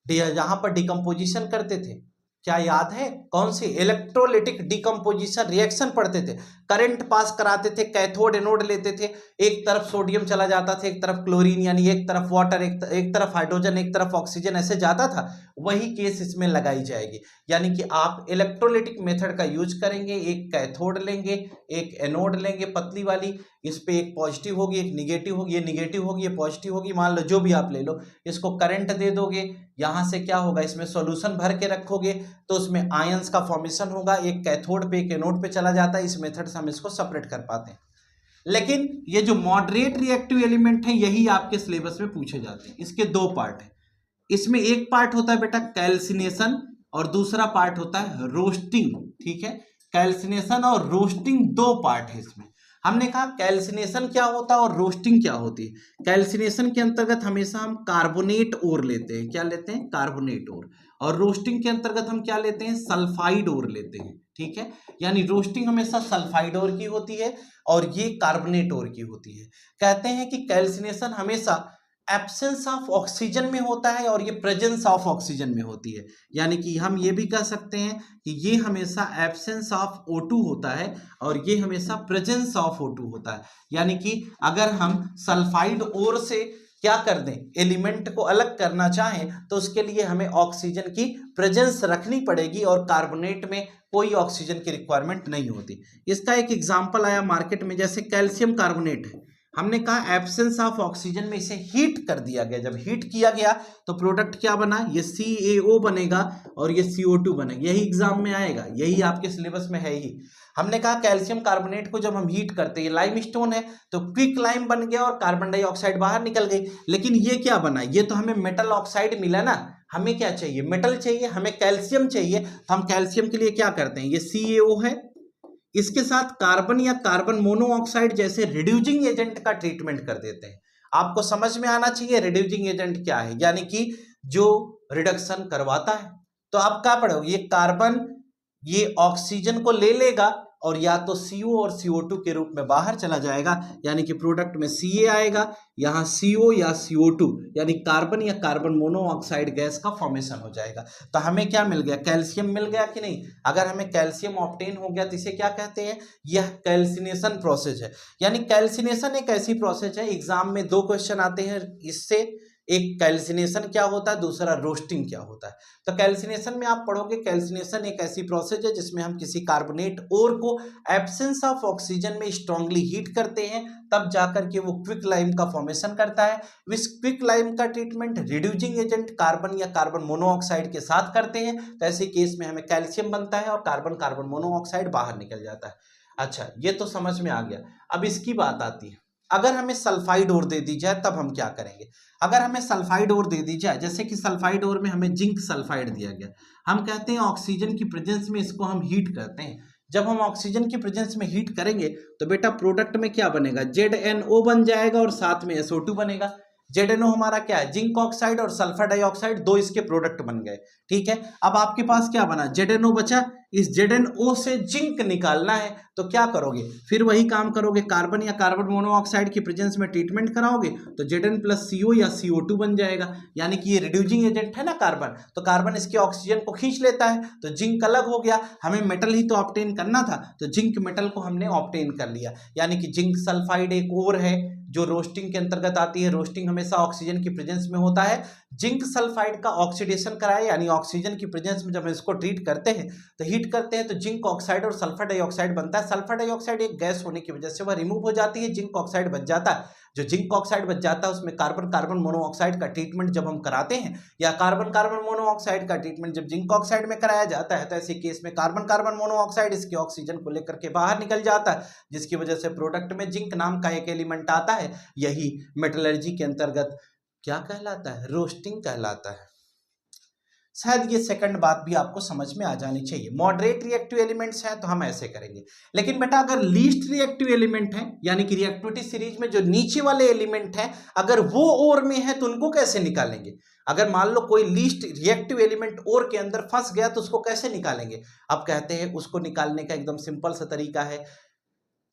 जहां पर डिकम्पोजिशन करते थे, क्या याद है? कौन सी? इलेक्ट्रोलिटिक डिकम्पोजिशन रिएक्शन पढ़ते थे, करंट पास कराते थे, कैथोड एनोड लेते थे, एक तरफ सोडियम चला जाता था, एक तरफ क्लोरीन, यानी एक तरफ वाटर, एक तरफ हाइड्रोजन, एक तरफ ऑक्सीजन, ऐसे जाता था। वही केस इसमें लगाई जाएगी, यानी कि आप इलेक्ट्रोलिटिक मेथड का यूज करेंगे, एक कैथोड लेंगे, एक एनोड लेंगे पतली वाली, इस पे एक पॉजिटिव होगी एक निगेटिव होगी, ये निगेटिव होगी ये पॉजिटिव होगी, मान लो जो भी आप ले लो, इसको करंट दे दोगे, यहां से क्या होगा, इसमें सॉल्यूशन भर के रखोगे तो उसमें आयंस का फॉर्मेशन होगा, एक कैथोड पे एक एनोड पे चला जाता है। इस मेथड से हम इसको सेपरेट कर पाते हैं। लेकिन ये जो मॉडरेट रिएक्टिव एलिमेंट है यही आपके सिलेबस में पूछे जाते हैं। इसके दो पार्ट है, इसमें एक पार्ट होता है बेटा कैल्सिनेशन और दूसरा पार्ट होता है रोस्टिंग। ठीक है, कैल्सिनेशन और रोस्टिंग दो पार्ट है इसमें। हमने कहा कैल्सिनेशन क्या होता है और रोस्टिंग क्या होती है। कैल्सिनेशन के अंतर्गत हमेशा हम कार्बोनेट ओर लेते हैं, क्या लेते हैं? कार्बोनेट ओर। और रोस्टिंग के अंतर्गत हम क्या लेते हैं? सल्फाइड ओर लेते हैं। ठीक है, यानी रोस्टिंग हमेशा सल्फाइड ओर की होती है और ये कार्बोनेट ओर की होती है। कहते हैं कि कैल्सिनेशन हमेशा एब्सेंस ऑफ ऑक्सीजन में होता है और ये प्रेजेंस ऑफ ऑक्सीजन में होती है, यानी कि हम ये भी कह सकते हैं कि ये हमेशा एब्सेंस ऑफ O2 होता है और ये हमेशा प्रेजेंस ऑफ O2 होता है। यानी कि अगर हम सल्फाइड ओर से क्या कर दें, एलिमेंट को अलग करना चाहें तो उसके लिए हमें ऑक्सीजन की प्रेजेंस रखनी पड़ेगी और कार्बोनेट में कोई ऑक्सीजन की रिक्वायरमेंट नहीं होती। इसका एक एग्जाम्पल आया मार्केट में, जैसे कैल्शियम कार्बोनेट है, हमने कहा एब्सेंस ऑफ ऑक्सीजन में इसे हीट कर दिया गया, जब हीट किया गया तो प्रोडक्ट क्या बना, ये CaO बनेगा और ये CO2 बनेगा। यही एग्जाम में आएगा, यही आपके सिलेबस में है ही। हमने कहा कैल्शियम कार्बोनेट को जब हम हीट करते हैं, लाइम स्टोन है तो क्विक लाइम बन गया और कार्बन डाइऑक्साइड बाहर निकल गई, लेकिन ये क्या बना, ये तो हमें मेटल ऑक्साइड मिला ना। हमें क्या चाहिए? मेटल चाहिए, हमें कैल्शियम चाहिए, तो हम कैल्शियम के लिए क्या करते हैं, ये CaO है, इसके साथ कार्बन या कार्बन मोनोऑक्साइड जैसे रिड्यूसिंग एजेंट का ट्रीटमेंट कर देते हैं। आपको समझ में आना चाहिए रिड्यूसिंग एजेंट क्या है, यानी कि जो रिडक्शन करवाता है। तो आप क्या पढ़ोगे, ये कार्बन ये ऑक्सीजन को ले लेगा और या तो CO और CO2 के रूप में बाहर चला जाएगा, यानी कि प्रोडक्ट में Ca आएगा, यहाँ CO या CO2 यानी कार्बन या कार्बन मोनोऑक्साइड गैस का फॉर्मेशन हो जाएगा। तो हमें क्या मिल गया, कैल्शियम मिल गया कि नहीं। अगर हमें कैल्शियम ऑब्टेन हो गया तो इसे क्या कहते हैं, यह कैल्सिनेशन प्रोसेस है। यानी कैल्सिनेशन एक ऐसी प्रोसेस है, एग्जाम में दो क्वेश्चन आते हैं इससे, एक कैल्सिनेशन क्या होता है, दूसरा रोस्टिंग क्या होता है। तो कैल्सिनेशन में आप पढ़ोगे, कैल्सिनेशन एक ऐसी प्रोसेस है जिसमें हम किसी कार्बोनेट ओर को एब्सेंस ऑफ ऑक्सीजन में स्ट्रांगली हीट करते हैं, तब जाकर के वो क्विक लाइम का फॉर्मेशन करता है। इस क्विक लाइम का ट्रीटमेंट रिड्यूसिंग एजेंट कार्बन या कार्बन मोनोऑक्साइड के साथ करते हैं, तो ऐसे केस में हमें कैल्शियम बनता है और कार्बन कार्बन मोनोऑक्साइड बाहर निकल जाता है। अच्छा, ये तो समझ में आ गया। अब इसकी बात आती है, अगर हमें सल्फाइड ओर दे दी जाए तब हम क्या करेंगे। अगर हमें सल्फाइड ओर दे दी जाए, जैसे कि सल्फाइड ओर में हमें जिंक सल्फाइड दिया गया, हम कहते हैं ऑक्सीजन की प्रेजेंस में इसको हम हीट करते हैं। जब हम ऑक्सीजन की प्रेजेंस में हीट करेंगे तो बेटा प्रोडक्ट में क्या बनेगा, ZNO बन जाएगा और साथ में SO2 बनेगा। ZNO हमारा क्या है, जिंक ऑक्साइड और सल्फर डाइऑक्साइड, दो इसके प्रोडक्ट बन गए। ठीक है, अब आपके पास क्या बना, ZNO बचा, इस ZNO से जिंक निकालना है तो क्या करोगे, फिर वही काम करोगे, कार्बन या कार्बन मोनोऑक्साइड की प्रेजेंस में ट्रीटमेंट कराओगे तो Zn प्लस CO या CO2 बन जाएगा। यानी कि ये रिड्यूसिंग एजेंट है ना कार्बन, तो कार्बन इसके ऑक्सीजन को खींच लेता है तो जिंक अलग हो गया। हमें मेटल ही तो ऑब्टेन करना था, तो जिंक मेटल को हमने ऑब्टेन कर लिया। यानी कि जिंक सल्फाइड एक और है जो रोस्टिंग के अंतर्गत आती है। रोस्टिंग हमेशा ऑक्सीजन की प्रेजेंस में होता है, जिंक सल्फाइड का ऑक्सीडेशन कराए, यानी ऑक्सीजन की प्रेजेंस में जब हम इसको ट्रीट करते हैं तो हीट करते हैं तो जिंक ऑक्साइड और सल्फर डाइऑक्साइड बनता है। सल्फर डाइऑक्साइड एक गैस होने की वजह से वह रिमूव हो जाती है, जिंक ऑक्साइड बच जाता है। जो जिंक ऑक्साइड बच जाता है उसमें कार्बन कार्बन मोनोऑक्साइड का ट्रीटमेंट जब हम कराते हैं, या कार्बन कार्बन मोनोऑक्साइड का ट्रीटमेंट जब जिंक ऑक्साइड में कराया जाता है, तो ऐसे केस में कार्बन कार्बन मोनोऑक्साइड इसके ऑक्सीजन को लेकर के बाहर निकल जाता है, जिसकी वजह से प्रोडक्ट में जिंक नाम का एक एलिमेंट आता है। यही मेटलर्जी के अंतर्गत क्या कहलाता है? रोस्टिंग कहलाता है। शायद ये सेकंड बात भी आपको समझ में आ जानी चाहिए। मॉडरेट रिएक्टिव एलिमेंट्स हैं तो हम ऐसे करेंगे, लेकिन बेटा अगर लीस्ट रिएक्टिव एलिमेंट है, यानी कि रिएक्टिविटी सीरीज में जो नीचे वाले एलिमेंट हैं, अगर वो ओर में है तो उनको कैसे निकालेंगे? अगर मान लो कोई लीस्ट रिएक्टिव एलिमेंट ओर के अंदर फंस गया तो उसको कैसे निकालेंगे? अब कहते हैं उसको निकालने का एकदम सिंपल सा तरीका है,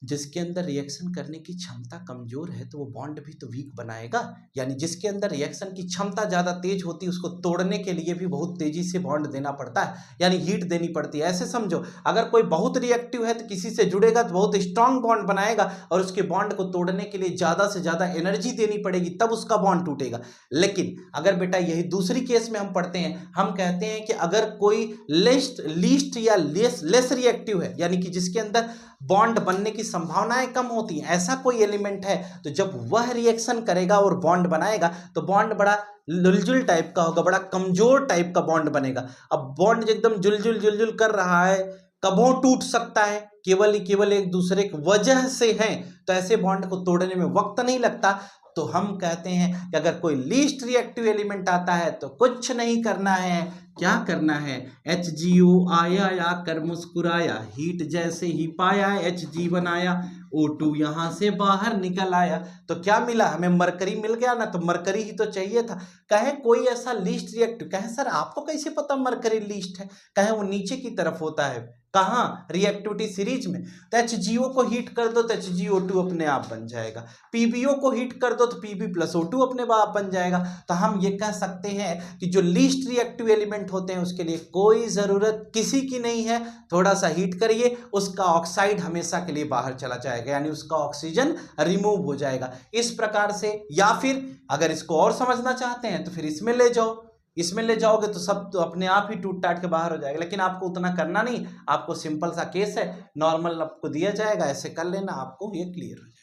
जिसके अंदर रिएक्शन करने की क्षमता कमजोर है तो वो बॉन्ड भी तो वीक बनाएगा। यानी जिसके अंदर रिएक्शन की क्षमता ज्यादा तेज होती है उसको तोड़ने के लिए भी बहुत तेजी से बॉन्ड देना पड़ता है, यानी हीट देनी पड़ती है। ऐसे समझो, अगर कोई बहुत रिएक्टिव है तो किसी से जुड़ेगा तो बहुत स्ट्रांग बॉन्ड बनाएगा और उसके बॉन्ड को तोड़ने के लिए ज्यादा से ज्यादा एनर्जी देनी पड़ेगी, तब उसका बॉन्ड टूटेगा। लेकिन अगर बेटा यही दूसरी केस में हम पढ़ते हैं, हम कहते हैं कि अगर कोई लीस्ट या लेस रिएक्टिव है, यानी कि जिसके अंदर बॉन्ड बनने की संभावनाएं कम होती हैं, ऐसा कोई एलिमेंट है, तो जब वह रिएक्शन करेगा और बॉन्ड बनाएगा तो बॉन्ड बड़ा लुलजुल टाइप का होगा, बड़ा कमजोर टाइप का बॉन्ड बनेगा। अब बॉन्ड एकदम जुलजुल कर रहा है, कबों टूट सकता है, केवल एक दूसरे की वजह से है, तो ऐसे बॉन्ड को तोड़ने में वक्त नहीं लगता। तो हम कहते हैं कि अगर कोई लीस्ट रिएक्टिव एलिमेंट आता है तो कुछ नहीं करना है, क्या करना है? HGO आया या कर मुस्कुराया, हीट जैसे ही पाया Hg बनाया, O2 यहां से बाहर निकल आया। तो क्या मिला हमें? मरकरी मिल गया ना, तो मरकरी ही तो चाहिए था। कहे कोई ऐसा लीस्ट रिएक्टिव, कहे सर आपको कैसे पता मरकरी लीस्ट है? कहे वो नीचे की तरफ होता है। कहाँ? रिएक्टिविटी सीरीज में। तो HGO को हीट कर दो तो HgO2 अपने आप बन जाएगा, PbO को हीट कर दो तो Pb+O2 अपने आप बन जाएगा। तो हम ये कह सकते हैं कि जो लीस्ट रिएक्टिव एलिमेंट होते हैं उसके लिए कोई जरूरत किसी की नहीं है, थोड़ा सा हीट करिए उसका ऑक्साइड हमेशा के लिए बाहर चला जाएगा, यानी उसका ऑक्सीजन रिमूव हो जाएगा। इस प्रकार से, या फिर अगर इसको और समझना चाहते हैं तो फिर इसमें ले जाओ, इसमें ले जाओगे तो सब तो अपने आप ही टूट टाट के बाहर हो जाएगा। लेकिन आपको उतना करना नहीं, आपको सिंपल सा केस है, नॉर्मल आपको दिया जाएगा, ऐसे कर लेना, आपको ये क्लियर हो जाएगा।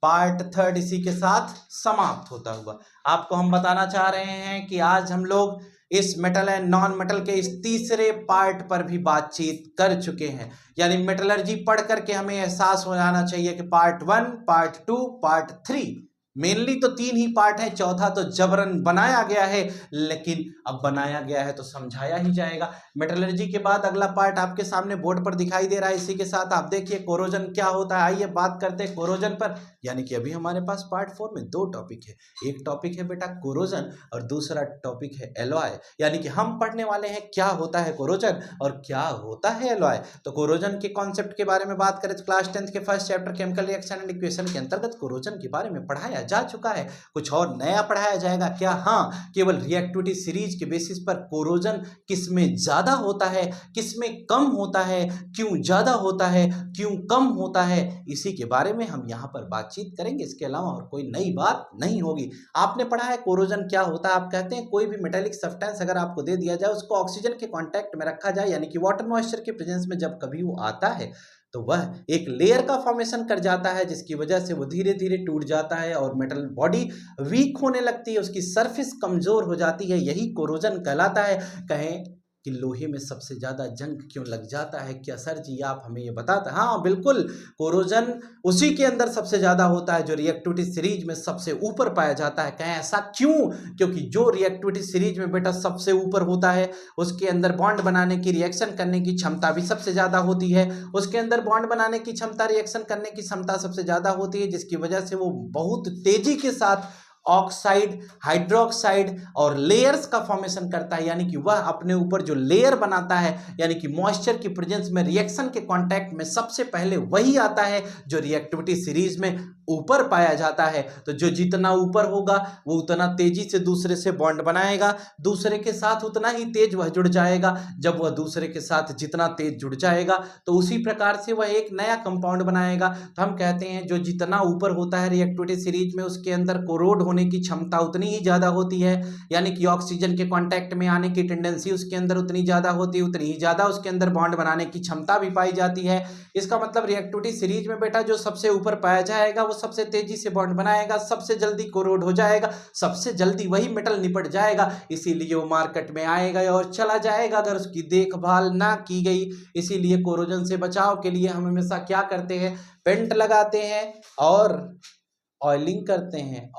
पार्ट 3 इसी के साथ समाप्त होता हुआ आपको हम बताना चाह रहे हैं कि आज हम लोग इस मेटल एंड नॉन मेटल के इस तीसरे पार्ट पर भी बातचीत कर चुके हैं। यानी मेटलर्जी पढ़ करके हमें एहसास हो जाना चाहिए कि पार्ट 1, पार्ट 2, पार्ट 3, मेनली तो 3 ही पार्ट है, चौथा तो जबरन बनाया गया है, लेकिन अब बनाया गया है तो समझाया ही जाएगा। मेटलर्जी के बाद अगला पार्ट आपके सामने बोर्ड पर दिखाई दे रहा है। इसी के साथ आप देखिए कोरोजन क्या होता है। आइए बात करते हैं कोरोजन पर। यानी कि अभी हमारे पास पार्ट 4 में 2 टॉपिक है, एक टॉपिक है बेटा कोरोजन और दूसरा टॉपिक है एलॉय। यानी कि हम पढ़ने वाले हैं क्या होता है कोरोजन और क्या होता है एलॉय। तो कोरोजन के कॉन्सेप्ट के बारे में बात करें तो क्लास 10 के first chapter chemical reaction and equation के अंतर्गत कोरोजन के बारे में पढ़ाया जा चुका है। कुछ और नया पढ़ाया जाएगा क्या? हाँ, केवल रिएक्टिविटी सीरीज के बेसिस पर कोरोजन किसमें ज्यादा होता है, किसमें कम होता है, क्यों ज्यादा होता है, क्यों कम होता है, इसी के बारे में हम यहाँ पर बातचीत करेंगे। इसके अलावा और कोई नई बात नहीं होगी। आपने पढ़ा है कोरोजन क्या होता है। आप कहते हैं कोई भी मेटेलिक सब्सटेंस अगर आपको दे दिया जाए, उसको ऑक्सीजन के कांटेक्ट में रखा जाए, यानी कि वाटर मॉइस्चर के प्रेजेंस में जब कभी वो आता है तो वह एक लेयर का फॉर्मेशन कर जाता है, जिसकी वजह से वो धीरे धीरे टूट जाता है और मेटल बॉडी वीक होने लगती है, उसकी सरफेस कमजोर हो जाती है। यही कोरोजन कहलाता है। कहें कि लोहे में सबसे ज्यादा जंग क्यों लग जाता है? क्या सर जी आप हमें ये बताते? हाँ बिल्कुल, कोरोजन उसी के अंदर सबसे ज्यादा होता है जो रिएक्टिविटी सीरीज में सबसे ऊपर पाया जाता है। कहें ऐसा क्यों? क्योंकि जो रिएक्टिविटी सीरीज में बेटा सबसे ऊपर होता है उसके अंदर बॉन्ड बनाने की, रिएक्शन करने की क्षमता भी सबसे ज्यादा होती है। उसके अंदर बॉन्ड बनाने की क्षमता, रिएक्शन करने की क्षमता सबसे ज्यादा होती है, जिसकी वजह से वो बहुत तेजी के साथ ऑक्साइड, हाइड्रोक्साइड और लेयर्स का फॉर्मेशन करता है। यानी कि वह अपने ऊपर जो लेयर बनाता है, यानी कि मॉइस्चर की प्रेजेंस में रिएक्शन के कांटेक्ट में सबसे पहले वही आता है जो रिएक्टिविटी सीरीज में ऊपर पाया जाता है, तो जो जितना ऊपर होगा वो उतना तेजी से दूसरे से बॉन्ड बनाएगा, दूसरे के साथ उतना ही तेज वह जुड़ जाएगा। जब वह दूसरे के साथ जितना तेज जुड़ जाएगा तो उसी प्रकार से वह एक नया कंपाउंड बनाएगा। तो हम कहते हैं जो जितना ऊपर होता है रिएक्टिविटी सीरीज में उसके अंदर कोरोड होने की क्षमता उतनी ही ज्यादा होती है, यानी कि ऑक्सीजन के कांटेक्ट में आने की टेंडेंसी उसके अंदर उतनी ज्यादा होती है, उतनी ही ज्यादा उसके अंदर बॉन्ड बनाने की क्षमता भी पाई जाती है। इसका मतलब रिएक्टिविटी सीरीज में बेटा जो सबसे ऊपर पाया जाएगा वो सबसे तेजी से बॉन्ड बनाएगा, सबसे जल्दी कोरोड हो जाएगा, सबसे जल्दी वही मेटल निपट जाएगा, इसीलिए वो मार्केट में आएगा और चला जाएगा अगर उसकी देखभाल ना की गई। इसीलिए कोरोजन से बचाव के लिए हम हमेशा क्या करते हैं, पेंट लगाते हैं और ऑयलिंग करते हैं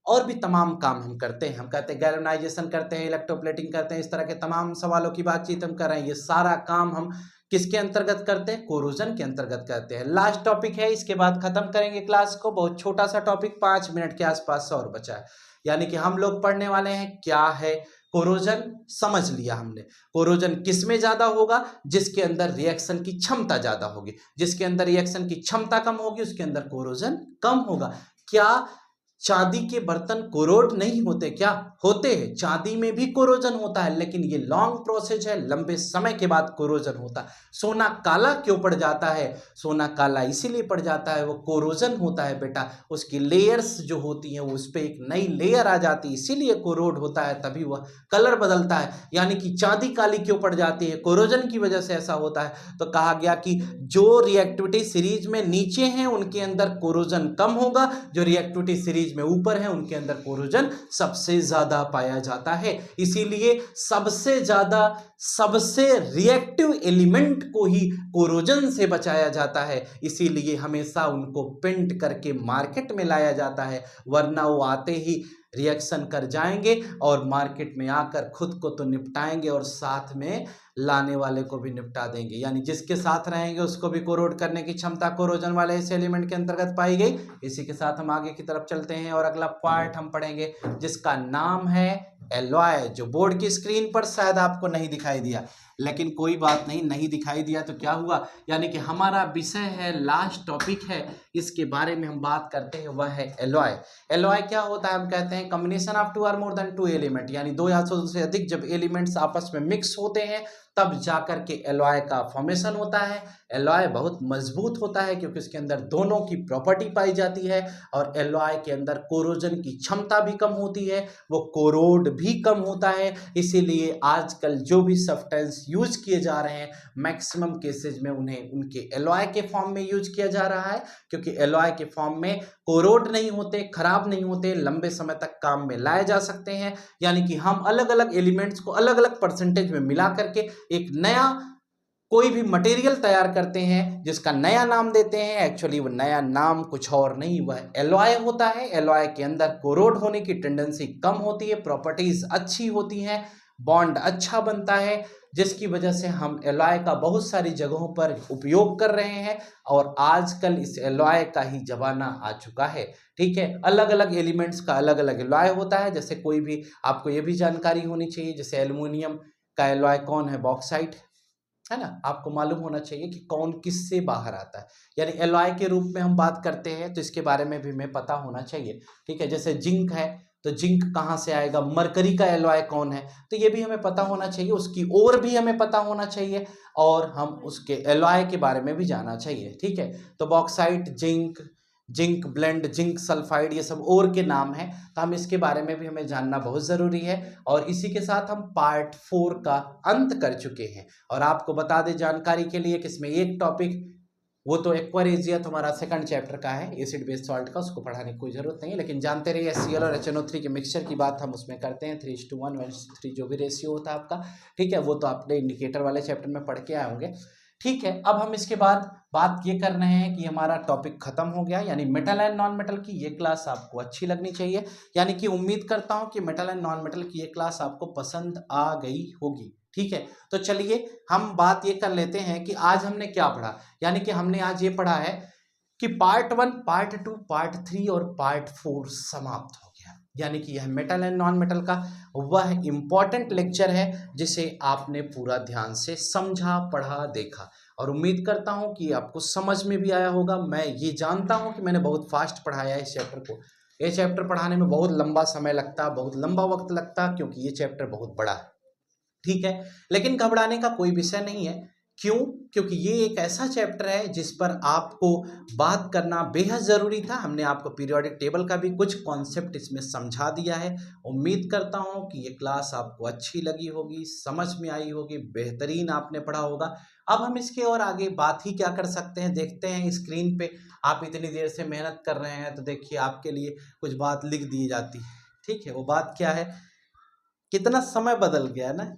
और भी तमाम काम हम करते हैं। हम कहते हैं गैल्वेनाइजेशन करते हैं, इलेक्ट्रोप्लेटिंग करते हैं, इस तरह के तमाम सवालों की बातचीत हम कर रहे हैं। ये सारा काम हम किसके अंतर्गत करते हैं, कोरोजन के अंतर्गत करते हैं। लास्ट टॉपिक है, इसके बाद खत्म करेंगे क्लास को। बहुत छोटा सा टॉपिक, 5 मिनट के आसपास और बचा है, यानी कि हम लोग पढ़ने वाले हैं क्या है कोरोजन। समझ लिया हमने कोरोजन किस में ज्यादा होगा, जिसके अंदर रिएक्शन की क्षमता ज्यादा होगी, जिसके अंदर रिएक्शन की क्षमता कम होगी उसके अंदर कोरोजन कम होगा। क्या चांदी के बर्तन कोरोड नहीं होते? क्या होते हैं, चांदी में भी कोरोजन होता है, लेकिन ये लॉन्ग प्रोसेस है, लंबे समय के बाद कोरोजन होता है। सोना काला क्यों पड़ जाता है? सोना काला इसीलिए पड़ जाता है, वो कोरोजन होता है बेटा, उसकी लेयर्स जो होती हैं वो उस पर एक नई लेयर आ जाती है, इसीलिए कोरोड होता है, तभी वह कलर बदलता है। यानी कि चांदी काली क्यों पड़ जाती है, कोरोजन की वजह से ऐसा होता है। तो कहा गया कि जो रिएक्टिविटी सीरीज में नीचे हैं उनके अंदर कोरोजन कम होगा, जो रिएक्टिविटी सीरीज में ऊपर है उनके अंदर कोरोजन सबसे ज्यादा पाया जाता है। इसीलिए सबसे ज्यादा सबसे रिएक्टिव एलिमेंट को ही कोरोजन से बचाया जाता है, इसीलिए हमेशा उनको पेंट करके मार्केट में लाया जाता है, वरना वो आते ही रिएक्शन कर जाएंगे और मार्केट में आकर खुद को तो निपटाएंगे और साथ में लाने वाले को भी निपटा देंगे। यानी जिसके साथ रहेंगे उसको भी कोरोड करने की क्षमता कोरोजन वाले इस एलिमेंट के अंतर्गत पाई गई। इसी के साथ हम आगे की तरफ चलते हैं और अगला पार्ट हम पढ़ेंगे जिसका नाम है एलॉय, जो बोर्ड की स्क्रीन पर शायद आपको नहीं दिखाई दिया, लेकिन कोई बात नहीं, नहीं दिखाई दिया तो क्या हुआ, यानी कि हमारा विषय है, लास्ट टॉपिक है, इसके बारे में हम बात करते हैं, वह है एलॉय। एलॉय क्या होता है? हम कहते हैं कॉम्बिनेशन ऑफ 2 और मोर देन 2 एलिमेंट, यानी 2 या से अधिक जब एलिमेंट्स आपस में मिक्स होते हैं तब जाकर के एलॉय का फॉर्मेशन होता है। एलॉय बहुत मजबूत होता है क्योंकि उसके अंदर दोनों की प्रॉपर्टी पाई जाती है, और एलॉय के अंदर कोरोजन की क्षमता भी कम होती है, वो कोरोड भी कम होता है। इसीलिए आजकल जो भी सब्सटेंस यूज किए जा रहे हैं मैक्सिमम केसेज में उन्हें उनके एलॉय के फॉर्म में यूज किया जा रहा है, क्योंकि एलॉय के फॉर्म में कोरोड नहीं होते, खराब नहीं होते, लंबे समय तक काम में लाए जा सकते हैं। यानी कि हम अलग अलग एलिमेंट्स को अलग अलग परसेंटेज में मिला करके एक नया कोई भी मटेरियल तैयार करते हैं जिसका नया नाम देते हैं। एक्चुअली वो नया नाम कुछ और नहीं, वह एलॉय होता है। एलॉय के अंदर कोरोड होने की टेंडेंसी कम होती है, प्रॉपर्टीज अच्छी होती हैं, बॉन्ड अच्छा बनता है, जिसकी वजह से हम एलॉय का बहुत सारी जगहों पर उपयोग कर रहे हैं, और आजकल इस एलॉय का ही जमाना आ चुका है। ठीक है, अलग अलग एलिमेंट्स का अलग अलग एलॉय होता है। जैसे कोई भी आपको ये भी जानकारी होनी चाहिए, जैसे एल्युमिनियम का एलॉय कौन है? बॉक्साइट है ना, आपको मालूम होना चाहिए कि कौन किससे बाहर आता है, यानी एलॉय के रूप में हम बात करते हैं तो इसके बारे में भी हमें पता होना चाहिए। ठीक है, जैसे जिंक है तो जिंक कहाँ से आएगा, मरकरी का एलॉय कौन है, तो ये भी हमें पता होना चाहिए, उसकी ओर भी हमें पता होना चाहिए, और हम उसके एलॉय के बारे में भी जानना चाहिए। ठीक है, तो bauxite, zinc, zinc blende, zinc sulphide, ये सब और के नाम हैं, तो हम इसके बारे में भी हमें जानना बहुत ज़रूरी है। और इसी के साथ हम पार्ट 4 का अंत कर चुके हैं, और आपको बता दें जानकारी के लिए कि इसमें एक टॉपिक, वो तो एक्वारेजिया तुम्हारा सेकंड चैप्टर का है, एसिड बेस सॉल्ट का, उसको पढ़ाने की कोई ज़रूरत नहीं है, लेकिन जानते रहिए HCl और HNO3 के मिक्सचर की बात हम उसमें करते हैं, 3:1, 1:3 जो भी रेशियो होता है आपका। ठीक है, वो तो आपने इंडिकेटर वाले चैप्टर में पढ़ के आए होंगे। ठीक है, अब हम इसके बाद बात ये कर रहे हैं कि हमारा टॉपिक खत्म हो गया, यानी मेटल एंड नॉन मेटल की ये क्लास आपको अच्छी लगनी चाहिए, यानी कि उम्मीद करता हूं कि मेटल एंड नॉन मेटल की ये क्लास आपको पसंद आ गई होगी। ठीक है, तो चलिए हम बात ये कर लेते हैं कि आज हमने क्या पढ़ा। यानी कि हमने आज ये पढ़ा है कि पार्ट 1, पार्ट 2, पार्ट 3 और पार्ट 4 समाप्त हो गया, यानी कि यह मेटल एंड नॉन मेटल का वह इंपॉर्टेंट लेक्चर है जिसे आपने पूरा ध्यान से समझा, पढ़ा, देखा। और उम्मीद करता हूँ कि आपको समझ में भी आया होगा। मैं ये जानता हूँ कि मैंने बहुत फास्ट पढ़ाया है इस चैप्टर को। ये चैप्टर पढ़ाने में बहुत लंबा समय लगता, बहुत लंबा वक्त लगता, क्योंकि ये चैप्टर बहुत बड़ा है, ठीक है। लेकिन घबराने का कोई विषय नहीं है। क्यों? क्योंकि ये एक ऐसा चैप्टर है जिस पर आपको बात करना बेहद ज़रूरी था। हमने आपको पीरियोडिक टेबल का भी कुछ कॉन्सेप्ट इसमें समझा दिया है। उम्मीद करता हूँ कि ये क्लास आपको अच्छी लगी होगी, समझ में आई होगी, बेहतरीन आपने पढ़ा होगा। अब हम इसके और आगे बात ही क्या कर सकते हैं, देखते हैं स्क्रीन पे। आप इतनी देर से मेहनत कर रहे हैं तो देखिए आपके लिए कुछ बात लिख दी जाती है, ठीक है। वो बात क्या है, कितना समय बदल गया ना।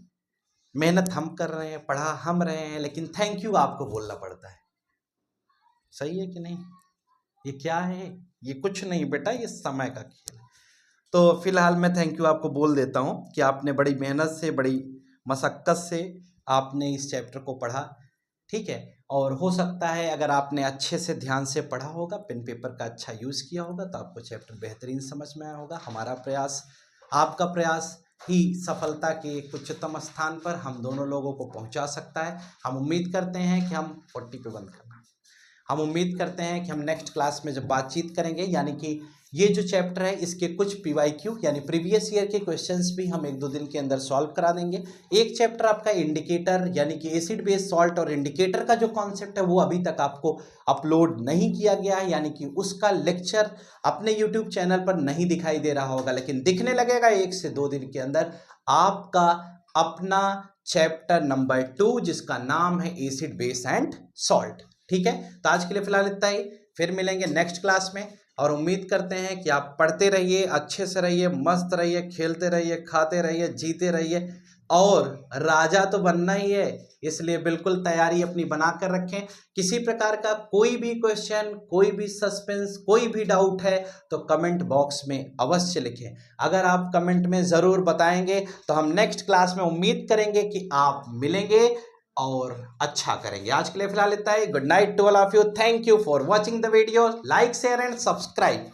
मेहनत हम कर रहे हैं, पढ़ा हम रहे हैं, लेकिन थैंक यू आपको बोलना पड़ता है। सही है कि नहीं? ये क्या है? ये कुछ नहीं बेटा, ये समय का खेल है। तो फिलहाल मैं थैंक यू आपको बोल देता हूँ कि आपने बड़ी मेहनत से, बड़ी मशक्क़त से आपने इस चैप्टर को पढ़ा, ठीक है। और हो सकता है अगर आपने अच्छे से ध्यान से पढ़ा होगा, पेन पेपर का अच्छा यूज़ किया होगा, तो आपको चैप्टर बेहतरीन समझ में आया होगा। हमारा प्रयास, आपका प्रयास ही सफलता के एक उच्चतम स्थान पर हम दोनों लोगों को पहुंचा सकता है। हम उम्मीद करते हैं कि हम 40 पे बंद करना, हम उम्मीद करते हैं कि हम नेक्स्ट क्लास में जब बातचीत करेंगे, यानी कि ये जो चैप्टर है इसके कुछ PYQ यानी प्रीवियस ईयर के क्वेश्चंस भी हम 1-2 दिन के अंदर सॉल्व करा देंगे। एक चैप्टर आपका इंडिकेटर यानी कि एसिड बेस सॉल्ट और इंडिकेटर का जो कॉन्सेप्ट है वो अभी तक आपको अपलोड नहीं किया गया है, यानी कि उसका लेक्चर अपने यूट्यूब चैनल पर नहीं दिखाई दे रहा होगा, लेकिन दिखने लगेगा 1 से 2 दिन के अंदर। आपका अपना चैप्टर नंबर 2 जिसका नाम है एसिड बेस एंड सॉल्ट, ठीक है। तो आज के लिए फिलहाल इतना ही, फिर मिलेंगे नेक्स्ट क्लास में। और उम्मीद करते हैं कि आप पढ़ते रहिए, अच्छे से रहिए, मस्त रहिए, खेलते रहिए, खाते रहिए, जीते रहिए, और राजा तो बनना ही है, इसलिए बिल्कुल तैयारी अपनी बना कर रखें। किसी प्रकार का कोई भी क्वेश्चन, कोई भी सस्पेंस, कोई भी डाउट है तो कमेंट बॉक्स में अवश्य लिखें। अगर आप कमेंट में ज़रूर बताएंगे तो हम नेक्स्ट क्लास में उम्मीद करेंगे कि आप मिलेंगे और अच्छा करेंगे। आज के लिए फिलहाल इतना ही। Good night to all of you. Thank you for watching the video. Like, share and subscribe.